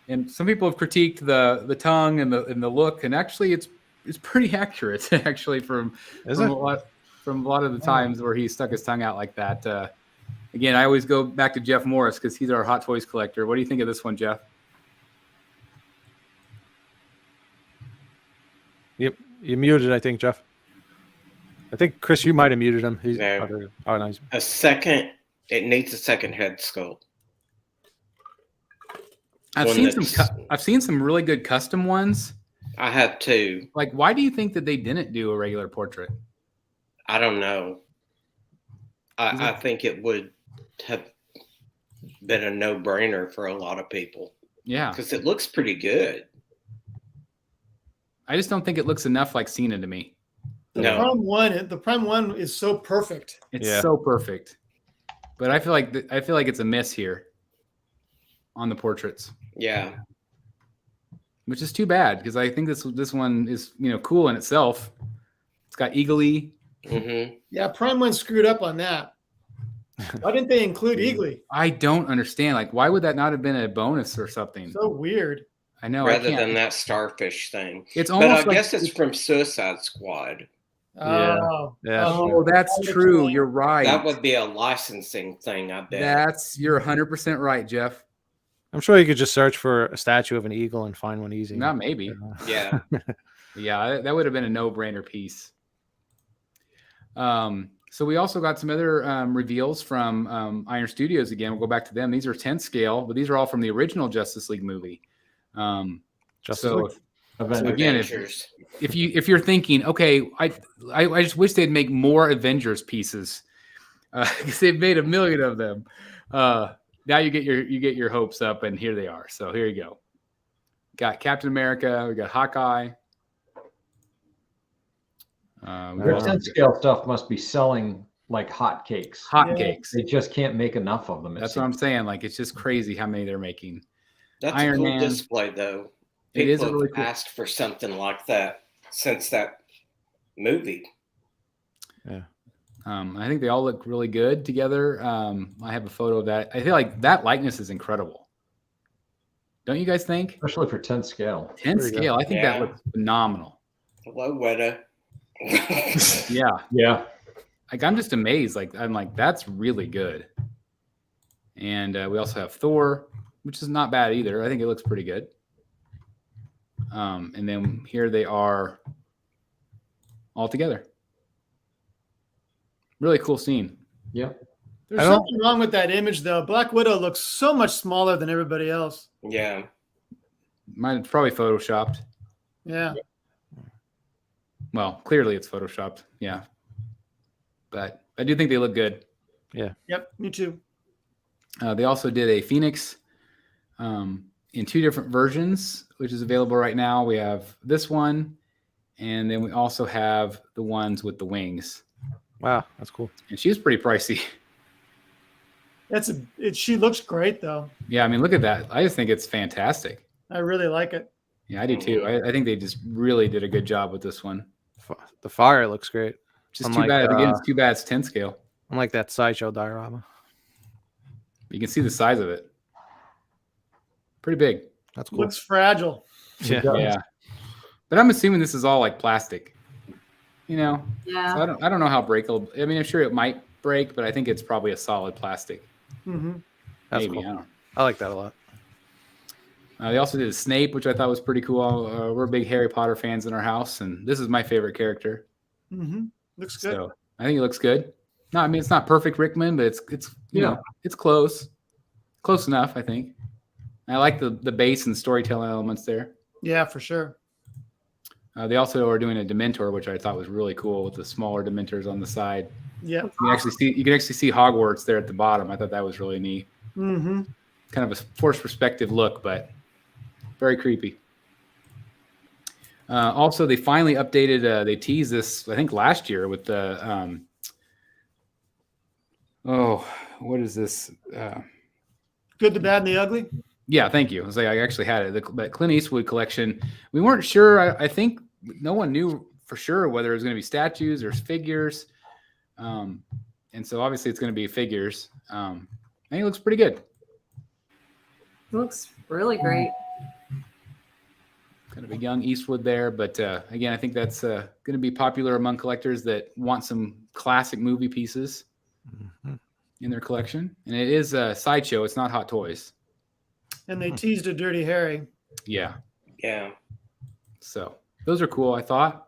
And some people have critiqued the tongue and the look, and actually it's pretty accurate actually from a lot of the times where he stuck his tongue out like that. Again, I always go back to Jeff Morris because he's our Hot Toys collector. What do you think of this one, Jeff? Yep, you muted, I think, Jeff. I think Chris, you might have muted him. No. Oh, nice. It needs a second head sculpt. I've seen some really good custom ones. I have 2. Like, why do you think that they didn't do a regular portrait? I don't know. I think it would have been a no-brainer for a lot of people. Yeah, Because it looks pretty good. I just don't think it looks enough like Cena to me. No. The Prime One is so perfect. It's so perfect, but I feel like it's a miss here on the portraits. Yeah. Which is too bad because I think this one is cool in itself. It's got eagle-y. Mm-hmm. Yeah, Prime One screwed up on that. Why didn't they include Eagly? I don't understand. Like, why would that not have been a bonus or something? So weird. I know. Rather than that starfish thing. It's But almost I guess it's from Suicide Squad. Oh, Yeah. Oh, that's true. You're right. That would be a licensing thing, I bet. You're 100% right, Jeff. I'm sure you could just search for a statue of an eagle and find one easy. Not maybe. Yeah. Yeah, that would have been a no-brainer piece. So we also got some other reveals from Iron Studios again. We'll go back to them. These are 10 scale, but these are all from the original Justice League movie. So again, if you're thinking, okay, I just wish they'd make more Avengers pieces because they've made a million of them. Now you get your hopes up, and here they are. So here you go. Got Captain America. We got Hawkeye. Their 10 scale stuff must be selling like hotcakes. Hotcakes. They just can't make enough of them. That's what I'm saying. Like, it's just crazy how many they're making. That's Iron a cool Man. display, though. It is People really have cool. asked for something like that since that movie. Yeah. I think they all look really good together. I have a photo of that. I feel like that likeness is incredible. Don't you guys think? Especially for 10 scale. 10 scale. I think that looks phenomenal. Hello, Weta. Yeah. Yeah. Like, I'm just amazed. I'm like, that's really good. And we also have Thor, which is not bad either. I think it looks pretty good. And then here they are all together. Really cool scene. Yeah. There's something wrong with that image, though. Black Widow looks so much smaller than everybody else. Yeah. Mine's probably photoshopped. Yeah. Well, clearly it's photoshopped. Yeah. But I do think they look good. Yeah. Yep. Me too. They also did a Phoenix in 2 different versions, which is available right now. We have this one, and then we also have the ones with the wings. Wow, that's cool. And she's pretty pricey. She looks great, though. Yeah, I mean, look at that. I just think it's fantastic. I really like it. Yeah, I do too. I think they just really did a good job with this one. The fire looks great. Just Unlike, too bad. Again, it's too bad it's 10 scale. Unlike that Sideshow diorama. You can see the size of it. Pretty big. That's cool. Looks fragile. Yeah. Yeah. But I'm assuming this is all like plastic. You know? Yeah. So I don't know how breakable. I mean, I'm sure it might break, but I think it's probably a solid plastic. Mm-hmm. That's Maybe. cool. I don't know. I like that a lot. They also did a Snape, which I thought was pretty cool. We're big Harry Potter fans in our house, and this is my favorite character. Mm-hmm. Looks good. So I think it looks good. No, I mean it's not perfect Rickman, but it's you know it's close enough. I think. I like the base and storytelling elements there. Yeah, for sure. They also are doing a Dementor, which I thought was really cool with the smaller Dementors on the side. Yeah. You can actually see Hogwarts there at the bottom. I thought that was really neat. Mm-hmm. Kind of a forced perspective look, but very creepy. Also, they finally updated. They teased this, I think, last year with the. What is this? Good, the bad, and the ugly. Yeah, thank you. I actually had it. The Clint Eastwood collection. We weren't sure. I think no one knew for sure whether it was going to be statues or figures. And so obviously it's going to be figures. I think it looks pretty good. Looks really great. Kind of a young Eastwood there. But again, I think that's going to be popular among collectors that want some classic movie pieces in their collection. And it is a Sideshow. It's not Hot Toys. And they teased a Dirty Harry. Yeah. Yeah. So those are cool, I thought.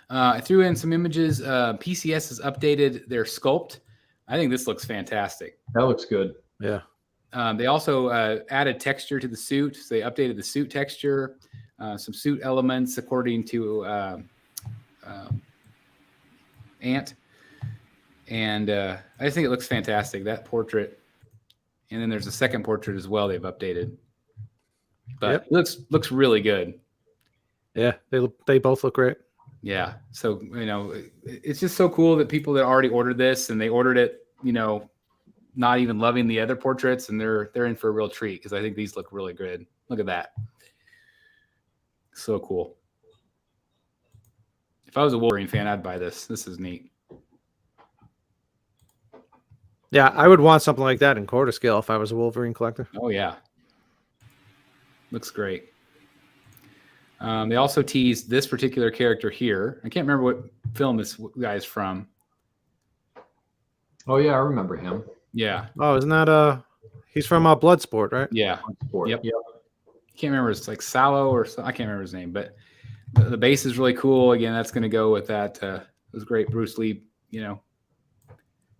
I threw in some images. PCS has updated their sculpt. I think this looks fantastic. That looks good. Yeah. They also added texture to the suit. So they updated the suit texture, some suit elements according to Ant. And I just think it looks fantastic, that portrait. And then there's a second portrait as well they've updated. But it looks really good. Yeah, they both look great. Yeah. So, it's just so cool that people that already ordered this and they ordered it, not even loving the other portraits, and they're in for a real treat because I think these look really good. Look at that. So cool. If I was a Wolverine fan, I'd buy this. This is neat. Yeah, I would want something like that in quarter scale if I was a Wolverine collector. Oh, yeah. Looks great. They also teased this particular character here. I can't remember what film this guy's from. Oh, yeah, I remember him. Yeah. Oh, isn't that he's from Bloodsport, right? Yeah. Sport. Yep. Can't remember. It's like Sallow or I can't remember his name, but the base is really cool. Again, that's going to go with that. Those great Bruce Lee,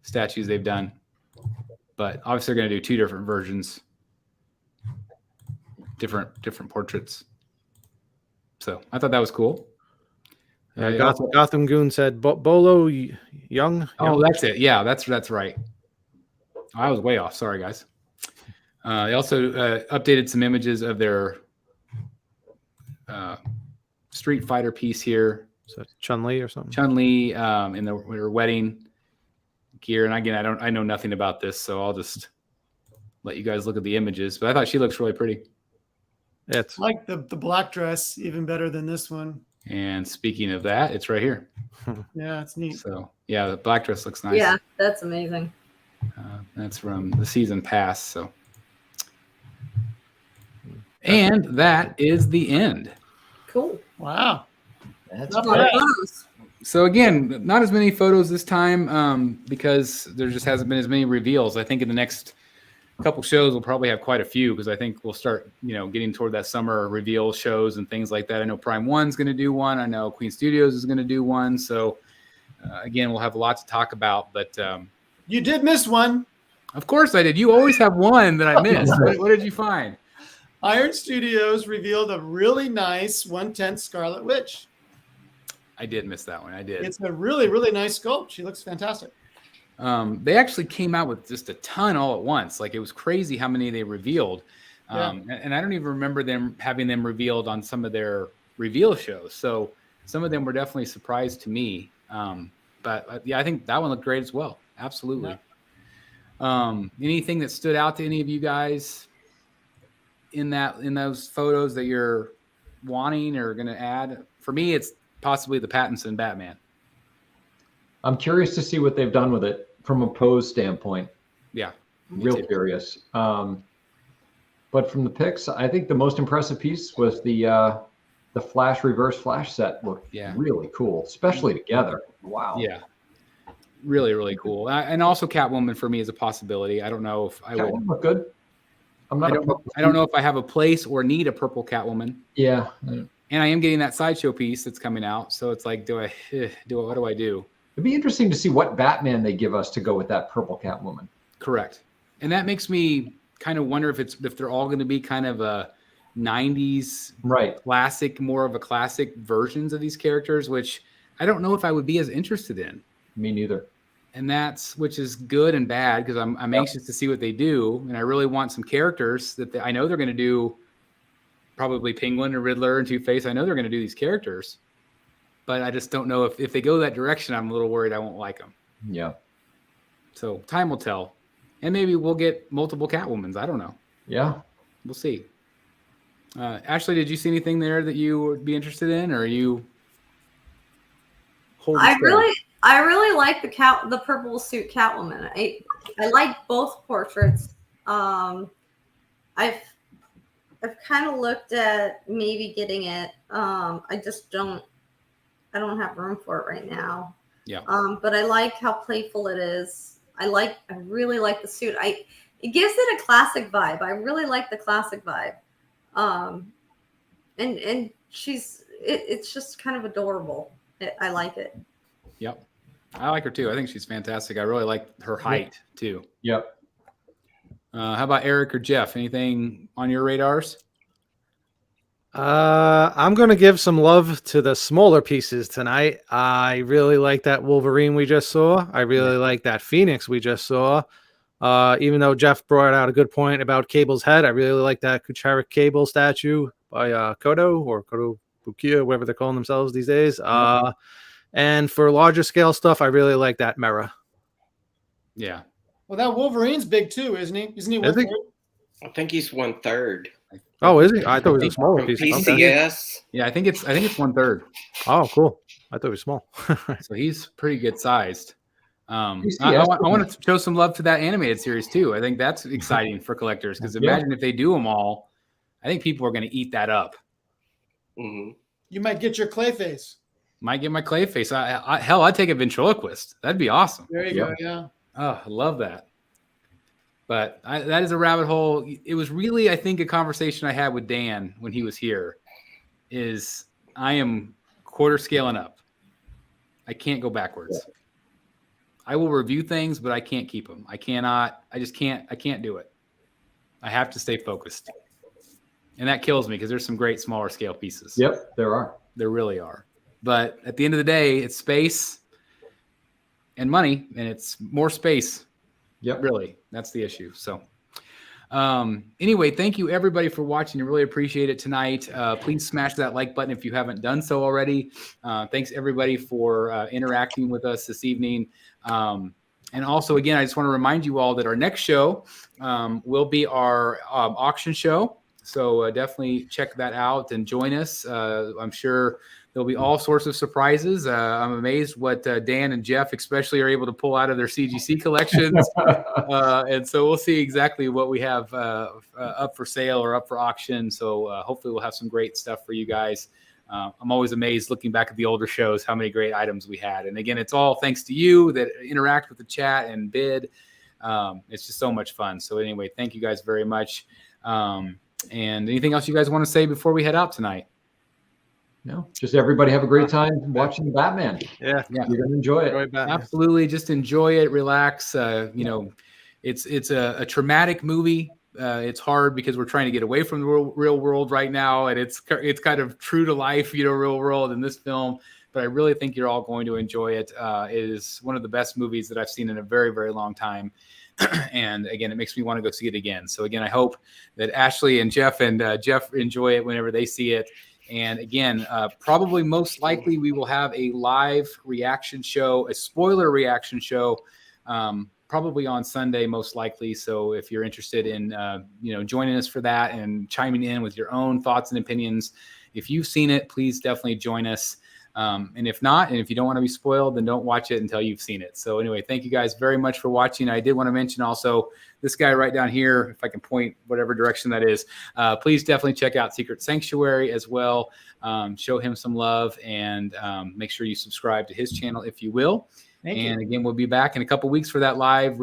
statues they've done. But obviously they're going to do 2 different versions, different portraits. So I thought that was cool. Gotham Goon said Bolo Young. Oh, that's it. Yeah, that's right. I was way off. Sorry, guys. They also updated some images of their Street Fighter piece here. So Chun-Li or something. Chun-Li in their wedding gear. And again, I know nothing about this, so I'll just let you guys look at the images. But I thought she looks really pretty. It's I like the black dress even better than this one. And speaking of that, it's right here. Yeah, it's neat. So yeah, the black dress looks nice. Yeah, that's amazing. That's from the season pass. So, and that is the end. Cool. Wow. That's Not A lot of bad. photos. So again, not as many photos this time because there just hasn't been as many reveals. I think in the next couple shows we'll probably have quite a few because I think we'll start, getting toward that summer reveal shows and things like that. I know Prime One's going to do one. I know Queen Studios is going to do one. So again, we'll have a lot to talk about. But you did miss one. Of course I did. You always have one that I missed. What did you find? Iron Studios revealed a really nice 1/10 Scarlet Witch. I did miss that one. I did. It's a really, really nice sculpt. She looks fantastic. They actually came out with just a ton all at once. Like, it was crazy how many they revealed. And I don't even remember them having them revealed on some of their reveal shows. So some of them were definitely a surprise to me. But I think that one looked great as well. Absolutely. Anything that stood out to any of you guys in those photos that you're wanting or going to add? For me, it's possibly the Pattinson Batman. I'm curious to see what they've done with it from a pose standpoint. Yeah. Real curious. But from the pics, I think the most impressive piece was the Flash reverse Flash set looked really cool, especially together. Wow. Yeah. Really, really cool. And also Catwoman for me is a possibility. I don't know if I would look good. I don't know if I have a place or need a purple Catwoman. Yeah. And I am getting that Sideshow piece that's coming out. So it's like, what do I do? It'd be interesting to see what Batman they give us to go with that purple Catwoman. Correct. And that makes me kind of wonder if they're all going to be kind of a 90s classic, more of a classic versions of these characters, which I don't know if I would be as interested in. Me neither. And which is good and bad because I'm anxious to see what they do. And I really want some characters that I know they're going to do, probably Penguin and Riddler and Two-Face. I know they're going to do these characters. But I just don't know if they go that direction. I'm a little worried I won't like them. Yeah. So time will tell. And maybe we'll get multiple Catwomans. I don't know. Yeah. We'll see. Ashley, did you see anything there that you would be interested in, or are you holding I really like the purple suit Catwoman. I like both portraits. I've kind of looked at maybe getting it. I just don't have room for it right now. Yeah. But I like how playful it is. I really like the suit. It gives it a classic vibe. I really like the classic vibe. And it's just kind of adorable. I like it. Yep. I like her too. I think she's fantastic. I really like her height too. Yep. How about Eric or Jeff? Anything on your radars? I'm going to give some love to the smaller pieces tonight. I really like that Wolverine we just saw. I really like that Phoenix we just saw. Even though Jeff brought out a good point about Cable's head, I really like that Kucharik Cable statue by Kodo or Kodo Bukia, whatever they're calling themselves these days. And for larger scale stuff, I really like that Mera. Yeah. Well, that Wolverine's big too, isn't he? Isn't he? I think he's 1/3. Oh, is he? I thought it was a smaller piece. PCS. Okay. Yeah, I think it's 1/3. Oh, cool. I thought it was small. So he's pretty good sized. I want to show some love to that animated series too. I think that's exciting for collectors because imagine if they do them all. I think people are going to eat that up. Mm-hmm. You might get your Clayface. Might get my Clayface. Hell, I'd take a ventriloquist. That'd be awesome. There you go. Yeah. Oh, I love that. But that is a rabbit hole. It was really, I think, a conversation I had with Dan when he was here. Is I am quarter scaling up. I can't go backwards. Yeah. I will review things, but I can't keep them. I cannot. I just can't. I can't do it. I have to stay focused, and that kills me because there's some great smaller scale pieces. Yep, there are. There really are. But at the end of the day, it's space and money, and it's more space. Yep. Really, that's the issue. So anyway, thank you everybody for watching. I really appreciate it tonight. Please smash that like button if you haven't done so already. Thanks everybody for interacting with us this evening. And also, again, I just want to remind you all that our next show will be our auction show. So definitely check that out and join us. I'm sure there'll be all sorts of surprises. I'm amazed what Dan and Jeff especially are able to pull out of their CGC collections. And so we'll see exactly what we have up for sale or up for auction. So hopefully we'll have some great stuff for you guys. I'm always amazed looking back at the older shows, how many great items we had. And again, it's all thanks to you that interact with the chat and bid. It's just so much fun. So anyway, thank you guys very much. And anything else you guys want to say before we head out tonight? No, just everybody have a great time watching the Batman. Yeah. You're going to enjoy it. Absolutely. Just enjoy it. Relax. You know, it's a traumatic movie. It's hard because we're trying to get away from the real world right now. And it's kind of true to life, you know, real world in this film. But I really think you're all going to enjoy it. It is one of the best movies that I've seen in a very, very long time. And again, it makes me want to go see it again. So again, I hope that Ashley and Jeff enjoy it whenever they see it. And again, probably most likely we will have a live reaction show, a spoiler reaction show, probably on Sunday, most likely. So if you're interested in, you know, joining us for that and chiming in with your own thoughts and opinions, if you've seen it, please definitely join us. And if not, and if you don't want to be spoiled, then don't watch it until you've seen it. So anyway, thank you guys very much for watching. I did want to mention also this guy right down here, if I can point whatever direction that is, please definitely check out Secret Sanctuary as well. Show him some love and make sure you subscribe to his channel if you will. Thank and you. Again, we'll be back in a couple weeks for that live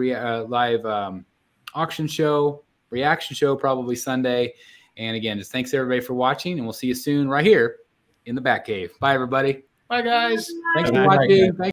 auction show, reaction show, probably Sunday. And again, just thanks everybody for watching, and we'll see you soon right here in the Batcave. Bye, everybody. Bye, guys. Thanks for watching.